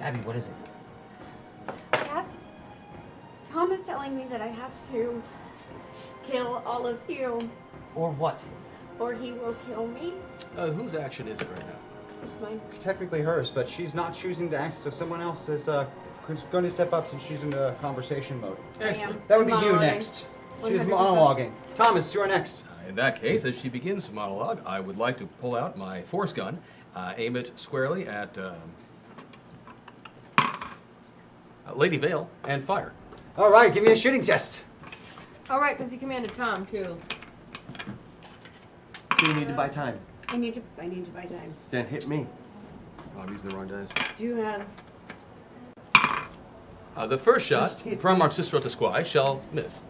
Abby, what is it? I have to. Tom is telling me that I have to kill all of you, Or what? or he will kill me. Whose action is it right now? It's mine. Technically hers, but she's not choosing to act, so someone else is going to step up since she's in conversation mode. Excellent. That would be you Monologuing. next. She's 100%. monologuing. Thomas, you're next. In that case, as she begins to monologue, I would like to pull out my force gun, aim it squarely at Lady Vale, and fire. All right, give me a shooting test. All right, because you commanded Tom too. So you need to buy time. I need to buy time. Then hit me. Oh, I'm using the wrong dice. Do you have? The first shot, Just hit Primarch Cicero to Squai, shall miss.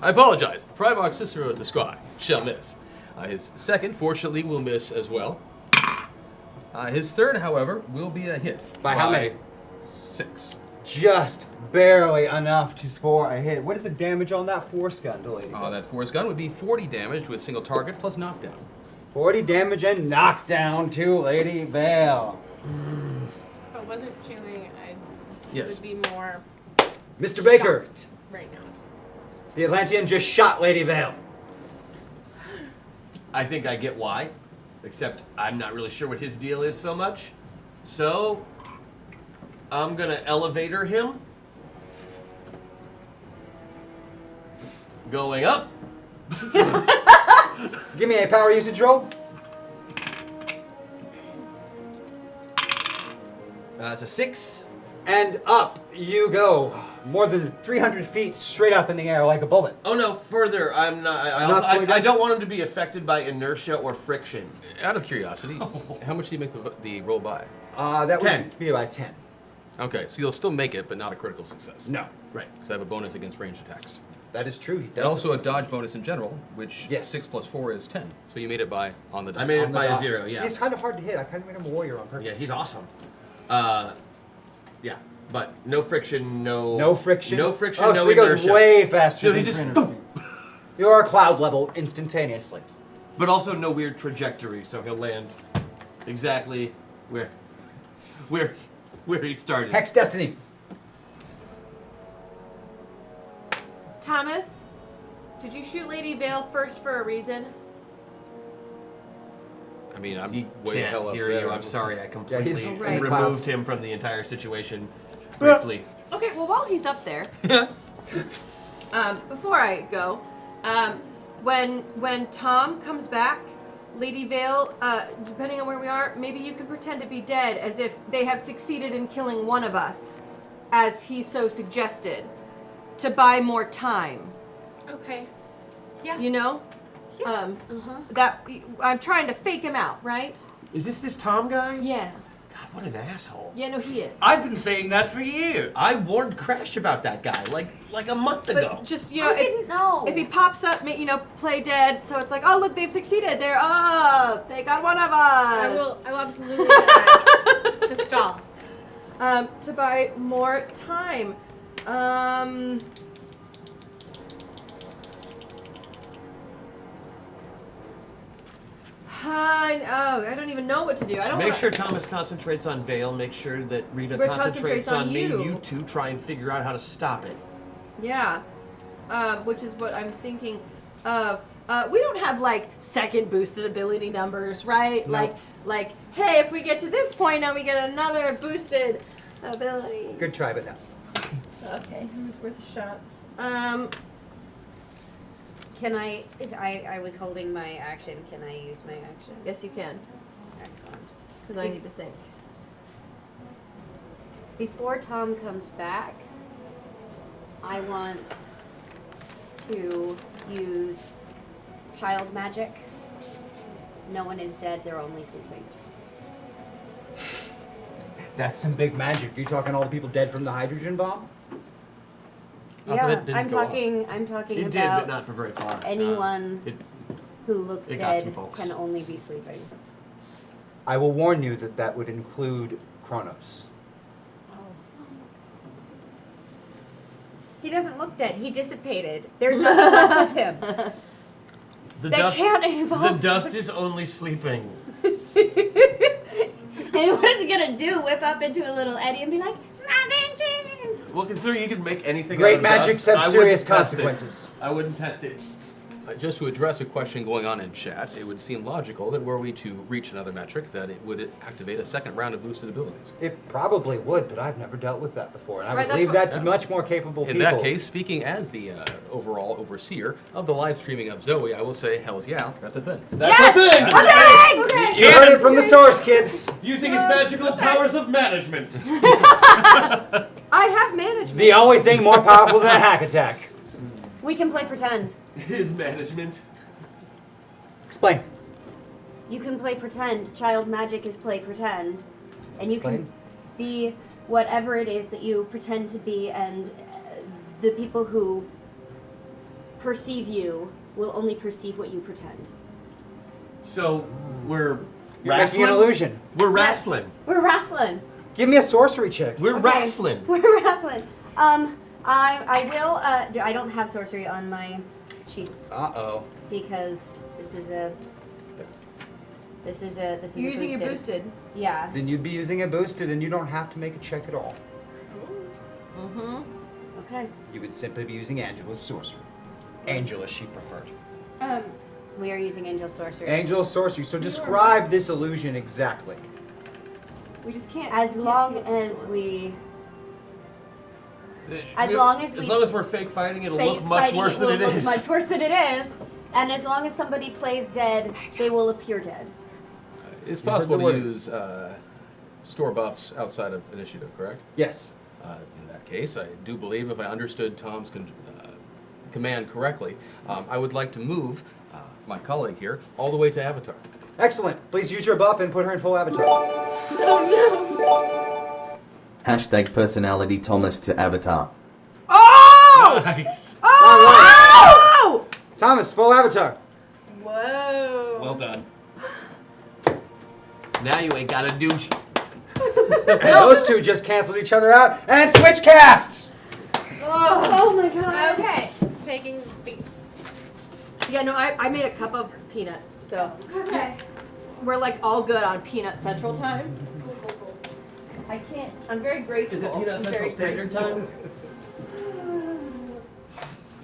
I apologize. Primarch Cicero to Squai shall miss. His second, fortunately, will miss as well. His third, however, will be a hit. By how many? 6. Just barely enough to score a hit. What is the damage on that force gun to Lady Vale? That force gun would be 40 damage to a single target plus knockdown. 40 damage and knockdown to Lady Vale. If I wasn't chewing, I Yes. would be more Mr. Baker, shocked right now. the Atlantean just shot Lady Vale. I think I get why, except I'm not really sure what his deal is so much. So, I'm gonna elevator him. Going up. Give me a power usage roll. It's a 6. And up you go. More than 300 feet straight up in the air like a bullet. Oh no, further. I'm not. I don't want him to be affected by inertia or friction. Out of curiosity, how much do you make the roll by? That 10. would be about 10. Okay, so you'll still make it, but not a critical success. No. Right, because I have a bonus against ranged attacks. That is true. He does. And also a dodge bonus in general, which Yes. 6 plus 4 is 10. So you made it by on the die. I made On it the by a dot. 0. Yeah. He's kind of hard to hit. I kind of made him a warrior on purpose. Yeah, he's awesome. Yeah. But no friction, No friction? No friction, Oh, no so he goes inertia. way faster So than he just 300 feet. You're cloud level instantaneously. But also no weird trajectory, so he'll land exactly where he started. Hex Destiny. Thomas, did you shoot Lady Vale first for a reason? I mean, I'm He way the can't hell up hear there. you. I'm sorry. I completely he's in removed clouds. him from the entire situation briefly. Okay, well, while he's up there, before I go, when Tom comes back, Lady Vale, depending on where we are, maybe you can pretend to be dead as if they have succeeded in killing one of us, as he so suggested, to buy more time. Okay. Yeah. You know? Yeah. That I'm trying to fake him out, right? Is this Tom guy? Yeah. God, what an asshole. Yeah, no, he is. I've been saying that for years. I warned Crash about that guy like a month ago. But just, you know, I didn't know. If he pops up, you know, play dead, so it's like, oh, look, they've succeeded. They're up. They got one of us. I will absolutely die. To stall. To buy more time. I don't even know what to do. I don't Make wanna, sure Thomas concentrates on Vale. Make sure that Rita Rita concentrates concentrates on on me. you. You two try and figure out how to stop it. Yeah. Which is what I'm thinking of. We don't have like second boosted ability numbers, right? No. Like, hey, if we get to this point, now we get another boosted ability. Good try, but no. Okay, it was worth a shot. Can I was holding my action. Can I use my action? Yes, you can. Excellent. Because I need to think. Before Tom comes back, I want to use child magic. No one is dead, they're only sleeping. That's some big magic. You talking all the people dead from the hydrogen bomb? Yeah, that didn't I'm go off. talking It about did, but not for very far. anyone who looks it got some dead folks. can only be sleeping. I will warn you that that would include Kronos. He doesn't look dead. He dissipated. There's nothing left of him. The They dust, can't involve The dust is only sleeping. And what is he gonna do? Whip up into a little eddy and be like, "My vengeance!" Well, considering you can make anything Great out of magics dust, have I serious wouldn't test it. consequences. I wouldn't test it. Just to address a question going on in chat, it would seem logical that were we to reach another metric, that it would activate a second round of boosted abilities. It probably would, but I've never dealt with that before, and I Right, would leave that's that to much more capable In people. that case, speaking as the overall overseer of the live streaming of Zoe, I will say, hells yeah, that's a thing. That's the thing! Okay. You heard it from the source, kids. Using his magical powers of management. I have management. The only thing more powerful than a hack attack. We can play pretend. His management. Explain. You can play pretend. Child magic is play pretend. And you Explain. can be whatever it is that you pretend to be, and the people who perceive you will only perceive what you pretend. So, we're You're wrestling? making an illusion. We're wrestling. We're wrestling. Give me a sorcery check. We're Okay. wrestling. We're wrestling. I will, I don't have sorcery on my sheets Uh-oh. because this is a You're using your boosted. Yeah. Then you'd be using a boosted, and you don't have to make a check at all. Mm-hmm. Okay. You would simply be using Angela's sorcery. Angela, she preferred. We are using angel sorcery. Angela's sorcery. So describe this illusion exactly. We just can't. As can't long see it as sword. we, as long as we're fake fighting, it'll fake look much fighting, worse it than will it look is. much worse than it is. And as long as somebody plays dead, they will appear dead. It's You heard possible the to word. use store buffs outside of initiative, correct? Yes. In that case, I do believe if I understood Tom's command correctly, I would like to move my colleague here all the way to Avatar. Excellent. Please use your buff and put her in full avatar. Hashtag personality Thomas to avatar. Oh! Nice. Oh! Thomas, full avatar. Whoa. Well done. Now you ain't gotta do shit. And those two just canceled each other out and switch casts. Oh my god. Okay. Taking beef. Yeah, no, I made a cup of peanuts, so Okay. we're like all good on peanut central time. I can't. I'm very graceful. Is it Peanut I'm Central very Standard graceful. Time?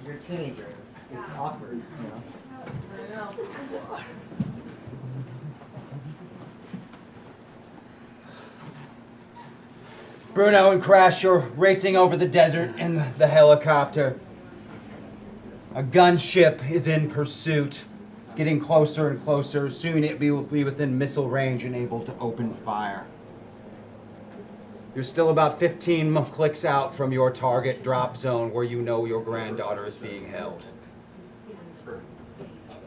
You're a teenager. It's awkward, you know. I know. Bruno and Crash, you're racing over the desert in the helicopter. A gunship is in pursuit, getting closer and closer. Soon it will be within missile range and able to open fire. You're still about 15 clicks out from your target drop zone where you know your granddaughter is being held.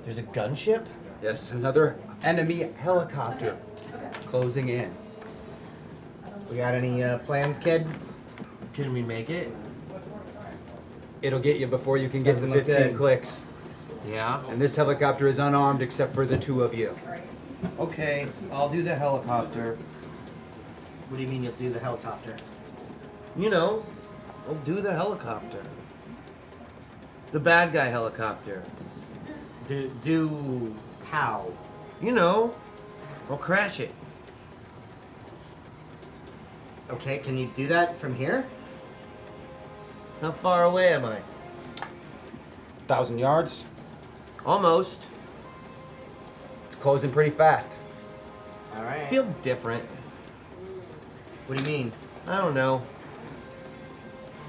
There's a gunship? Yes, another enemy helicopter closing in. We got any plans, kid? Can we make it? It'll get you before you can get Doesn't the look 15 good. clicks. Yeah? And this helicopter is unarmed except for the two of you. Okay, I'll do the helicopter. What do you mean you'll do the helicopter? You know, I'll do the helicopter. The bad guy helicopter. Do how? You know, I'll crash it. Okay, can you do that from here? How far away am I? 1,000 yards. Almost. It's closing pretty fast. All right. I feel different. What do you mean? I don't know.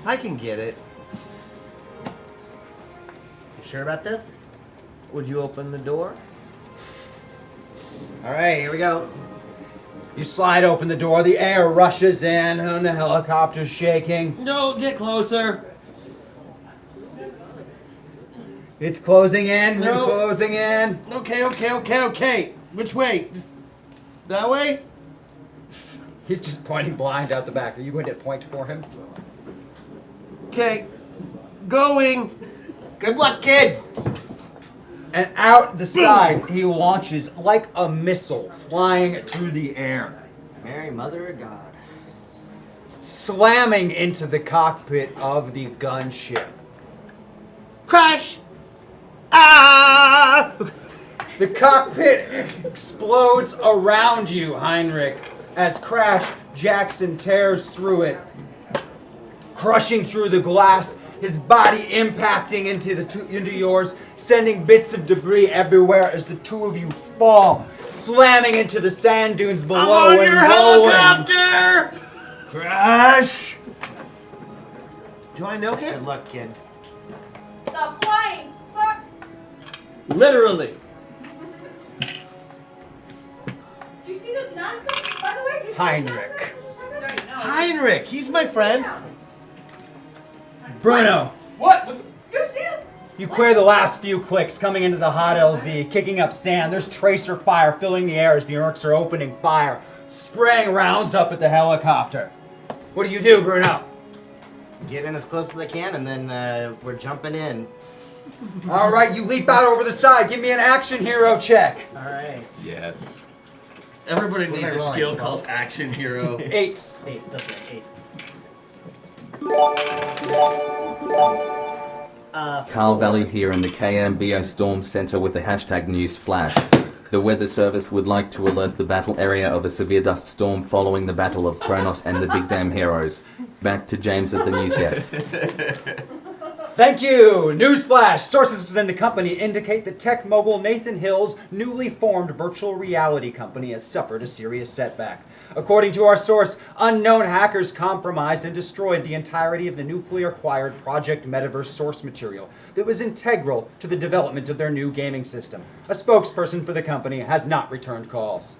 I can get it. You sure about this? Would you open the door? All right, here we go. You slide open the door, the air rushes in, and the helicopter's shaking. No, get closer. It's closing in, No. closing in. Okay. Which way? Just that way? He's just pointing blind out the back. Are you going to point for him? Okay. Going. Good luck, kid! And out the side, he launches like a missile, flying through the air, Mary, Mother of God. slamming into the cockpit of the gunship. Crash! Ah! The cockpit explodes around you, Heinrich, as Crash Jackson tears through it, crushing through the glass, his body impacting into yours, sending bits of debris everywhere as the two of you fall, slamming into the sand dunes below I'm on and your rolling. helicopter! Crash! Do I know him? Good luck, kid. Stop flying! Fuck! Literally. Do you see this nonsense? By the way, do you see Heinrich. this nonsense? Heinrich, he's my friend. Bruno, What? You see this? you clear the last few clicks coming into the hot LZ, kicking up sand. There's tracer fire filling the air as the orcs are opening fire, spraying rounds up at the helicopter. What do you do, Bruno? Get in as close as I can, and then we're jumping in. All right, you leap out over the side. Give me an action hero check. All right. Yes. Everybody What needs am I a rolling? skill called Action Hero. Eights. Eights, that's right, eights. Carl Valley here in the KMBO Storm Center with the hashtag news flash. The Weather Service would like to alert the battle area of a severe dust storm following the Battle of Kronos and the Big Damn Heroes. Back to James at the news desk. Thank you! Newsflash! Sources within the company indicate that tech mogul Nathan Hill's newly formed virtual reality company has suffered a serious setback. According to our source, unknown hackers compromised and destroyed the entirety of the nuclear-acquired Project Metaverse source material that was integral to the development of their new gaming system. A spokesperson for the company has not returned calls.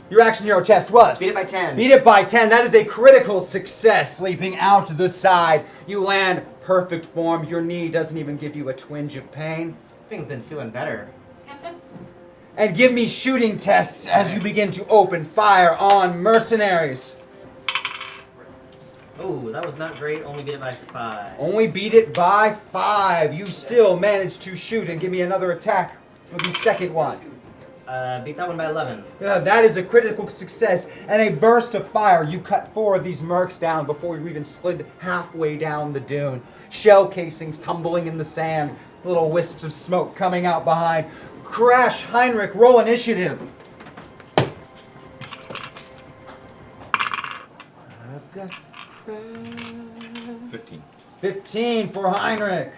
Your action hero test was? Beat it by 10. Beat it by 10. That is a critical success. Leaping out to the side, you land perfect form. Your knee doesn't even give you a twinge of pain. Things been feeling better. And give me shooting tests as you begin to open fire on mercenaries. Oh, that was not great. Only beat it by 5. Only beat it by 5. You still managed to shoot and give me another attack for the second one. Beat that one by 11. That is a critical success, and a burst of fire. You cut 4 of these mercs down before you even slid halfway down the dune. Shell casings tumbling in the sand, little wisps of smoke coming out behind. Crash, Heinrich, roll initiative. I've got 15. 15 for Heinrich.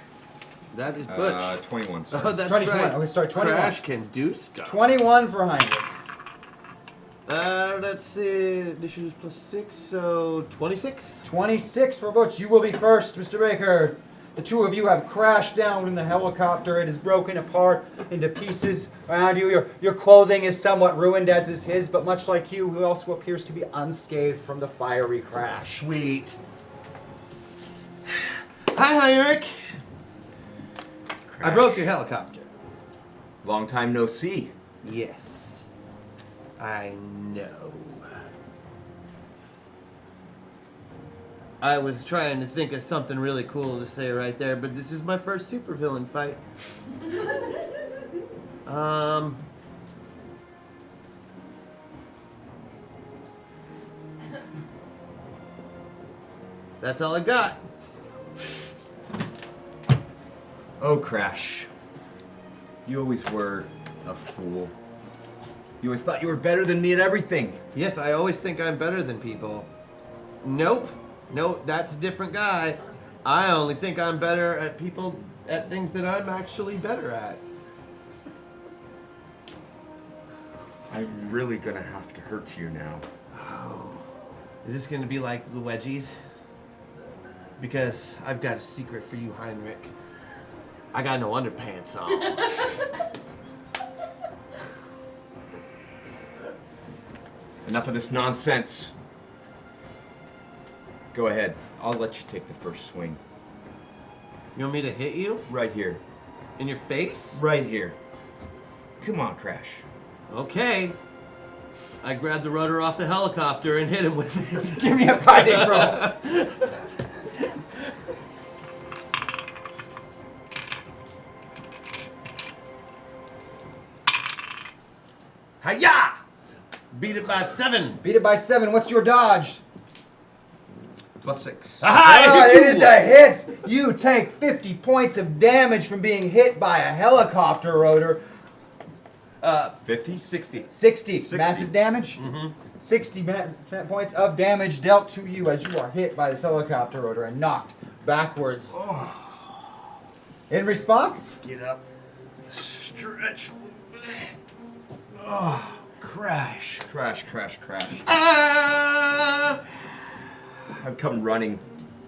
That is Butch. 21, sir. Oh, that's 21. right. Okay, sorry, 21. Crash can do stuff. 21 for Heinrich. Let's see. Initiatives plus 6, so 26. 26 for Butch. You will be first, Mr. Baker. The two of you have crashed down in the helicopter. It is broken apart into pieces around you. Your clothing is somewhat ruined, as is his, but much like you, he also appears to be unscathed from the fiery crash. Sweet. Hi, Heinrich. I broke your helicopter. Long time no see. Yes. I know. I was trying to think of something really cool to say right there, but this is my first supervillain fight. That's all I got. Oh, Crash. You always were a fool. You always thought you were better than me at everything. Yes, I always think I'm better than people. Nope. Nope, that's a different guy. I only think I'm better at things that I'm actually better at. I'm really gonna have to hurt you now. Oh. Is this gonna be like the wedgies? Because I've got a secret for you, Heinrich. I got no underpants on. Enough of this nonsense. Go ahead. I'll let you take the first swing. You want me to hit you? Right here. In your face? Right here. Come on, Crash. Okay. I grabbed the rudder off the helicopter and hit him with it. Give me a fighting roll. Hi-ya! Beat it by 7. Beat it by 7. What's your dodge? Plus 6. Ah, it is a hit! You take 50 points of damage from being hit by a helicopter rotor. 50? 60. 60. Massive damage? Mm-hmm. 60 points of damage dealt to you as you are hit by this helicopter rotor and knocked backwards. Oh. In response? Get up. Stretch. Oh, Crash. Crash, crash, crash. I've come running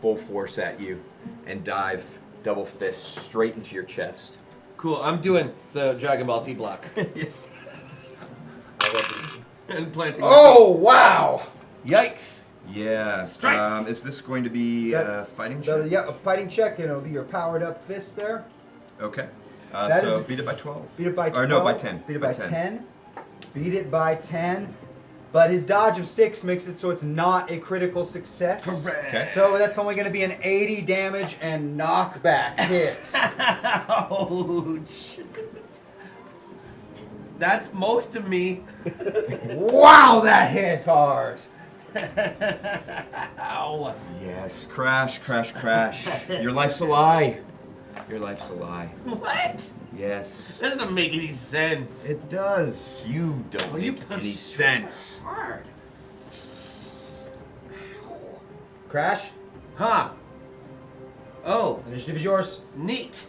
full force at you and dive double fist straight into your chest. Cool, I'm doing the Dragon Ball Z block. I love this. And planting. Oh, wow! Yikes! Yeah. Strikes! Is this going to be a fighting check? Yeah, a fighting check, and it'll be your powered up fist there. Okay. That so is- beat it by 12. Beat it by 12. Or no, by 10. Beat it by 10. Beat it by 10. But his dodge of 6 makes it so it's not a critical success. Correct. Okay. So that's only going to be an 80 damage and knockback hit. Ouch. That's most of me. Wow, that hit hard. Ow. Yes. Crash, crash, crash. Your life's a lie. Your life's a lie. What? Yes. That doesn't make any sense. It does. You don't Well, you make punched any super sense. hard. Crash, Huh. Oh, initiative is yours. neat.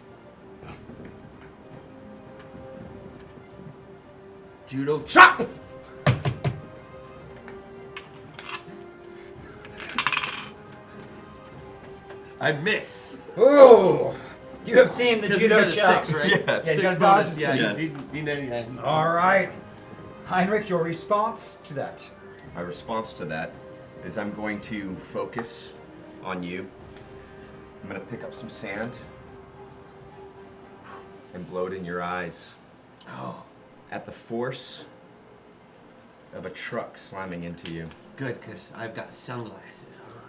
Judo chop! I miss. Ooh! You have seen the 'Cause he's judo got a chop. 6, right? Yes. Yeah, he's 6 got a bonus. dodge. Yeah, Yes. he knows. Yeah. All right. Heinrich, your response to that. My response to that is I'm going to focus on you. I'm going to pick up some sand and blow it in your eyes. Oh, At the force of a truck slamming into you. good, because I've got sunglasses on.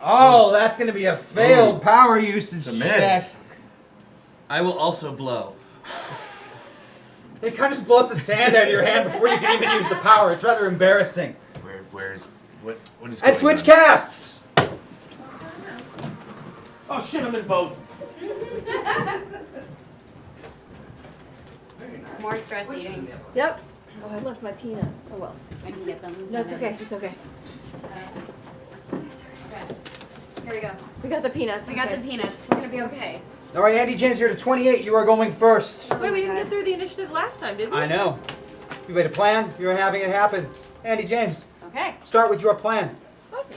Oh, that's going to be a failed power usage It's a miss. check. I will also blow. It kind of just blows the sand out of your hand before you can even use the power. It's rather embarrassing. What is And going switch on? casts! Oh shit, I'm in both. More stress eating. Yep. Oh, I left my peanuts. Oh well. I can get them. No, it's okay. It's okay. Okay. Here we go. We got the peanuts. We got the peanuts. We're gonna be okay. All right, Andy James, you're to 28. You are going first. Wait, we didn't get through the initiative last time, did we? I know. You made a plan. You're having it happen. Andy James, Okay. start with your plan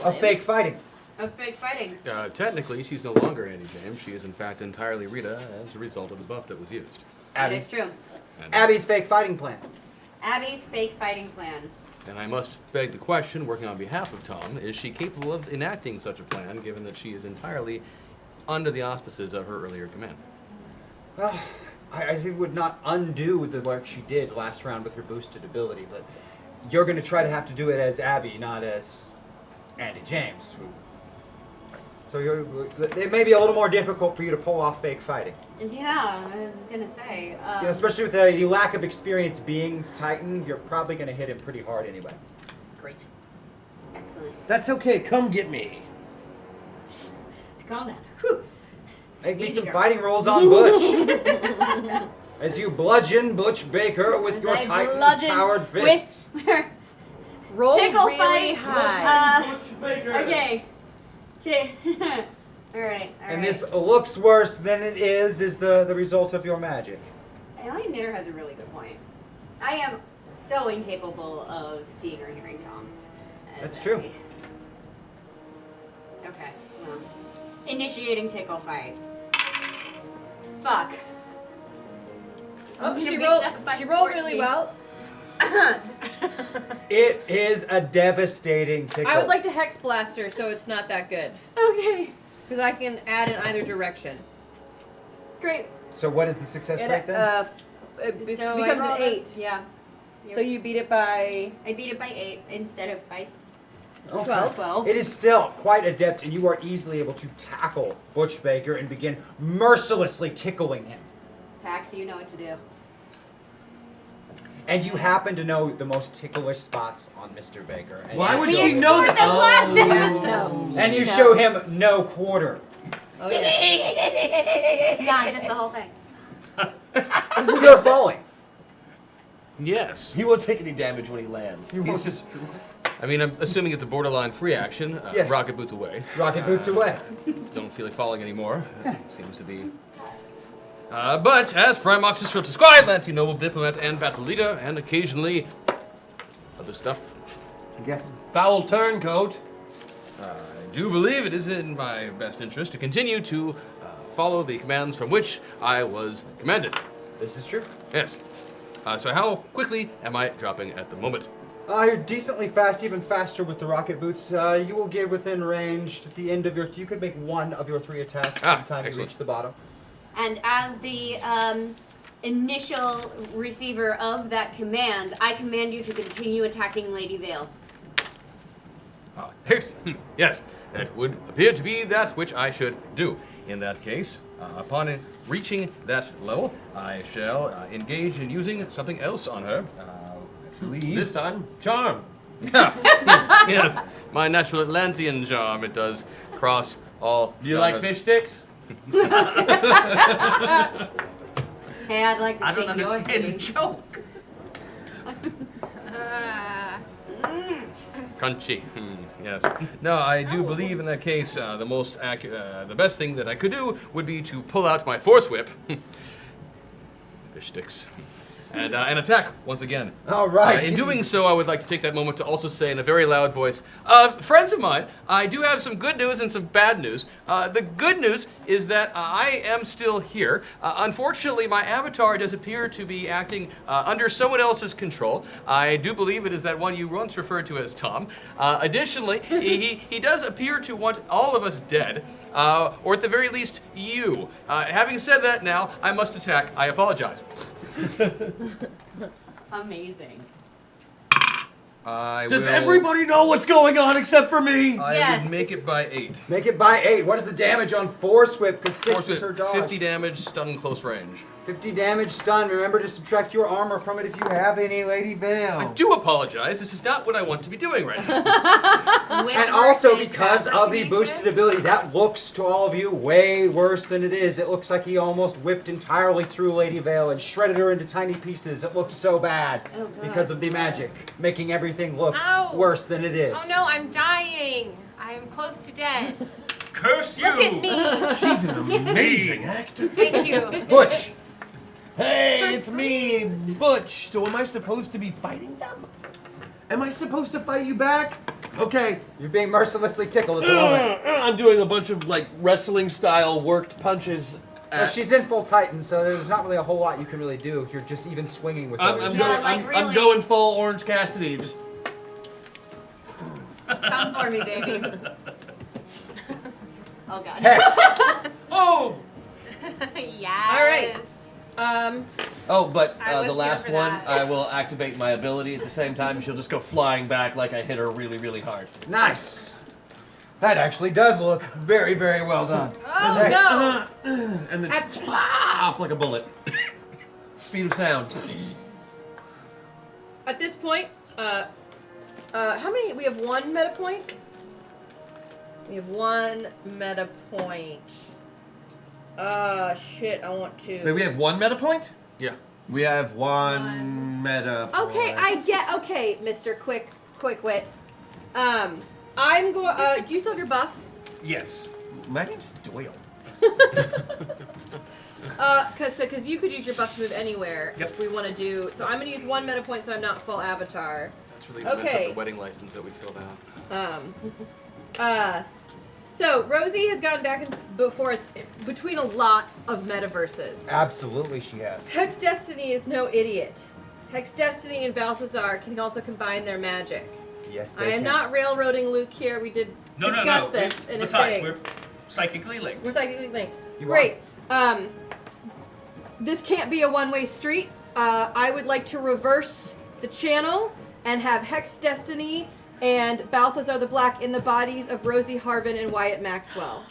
of fake fighting. Of fake fighting. Technically, she's no longer Andy James. She is, in fact, entirely Rita as a result of the buff that was used. That is true. Abby's fake fighting plan. Abby's fake fighting plan. And I must beg the question, working on behalf of Tom, is she capable of enacting such a plan, given that she is entirely under the auspices of her earlier command? Well, I think it would not undo the work she did last round with her boosted ability, but you're going to try to have to do it as Abby, not as Andy James. So it may be a little more difficult for you to pull off fake fighting. Yeah, I was gonna say. Especially with the lack of experience being Titan, you're probably going to hit him pretty hard anyway. Great. Excellent. That's okay, come get me. Calm down. Whew. Make me Easy some girl. fighting rolls on Butch. As you bludgeon Butch Baker with As your I Titan's bludgeon powered fists. Roll Tickle really fight. high. Okay. All right. And this looks worse than it is the result of your magic. Alien Knitter has a really good point. I am so incapable of seeing or hearing Tom. That's true. Okay. Well, initiating tickle fight. Fuck. Oh, I'm she gonna rolled. beat that by She rolled really 14. well. It is a devastating tickle. I would like to Hex Blaster, so it's not that good. Okay. Because I can add in either direction. Great. So what is the success rate then? It So I becomes an rolled 8. Yeah. So you beat it by... I beat it by 8 instead of by Okay. 12. It is still quite adept, and you are easily able to tackle Butch Baker and begin mercilessly tickling him. Pax, you know what to do. And you happen to know the most ticklish spots on Mr. Baker. And Why would We she know explored that? them last No. episode. And you show him no quarter. Oh, yeah. Yeah, just the whole thing. You're falling. Yes. He won't take any damage when he lands. He's just. I mean, I'm assuming it's a borderline free action. Yes. Rocket boots away. Rocket boots away. Don't feel like falling anymore. Seems to be. But as Prime Oxus Filter Squad, Lanty Noble Diplomat and Battle Leader, and occasionally other stuff. Yes. Foul turncoat. I do believe it is in my best interest to continue to follow the commands from which I was commanded. This is true. Yes. So how quickly am I dropping at the moment? You're decently fast, even faster with the rocket boots. You will get within range at the end of your... You could make one of your 3 attacks by the time you excellent. reach the bottom. And as the initial receiver of that command, I command you to continue attacking Lady Vale. Yes, that would appear to be that which I should do. In that case, upon reaching that level, I shall engage in using something else on her. I believe. This time, charm. Yes, my natural Atlantean charm. It does cross all. You like genres. fish sticks? Hey, I'd like to I sing don't your understand the city. joke. Crunchy. Yes. No, I do believe in that case the best thing that I could do would be to pull out my force whip. Fish sticks. And attack once again. All right. In doing so, I would like to take that moment to also say in a very loud voice, friends of mine, I do have some good news and some bad news. The good news is that I am still here. Unfortunately, my avatar does appear to be acting under someone else's control. I do believe it is that one you once referred to as Tom. Additionally, he does appear to want all of us dead, or at the very least, you. Having said that now, I must attack. I apologize. Amazing. Does everybody know what's going on except for me? I would make it by 8. Make it by 8. What is the damage on Force Whip? Because 6 Force is her Whip, dodge. 50 damage, stun in close range. 50 damage stun. Remember to subtract your armor from it if you have any, Lady Vale. I do apologize. This is not what I want to be doing right now. And also because of the boosted ability, that looks to all of you way worse than it is. It looks like he almost whipped entirely through Lady Vale and shredded her into tiny pieces. It looks so bad because of the magic, making everything look worse than it is. Oh no, I'm dying. I'm close to dead. Curse you! Look at me. She's an amazing actor. Thank you. Butch. Hey, it's me, Butch. So am I supposed to be fighting them? Am I supposed to fight you back? Okay. You're being mercilessly tickled at the moment. I'm doing a bunch of like wrestling style worked punches. Well, she's in full Titan, so there's not really a whole lot you can really do if you're just even swinging with her. I'm going full Orange Cassidy. Just Come for me, baby. Oh god. Hex. Oh. Yes. All right. Oh, but I was the here last for one, that. I will activate my ability at the same time. She'll just go flying back like I hit her really, really hard. Nice. That actually does look very, very well done. Oh And then off like a bullet. Speed of sound. At this point, how many? We have one meta point. We have one meta point. Shit, I want to. Wait, we have one meta point? Yeah. We have one meta point. Okay, okay, Mr. Quick Wit. I'm going. Do you still have your buff? Yes. My name's Doyle. Because you could use your buff to move anywhere if we want to do. So I'm going to use one meta point so I'm not full avatar. It's really the mess up the wedding license that we filled out. So Rosie has gotten back and forth between a lot of metaverses. Absolutely, she has. Hex Destiny is no idiot. Hex Destiny and Balthazar can also combine their magic. Yes, I they am can. not railroading Luke here. We did discuss this in a Besides, thing. we're psychically linked. We're psychically linked. You Great. This can't be a one-way street. I would like to reverse the channel and have Hex Destiny and Balthazar the Black in the bodies of Rosie Harvin and Wyatt Maxwell.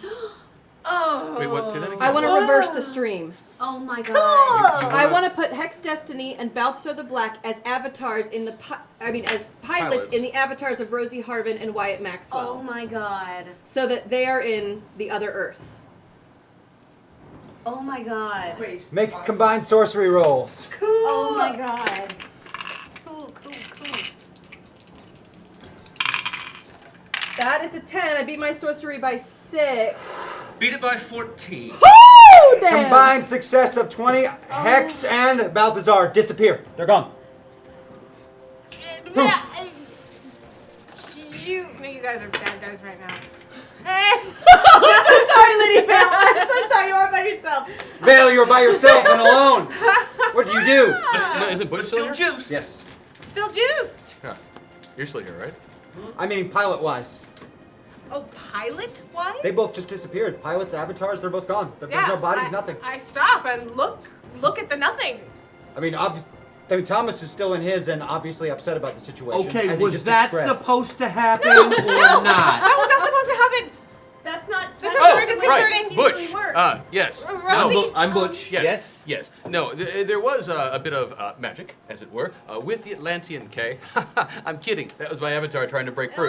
Oh. Wait, what? Say that again. I want to reverse the stream. Oh my god. I want to put Hex Destiny and Balthazar the Black as avatars in the as pilots in the avatars of Rosie Harvin and Wyatt Maxwell. Oh my god. So that they are in the other Earth. Oh my god. Make combined sorcery rolls. Cool. Oh my god. Cool. That is a 10. I beat my sorcery by 6. Beat it by 14. Oh, damn! Combined success of 20. Hex and Balthazar disappear. They're gone. Shoot. No, you guys are bad guys right now. I'm so sorry, Lady Vale. I'm so sorry. You are by yourself. Vale, you're by yourself and alone. What did you do? Isn't Butch still here? Juice. Yes. Still juiced. Yeah. You're still here, right? I mean, pilot-wise. Oh, pilot-wise? They both just disappeared. Pilots, avatars, they're both gone. There's no bodies, nothing. I stop and look at the nothing. I mean, Thomas is still in his and obviously upset about the situation. Okay, as he was just that expressed. supposed to happen or No, not? that was not supposed to happen. That's not. This That's is very disconcerting. Butch. Works. Yes. Rosie? I'm Butch. Yes. Yes. No, there was a bit of magic, as it were, with the Atlantean K. I'm kidding. That was my avatar trying to break free.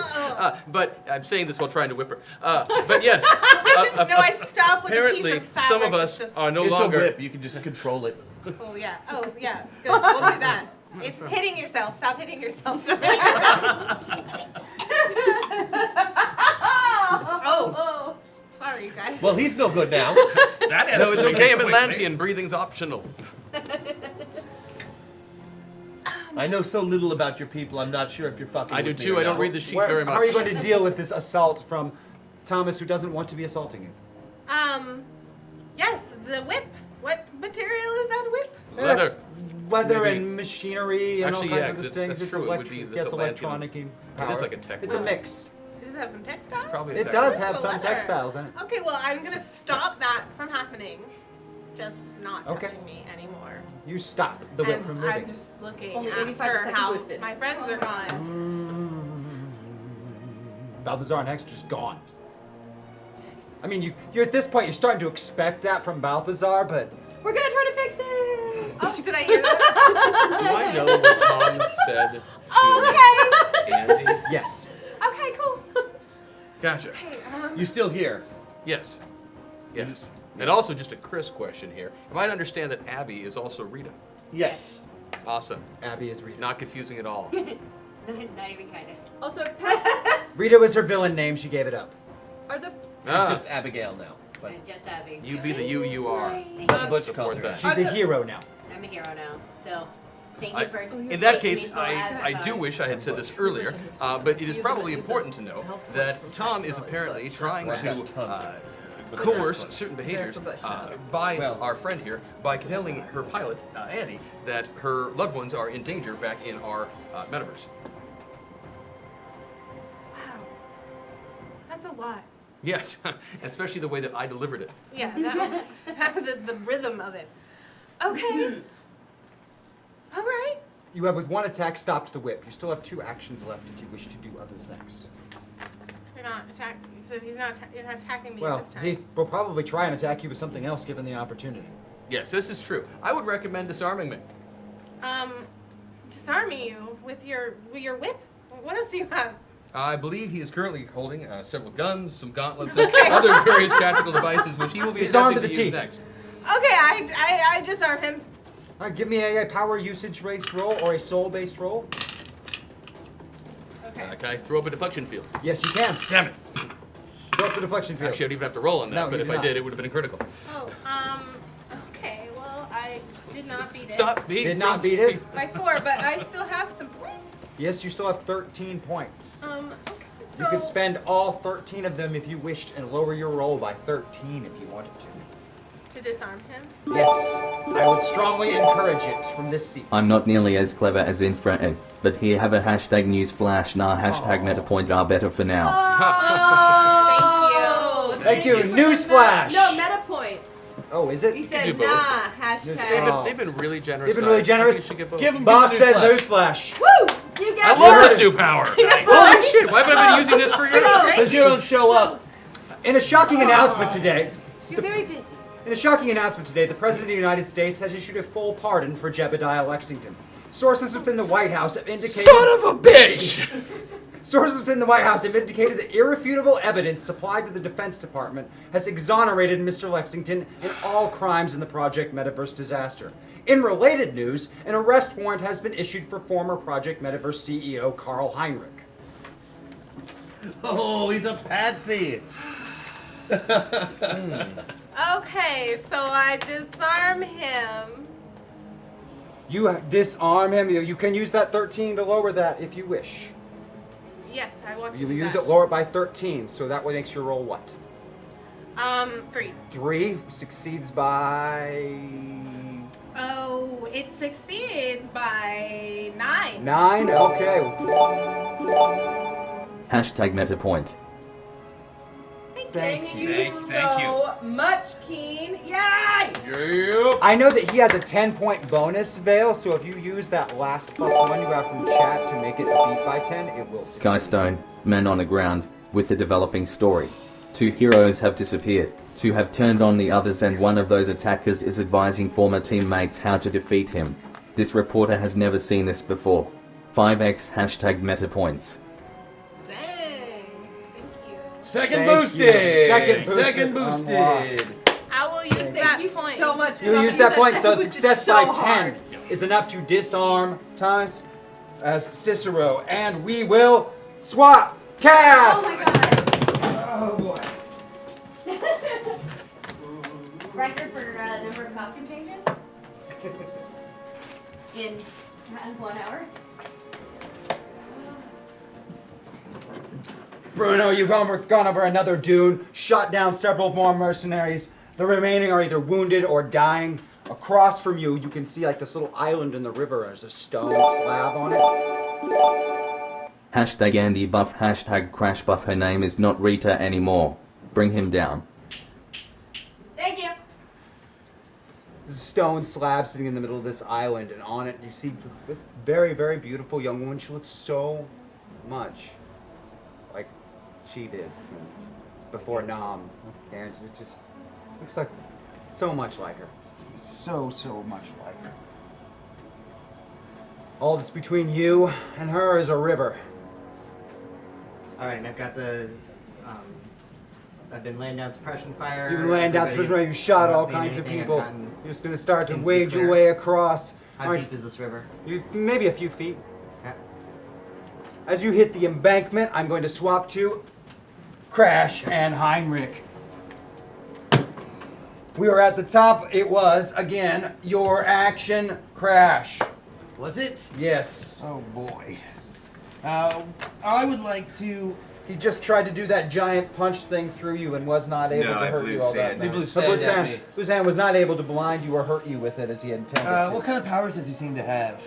But I'm saying this while trying to whip her. But yes. No, I stop with a apparently, piece of fabric. some of us just... are no It's longer. a whip. You can just control it. Oh yeah. Good. We'll do that. It's hitting yourself. Stop hitting yourself. Stop hitting yourself. Oh. Sorry, you guys. Well, he's no good now. No, it's okay. I'm Atlantean. Breathing's optional. I know so little about your people. I'm not sure if you're fucking. I do with me too. or I don't not. read the sheet very much. How are you going to deal with this assault from Thomas, who doesn't want to be assaulting you? Yes, the whip. What material is that whip? Leather. That's leather Maybe. and machinery and Actually, all kinds yeah, of 'cause these things. that's It's true. It would be this gets Atlantean- electronic It power. is like a tech It's a whip. mix. Does it have some textiles? Probably. It does have some textiles in it. Okay, well, I'm gonna stop that from happening. Just not Okay. touching me anymore. You stop the whip And from moving. I'm just looking Only after 85% how boosted. my friends are gone. Balthazar and Hex just gone. I mean, you're at this point, you're starting to expect that from Balthazar, but We're gonna try to fix it. Oh, did I hear that? Do I know what Tom said to Okay. Andy? Yes. Okay, cool. Gotcha. Okay, You still here? Yes. Yes. And also, just a Chris question here. Am I to understand that Abby is also Rita? Yes. Awesome. Abby is Rita. Not confusing at all. Not even kind of. Also, Rita was her villain name. She gave it up. are the She's Ah. just Abigail now. But Just Abby. You be the you are. Butch calls her. that. She's a hero now. I'm a hero now, so thank you for. In that making case, me feel I do Avatar. wish I had said this earlier, but it is probably important to know that Tom is apparently trying to coerce certain behaviors by our friend here by telling her pilot, Andy, that her loved ones are in danger back in our metaverse. Wow. That's a lot. Yes, especially the way that I delivered it. Yeah, that was the rhythm of it. Okay. All right. You have with one attack stopped the whip. You still have 2 actions left if you wish to do other things. You're not attacking. You said you're not attacking me Well, this time. he will probably try and attack you with something else given the opportunity. Yes, this is true. I would recommend disarming me. Disarming you with your whip. What else do you have? I believe he is currently holding several guns, some gauntlets, and other various tactical devices, which he will be Disarmed attempting to the use teeth. next. Okay, I disarm him. All right, give me a power usage-based roll or a soul-based roll. Okay. Can I throw up a deflection field? Yes, you can. Damn it. Throw up the deflection field. Actually, I don't even have to roll on that, No, but you if do I not. did, it would have been critical. Oh, okay. Well, I did not beat it. Stop being Did not beat it. By 4, but I still have some points. Yes, you still have 13 points. Okay, so You could spend all 13 of them if you wished and lower your roll by 13 if you wanted to. to disarm him. Yes, I would strongly encourage it from this seat. I'm not nearly as clever as Infrared, but here have a hashtag news flash and our hashtag metapoint are better for now. Oh, Thank you. Newsflash. No, meta points. Oh, is it? He do said, both. nah, hashtag. They've been really generous. They've been really I generous. think we should get both. Give him Boss says newsflash. newsflash. Woo! You I got love heard this it. new power. Holy shit! Why haven't I been using this for years? Because you don't show up. In a shocking announcement today, You're very busy. the President of the United States has issued a full pardon for Jebediah Lexington. Sources within the White House have indicated... Son of a bitch! Sources within the White House have indicated that irrefutable evidence supplied to the Defense Department has exonerated Mr. Lexington in all crimes in the Project Metaverse disaster. In related news, an arrest warrant has been issued for former Project Metaverse CEO Karl Heinrich. Oh, he's a patsy. Okay, so I disarm him. You disarm him. You can use that 13 to lower that if you wish. Yes, I want to You do use that. it, lower it by 13, so that way makes your roll what? 3. 3 succeeds by Oh, it succeeds by 9. 9. Okay. Hashtag metapoint. Thank you. Thank you so much, Keen. Yay! I know that he has a 10-point bonus, Vale, so if you use that last +1 you got from chat to make it a beat by 10, it will succeed. Guystone, men on the ground, with a developing story. 2 heroes have disappeared, 2 have turned on the others, and one of those attackers is advising former teammates how to defeat him. This reporter has never seen this before. 5x hashtag metapoints. Second Thank boosted. you. Second boosted. boosted. I will use that point. So much. You use that point, so Boosted success so by 10 hard. is enough to disarm Ties as Cicero, and we will swap casts! Oh boy. Record for number of costume changes in 1 hour. Bruno, you've gone over another dune, shot down several more mercenaries. The remaining are either wounded or dying. Across from you, you can see like this little island in the river. There's a stone slab on it. Hashtag Andy buff, hashtag crash buff. Her name is not Rita anymore. Bring him down. Thank you. There's a stone slab sitting in the middle of this island, and on it you see a very, very beautiful young woman. She looks so much like she did before Nam. And it just looks like so much like her. so much lighter. All that's between you and her is a river. Alright, and I've got the. I've been laying down suppression fire. You've been laying down suppression fire, you shot all kinds of people. You're just going to start to wade your way across. How deep is this river? Maybe a few feet. Okay. As you hit the embankment, I'm going to swap to Crash and Heinrich. We were at the top. It was, again, your action, Crash. Was it? Yes. Oh boy. I would like to. He just tried to do that giant punch thing through you and was not able to hurt you all that much. Blue Sand was not able to blind you or hurt you with it as he had intended to. What kind of powers does he seem to have?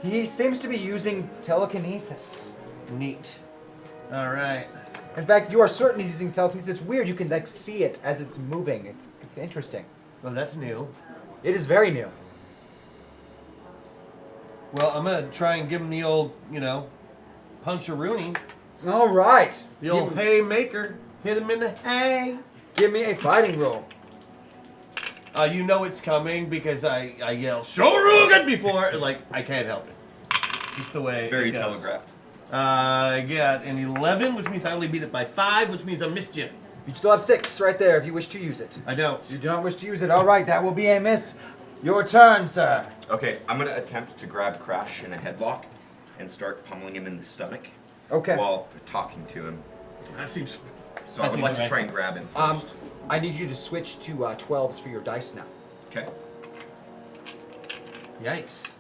He seems to be using telekinesis. Neat. All right. In fact, you are certain he's using telekinesis. It's weird. You can like see it as it's moving. It's interesting. Well, that's new. It is very new. Well, I'm gonna try and give him the old, punch-a-rooney. All right. The old haymaker. Hit him in the hay. Give me a fighting roll. You know it's coming because I yell Shoryuken before. Like, I can't help it. Just the way Very it goes. telegraphed. I got an 11, which means I only beat it by 5, which means I missed you. You still have 6 right there if you wish to use it. I don't. You do not wish to use it. All right, that will be a miss. Your turn, sir. Okay, I'm gonna attempt to grab Crash in a headlock and start pummeling him in the stomach. Okay. While talking to him. That seems. So I would like to try and grab him first. I need you to switch to 12s for your dice now. Okay. Yikes.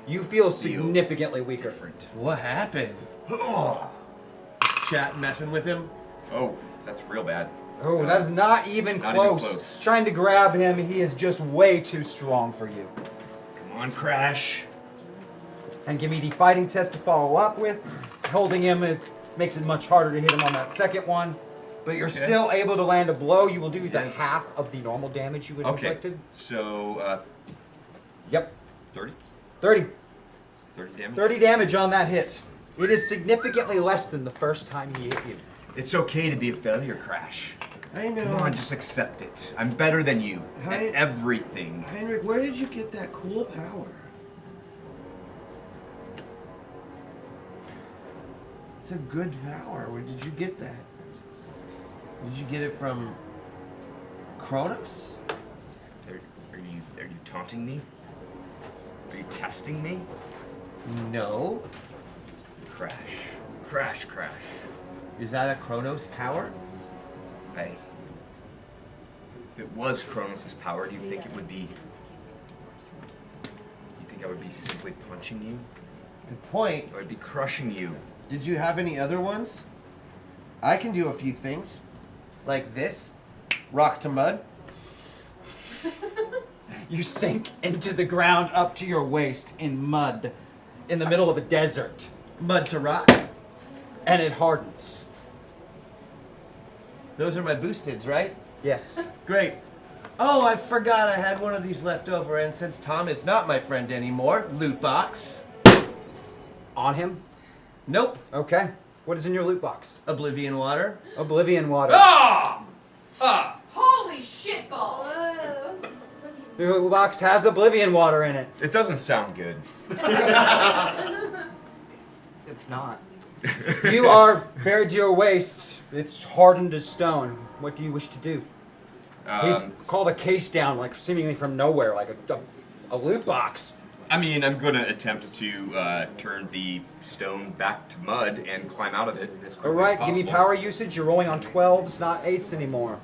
You feel significantly weaker. Different. What happened? Chat messing with him? Oh, that's real bad. Oh, that is not even close. Trying to grab him, he is just way too strong for you. Come on, Crash. And give me the fighting test to follow up with. Holding him, it makes it much harder to hit him on that second one. But you're still able to land a blow. You will do the half of the normal damage you would have inflicted. So, Yep. 30? 30. 30 damage? 30 damage on that hit. It is significantly less than the first time he hit you. It's okay to be a failure, Crash. I know. Come on, just accept it. I'm better than you at everything. Heinrich, where did you get that cool power? It's a good power. Where did you get that? Did you get it from Kronos? Are you taunting me? Are you testing me? No. Crash. Crash. Is that a Kronos power? Hey. If it was Kronos' power, do you think it would be... Do you think I would be simply punching you? Good point. Or I'd be crushing you? Did you have any other ones? I can do a few things. Like this. Rock to mud. You sink into the ground up to your waist in mud. In the middle of a desert. Mud to rock. And it hardens. Those are my boosteds, right? Yes. Great. Oh, I forgot I had one of these left over, and since Tom is not my friend anymore, loot box. On him? Nope. Okay. What is in your loot box? Oblivion water. Oblivion water. Holy shitballs! The loot box has Oblivion water in it. It doesn't sound good. It's not. You are buried to your waist. It's hardened as stone. What do you wish to do? He's called a case down, like seemingly from nowhere, like a loot box. I mean, I'm going to attempt to turn the stone back to mud and climb out of it as quickly All right, as possible. give me power usage. You're rolling on 12s, not 8s anymore.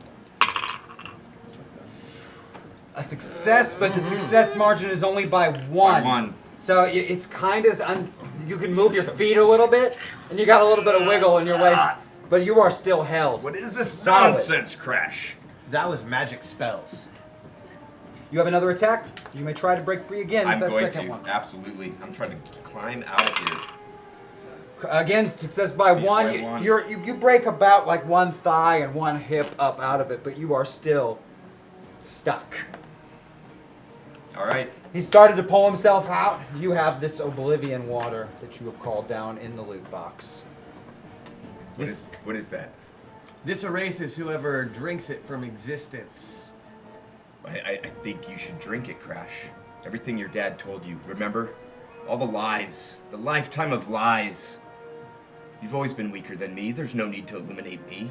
A success, but the success margin is only by 1. By 1. So it's kind of, you can move your feet a little bit, and you got a little bit of wiggle in your waist, but you are still held. What is this Solid. nonsense, Crash? That was magic spells. You have another attack. You may try to break free again I'm with that going second to, one. absolutely. I'm trying to climb out of here. Again, success by 1. You break about like one thigh and one hip up out of it, but you are still stuck. All right. He started to pull himself out. You have this Oblivion water that you have called down in the loot box. What is that? This erases whoever drinks it from existence. I think you should drink it, Crash. Everything your dad told you, remember? All the lies, the lifetime of lies. You've always been weaker than me. There's no need to eliminate me.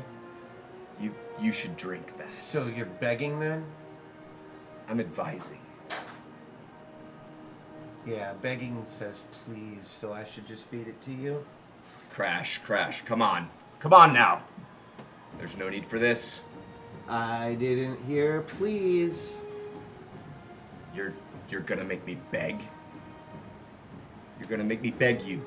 You should drink that. So you're begging then? I'm advising. Yeah, begging says please, so I should just feed it to you? Crash, come on. Come on now. There's no need for this. I didn't hear please. You're gonna make me beg? You're gonna make me beg you?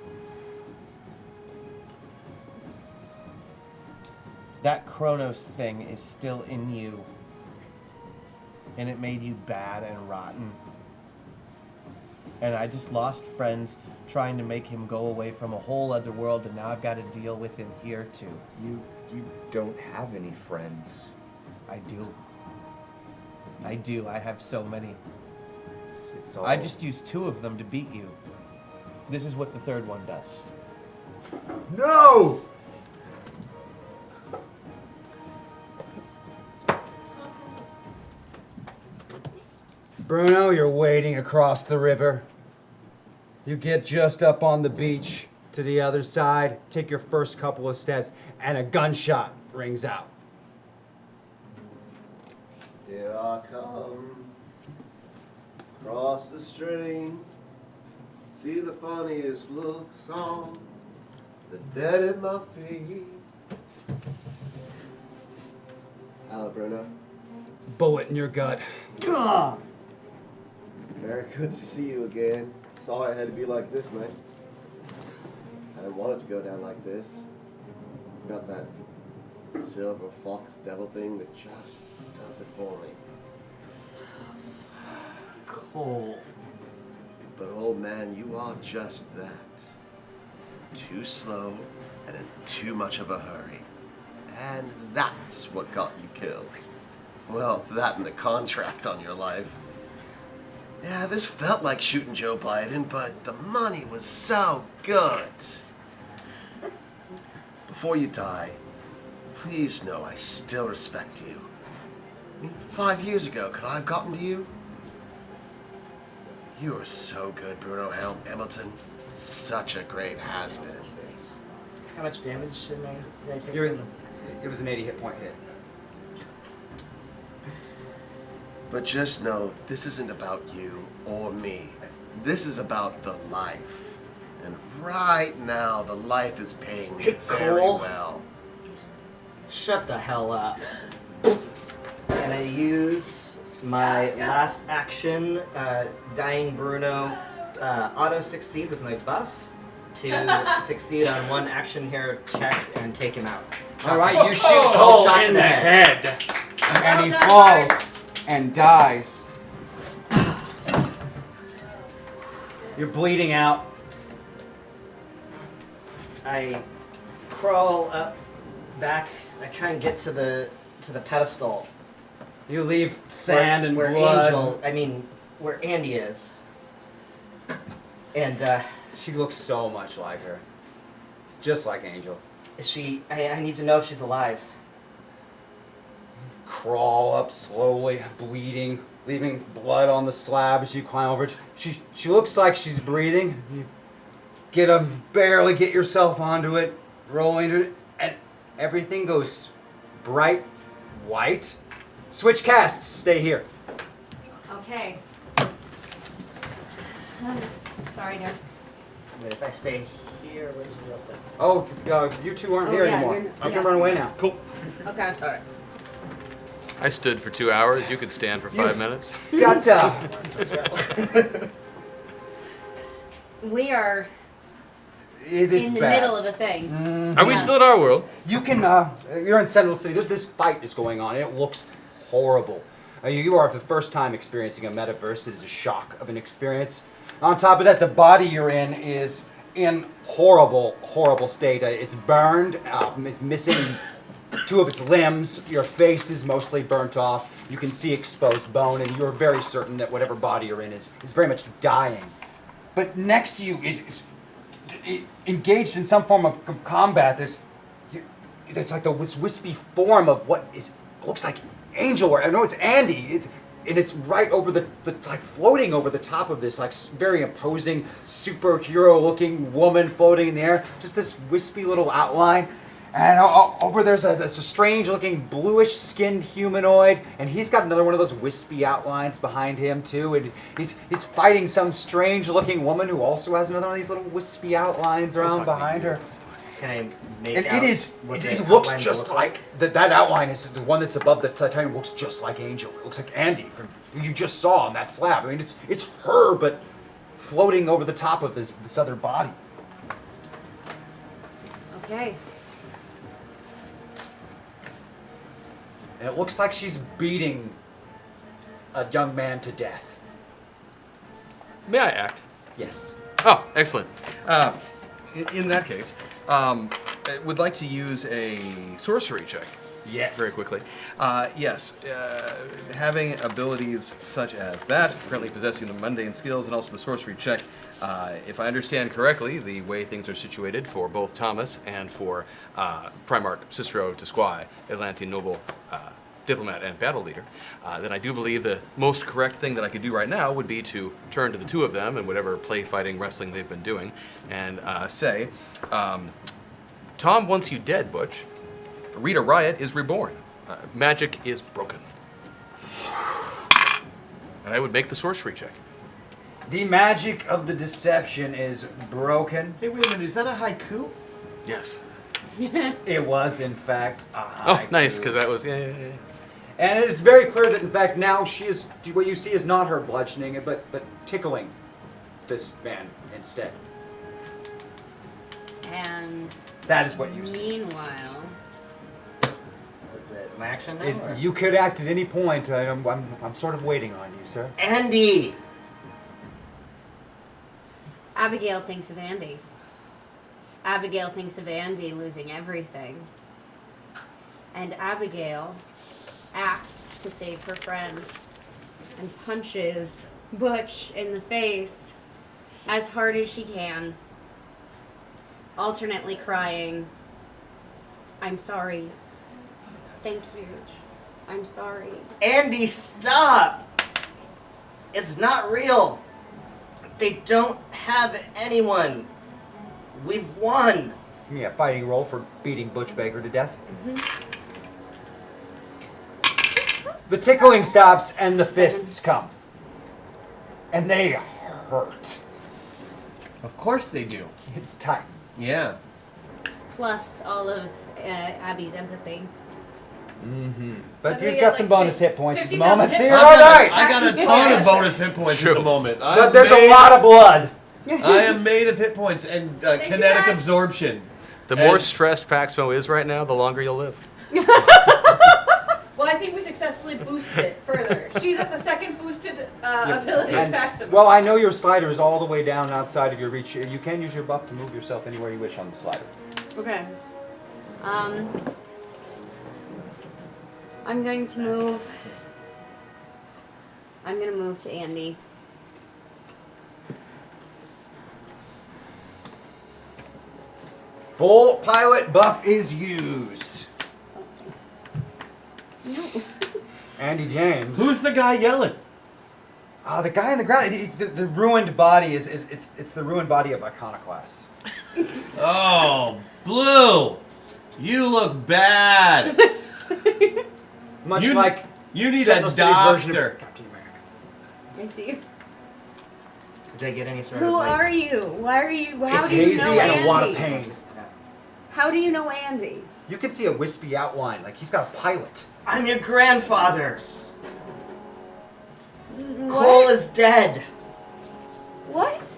That Kronos thing is still in you. And it made you bad and rotten. And I just lost friends trying to make him go away from a whole other world, and now I've got to deal with him here too. You don't have any friends. I do. I do. I have so many. It's all... I just used 2 of them to beat you. This is what the 3rd one does. No! Bruno, you're wading across the river. You get just up on the beach to the other side, take your first couple of steps, and a gunshot rings out. Here I come, across the stream, see the funniest looks on the dead at my feet. Hello, Bruno. Bullet in your gut. Gah! Very good to see you again. Sorry it had to be like this, man. I didn't want it to go down like this. Got that silver fox devil thing that just does it for me. Cole. But old man, you are just that. Too slow and in too much of a hurry. And that's what got you killed. Well, that and the contract on your life. Yeah, this felt like shooting Joe Biden, but the money was so good. Before you die, please know I still respect you. I mean, 5 years ago, could I have gotten to you? You are so good, Bruno Hamilton. Such a great has-been. How much damage did I take? It was an 80 hit point hit. But just know, this isn't about you or me. This is about the life. And right now, the life is paying me very Cole. well. Shut the hell up. And I use my last action, dying Bruno, auto succeed with my buff to succeed on 1 action here check and take him out. Alright, you shoot Cole in the head. And he falls and dies. You're bleeding out. I crawl up back. I try and get to the pedestal. You leave sand and where blood. where Andy is. And she looks so much like her. Just like Angel. Is she? I need to know if she's alive. Crawl up slowly, bleeding, leaving blood on the slab as you climb over it. She looks like she's breathing. You barely get yourself onto it, roll into it, and everything goes bright white. Switch casts, stay here. Okay. Sorry, Doug. Wait, if I stay here, where's the else? Oh, you two aren't here anymore. You can run away now. Cool. Okay. All right. I stood for 2 hours. You could stand for 5 minutes. Gotcha. We are It's in the bad. middle of a thing. Are we still in our world? You can, you're in Sentinel City. This fight is going on, and it looks horrible. You are, for the first time, experiencing a metaverse. It is a shock of an experience. On top of that, the body you're in is in horrible, horrible state. It's burned, it's missing 2 of its limbs. Your face is mostly burnt off. You can see exposed bone, and you're very certain that whatever body you're in is very much dying. But next to you is engaged in some form of combat. It's like this wispy form of what looks like Angel, or I know it's Andy. and it's right over the like floating over the top of this like very imposing superhero-looking woman floating in the air. Just this wispy little outline. And over there's a strange-looking bluish-skinned humanoid, and he's got another one of those wispy outlines behind him too. And he's fighting some strange-looking woman who also has another one of these little wispy outlines around behind her. Can I make And out it looks just like that outline is the one that's above the titanium. Looks just like Angel. It looks like Andy from you just saw on that slab. I mean, it's her, but floating over the top of this other body. Okay. And it looks like she's beating a young man to death. May I act? Yes. Oh, excellent. In that case, I would like to use a sorcery check. Yes. Very quickly. Yes. Having abilities such as that, currently possessing the mundane skills and also the sorcery check, if I understand correctly, the way things are situated for both Thomas and for Primarch Cicero Tesquai, Atlantean noble diplomat and battle leader, then I do believe the most correct thing that I could do right now would be to turn to the two of them and whatever play fighting wrestling they've been doing and say, Tom wants you dead, Butch. Rita Riot is reborn. Magic is broken. And I would make the sorcery check. The magic of the deception is broken. Hey, wait a minute. Is that a haiku? Yes. It was, in fact, a haiku. Oh, nice, because that was, yeah. And it is very clear that, in fact, now she is, what you see is not her bludgeoning, but tickling this man instead. And that is what you see. Meanwhile, is it my action now? You could act at any point. I'm sort of waiting on you, sir. Andy! Abigail thinks of Andy. Abigail thinks of Andy losing everything. And Abigail acts to save her friend and punches Butch in the face as hard as she can, alternately crying, "I'm sorry. Thank you. I'm sorry." Andy, stop! It's not real. They don't have anyone. We've won. Give me a fighting roll for beating Butch Baker to death. The tickling stops and the fists come. And they hurt. Of course they do. It's tight. Yeah. Plus all of Abby's empathy. Mm-hmm. But I you've think got it's some like bonus hit points at the 50,000 moment, so hit you're points. alright! I got a ton of bonus hit points at the moment. But there's a lot of blood. I am made of hit points and kinetic absorption. The more stressed Paxmo is right now, the longer you'll live. Well, I think we successfully boosted it further. She's at the second boosted ability of And, maximum. well, I know your slider is all the way down outside of your reach. You can use your buff to move yourself anywhere you wish on the slider. Okay. I'm going to move. I'm going to move to Andy. Full pilot buff is used. Oh, thanks. No. Andy James. Who's the guy yelling? The guy on the ground. It's the ruined body it's the ruined body of Iconoclast. Oh, Blue, you look bad. Much you, like you need Sentinel a City's version of doctor. Captain America. I see. Did I get any sort Who of like... are you? Why are you? How It's do you hazy know and Andy? a lot of pain. How do you know Andy? You can see a wispy outline, like he's got a pilot. I'm your grandfather. What? Cole is dead. What?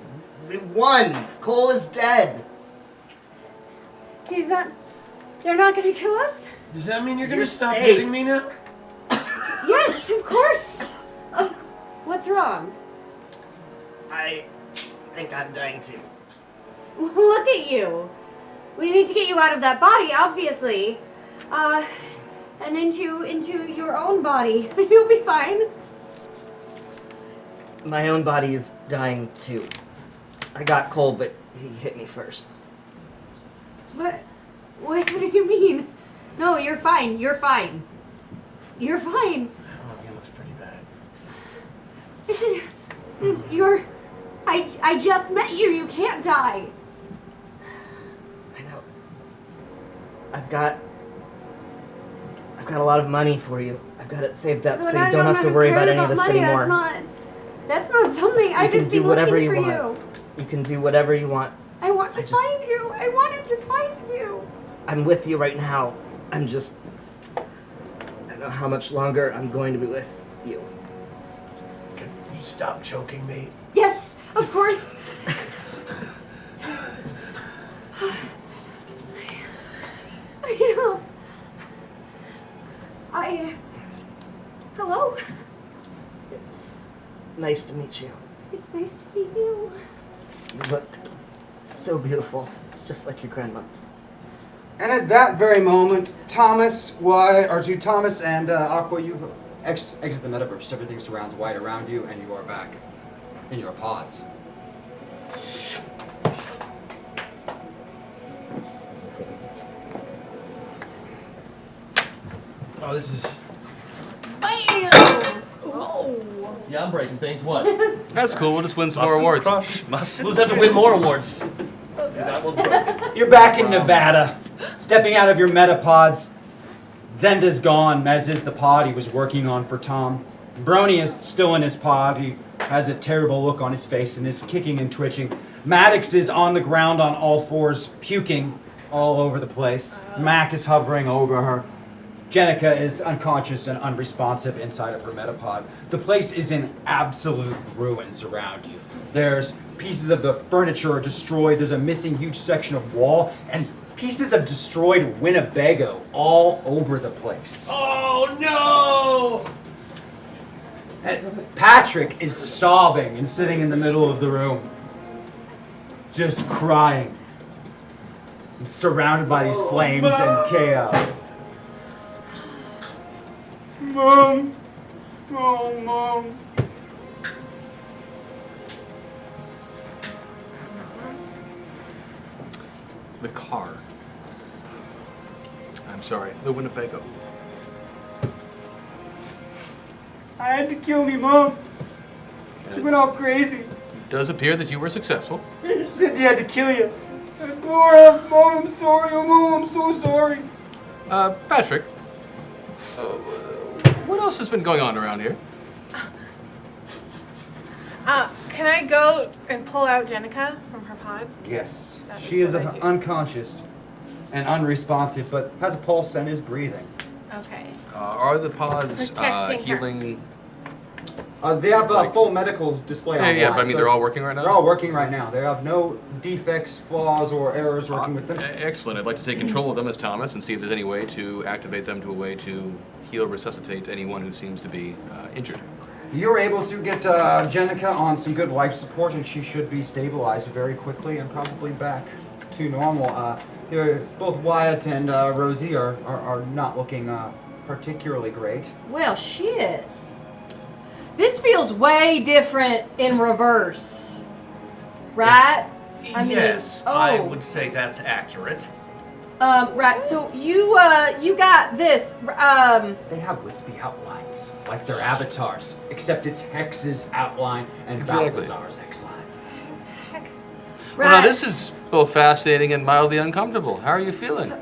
We won. Cole is dead. He's not. They're not going to kill us? Does that mean you're You're gonna stop safe. hitting me now? Yes, of course. What's wrong? I think I'm dying too. Look at you. We need to get you out of that body, obviously. And into your own body. You'll be fine. My own body is dying too. I got Cole, but he hit me first. What do you mean? No, you're fine. You're fine. You're fine. Oh, he looks pretty bad. You're... I just met you. You can't die. I know. I've got a lot of money for you. I've got it saved up, so you don't have to worry about any of this anymore. That's not something. I just been looking for you. You can do whatever you want. I want to find you. I wanted to find you. I'm with you right now. I don't know how much longer I'm going to be with you. Can you stop choking me? Yes, of course. Hello? It's nice to meet you. It's nice to meet you. You look so beautiful, just like your grandma. And at that very moment, Thomas and Aqua, you exit the metaverse. Everything surrounds white around you, and you are back in your pods. Oh, this is... Bam! Oh. Yeah, I'm breaking things. What? That's cool. We'll just win some more awards. We'll just have to win more awards. That one's broken. You're back in Nevada, stepping out of your metapods. Zenda's gone, as is the pod he was working on for Tom. Brony is still in his pod. He has a terrible look on his face and is kicking and twitching. Maddox is on the ground on all fours, puking all over the place. Mac is hovering over her. Jenica is unconscious and unresponsive inside of her metapod. The place is in absolute ruins around you. There's pieces of the furniture destroyed. There's a missing huge section of wall and pieces of destroyed Winnebago all over the place. Oh no! And Patrick is sobbing and sitting in the middle of the room, just crying, and surrounded by these flames and chaos. Mom! Oh, Mom! The car. I'm sorry, the Winnebago. I had to kill me, Mom. She went all crazy. It does appear that you were successful. She said you had to kill you. I blew her up. Mom, I'm sorry. Oh, Mom, I'm so sorry. Patrick, what else has been going on around here? Can I go and pull out Jenica from her pod? Yes. That She is what I do. unconscious and unresponsive, but has a pulse and is breathing. Okay. Are the pods Protecting her. healing? They have a full medical display online. Yeah, but I mean, so they're all working right now? They're all working right now. They have no defects, flaws, or errors working with them. Excellent. I'd like to take control of them as Thomas and see if there's any way to activate them to a way to heal, resuscitate anyone who seems to be injured. You're able to get Jenica on some good life support, and she should be stabilized very quickly and probably back to normal. Both Wyatt and Rosie are not looking particularly great. Well, shit. This feels way different in reverse. Right? I mean, Yes, I would say that's accurate. Right, so you got this. They have wispy outlines, like their avatars, except it's Hex's outline and Exactly. Balthazar's X line. Well, now this is both fascinating and mildly uncomfortable. How are you feeling?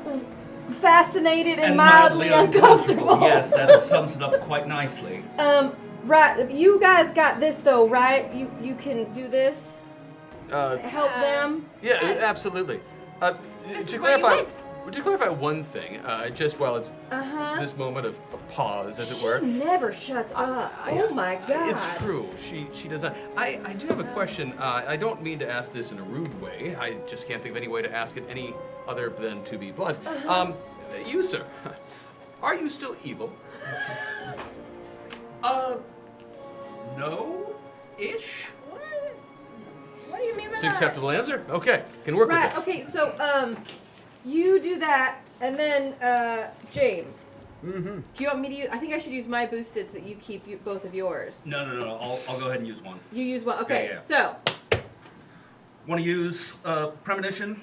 Fascinated and mildly uncomfortable. Yes, that sums it up quite nicely. Right, you guys got this though, right? You can do this? Help them? Yeah, absolutely. To clarify one thing, just while it's this moment of pause, as it were. She never shuts up. Oh my god. It's true. She does not. I do have a question. I don't mean to ask this in a rude way. I just can't think of any way to ask it any other than to be blunt. You, sir, are you still evil? No-ish? What do you mean by It's that? an acceptable answer. Okay, can work Right, with this. okay, so you do that, and then James. Mm-hmm. Do you want me to use? I think I should use my boosted so that you keep both of yours. No. I'll go ahead and use one. You use one. Okay, Yeah. so Want to use premonition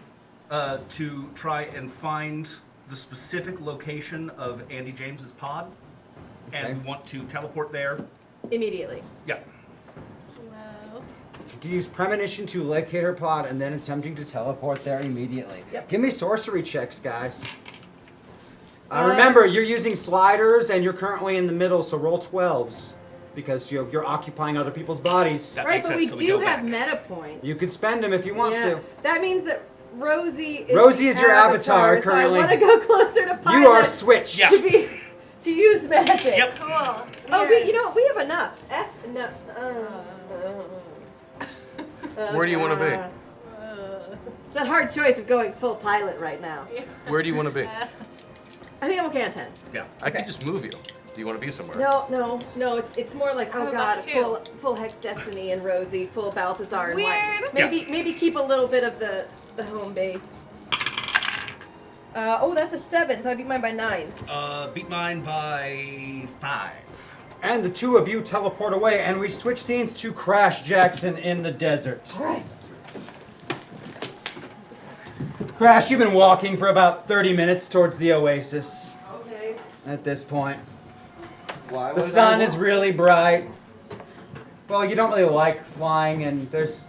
to try and find the specific location of Andy James's pod, and we want to teleport there. immediately. Yeah. to use premonition to locate her pod and then attempting to teleport there immediately. Yep. Give me sorcery checks, guys. Remember, you're using sliders and you're currently in the middle, so roll 12s because you're occupying other people's bodies. Right, but we do have meta points. You could spend them if you want to. That means that Rosie Rosie is your avatar currently. So I want to go closer to Pilot. You are switched. To use magic. Yep. Cool. Oh, we have enough. No. Where do you want to be? That hard choice of going full Pilot right now. Where do you want to be? I think I'm okay on 10s. Yeah, I could just move you. Do you want to be somewhere? No. It's more like, oh I would god, love to. full Hex Destiny and Rosie, full Balthazar. And Weird. maybe keep a little bit of the home base. That's a 7, so I beat mine by 9. Beat mine by 5. And the two of you teleport away, and we switch scenes to Crash Jackson in the desert. All right. Crash, you've been walking for about 30 minutes towards the oasis. Okay. At this point. Why The would sun I is walk? really bright. Well, you don't really like flying, and there's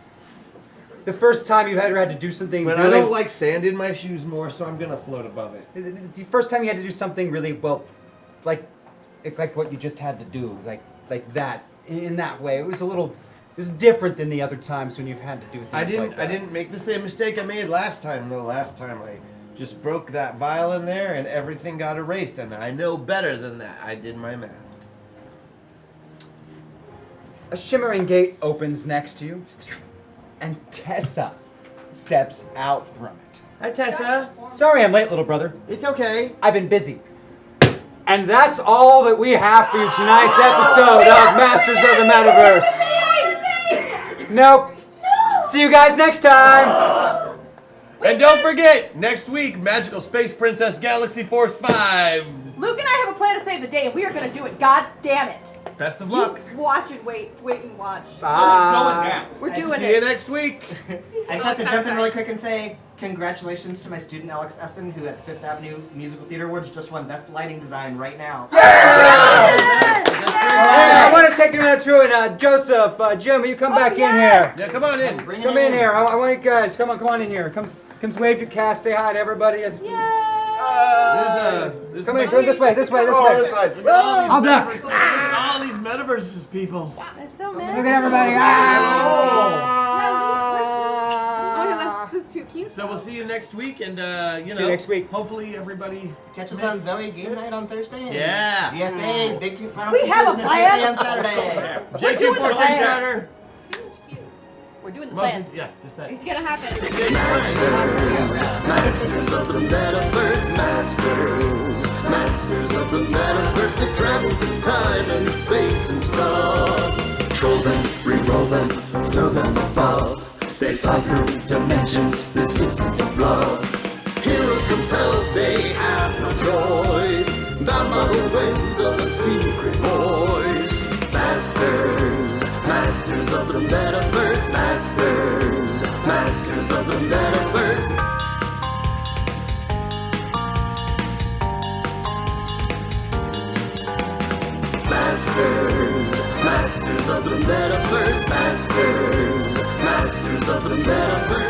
the first time you've ever had to do something But really... I don't like sand in my shoes more, so I'm gonna float above it. The first time you had to do something really, well, like what you just had to do, like that, in that way. It was different than the other times when you've had to do things like that. I didn't make the same mistake I made last time. No, last time I just broke that vial in there and everything got erased, and I know better than that. I did my math. A shimmering gate opens next to you, and Tessa steps out from it. Hi, Tessa. Sorry I'm late, little brother. It's okay. I've been busy. And that's all that we have for you tonight's episode of Masters of the Metaverse. Nope. See you guys next time. And don't forget, next week, Magical Space Princess Galaxy Force 5. Luke and I have a plan to save the day, and we are going to do it. God damn it. Best of luck. You watch and wait and watch. It's going down. We're doing See you it. next week. I just have to jump in really quick and say congratulations to my student Alex Essen, who at the Fifth Avenue Musical Theater Awards just won Best Lighting Design right now. Hey, I want to take a minute too, and Joseph, Jim, will you come back in here? Yeah, come on in. Come in here. I want you guys. Come on in here. Come wave your cast. Say hi to everybody. Come in. Go this way. This way. Oh, this side. Look at all these I'll do. metaverses. Look at all these metaverses, people. There's so many. Look at everybody. That's just too cute. So we'll see you next week, and See you next week. hopefully everybody Catch us on Zoe Game Night on Thursday. Yeah. GFA, big Final We have a Fantasy plan. on Saturday. JQ for Kickstarter. We're doing the Mostly- plan. Yeah, just that. It's gonna happen. Masters of the Metaverse, Masters of the Metaverse, they travel through time and space and stuff. Troll them, re-roll them, throw them above. They fly through dimensions, this isn't a bluff. Heroes compelled, they have no choice. Bound by the winds of a secret voice. Masters of the Metaverse, Masters of the Metaverse. Masters of the Metaverse, Masters of the Metaverse.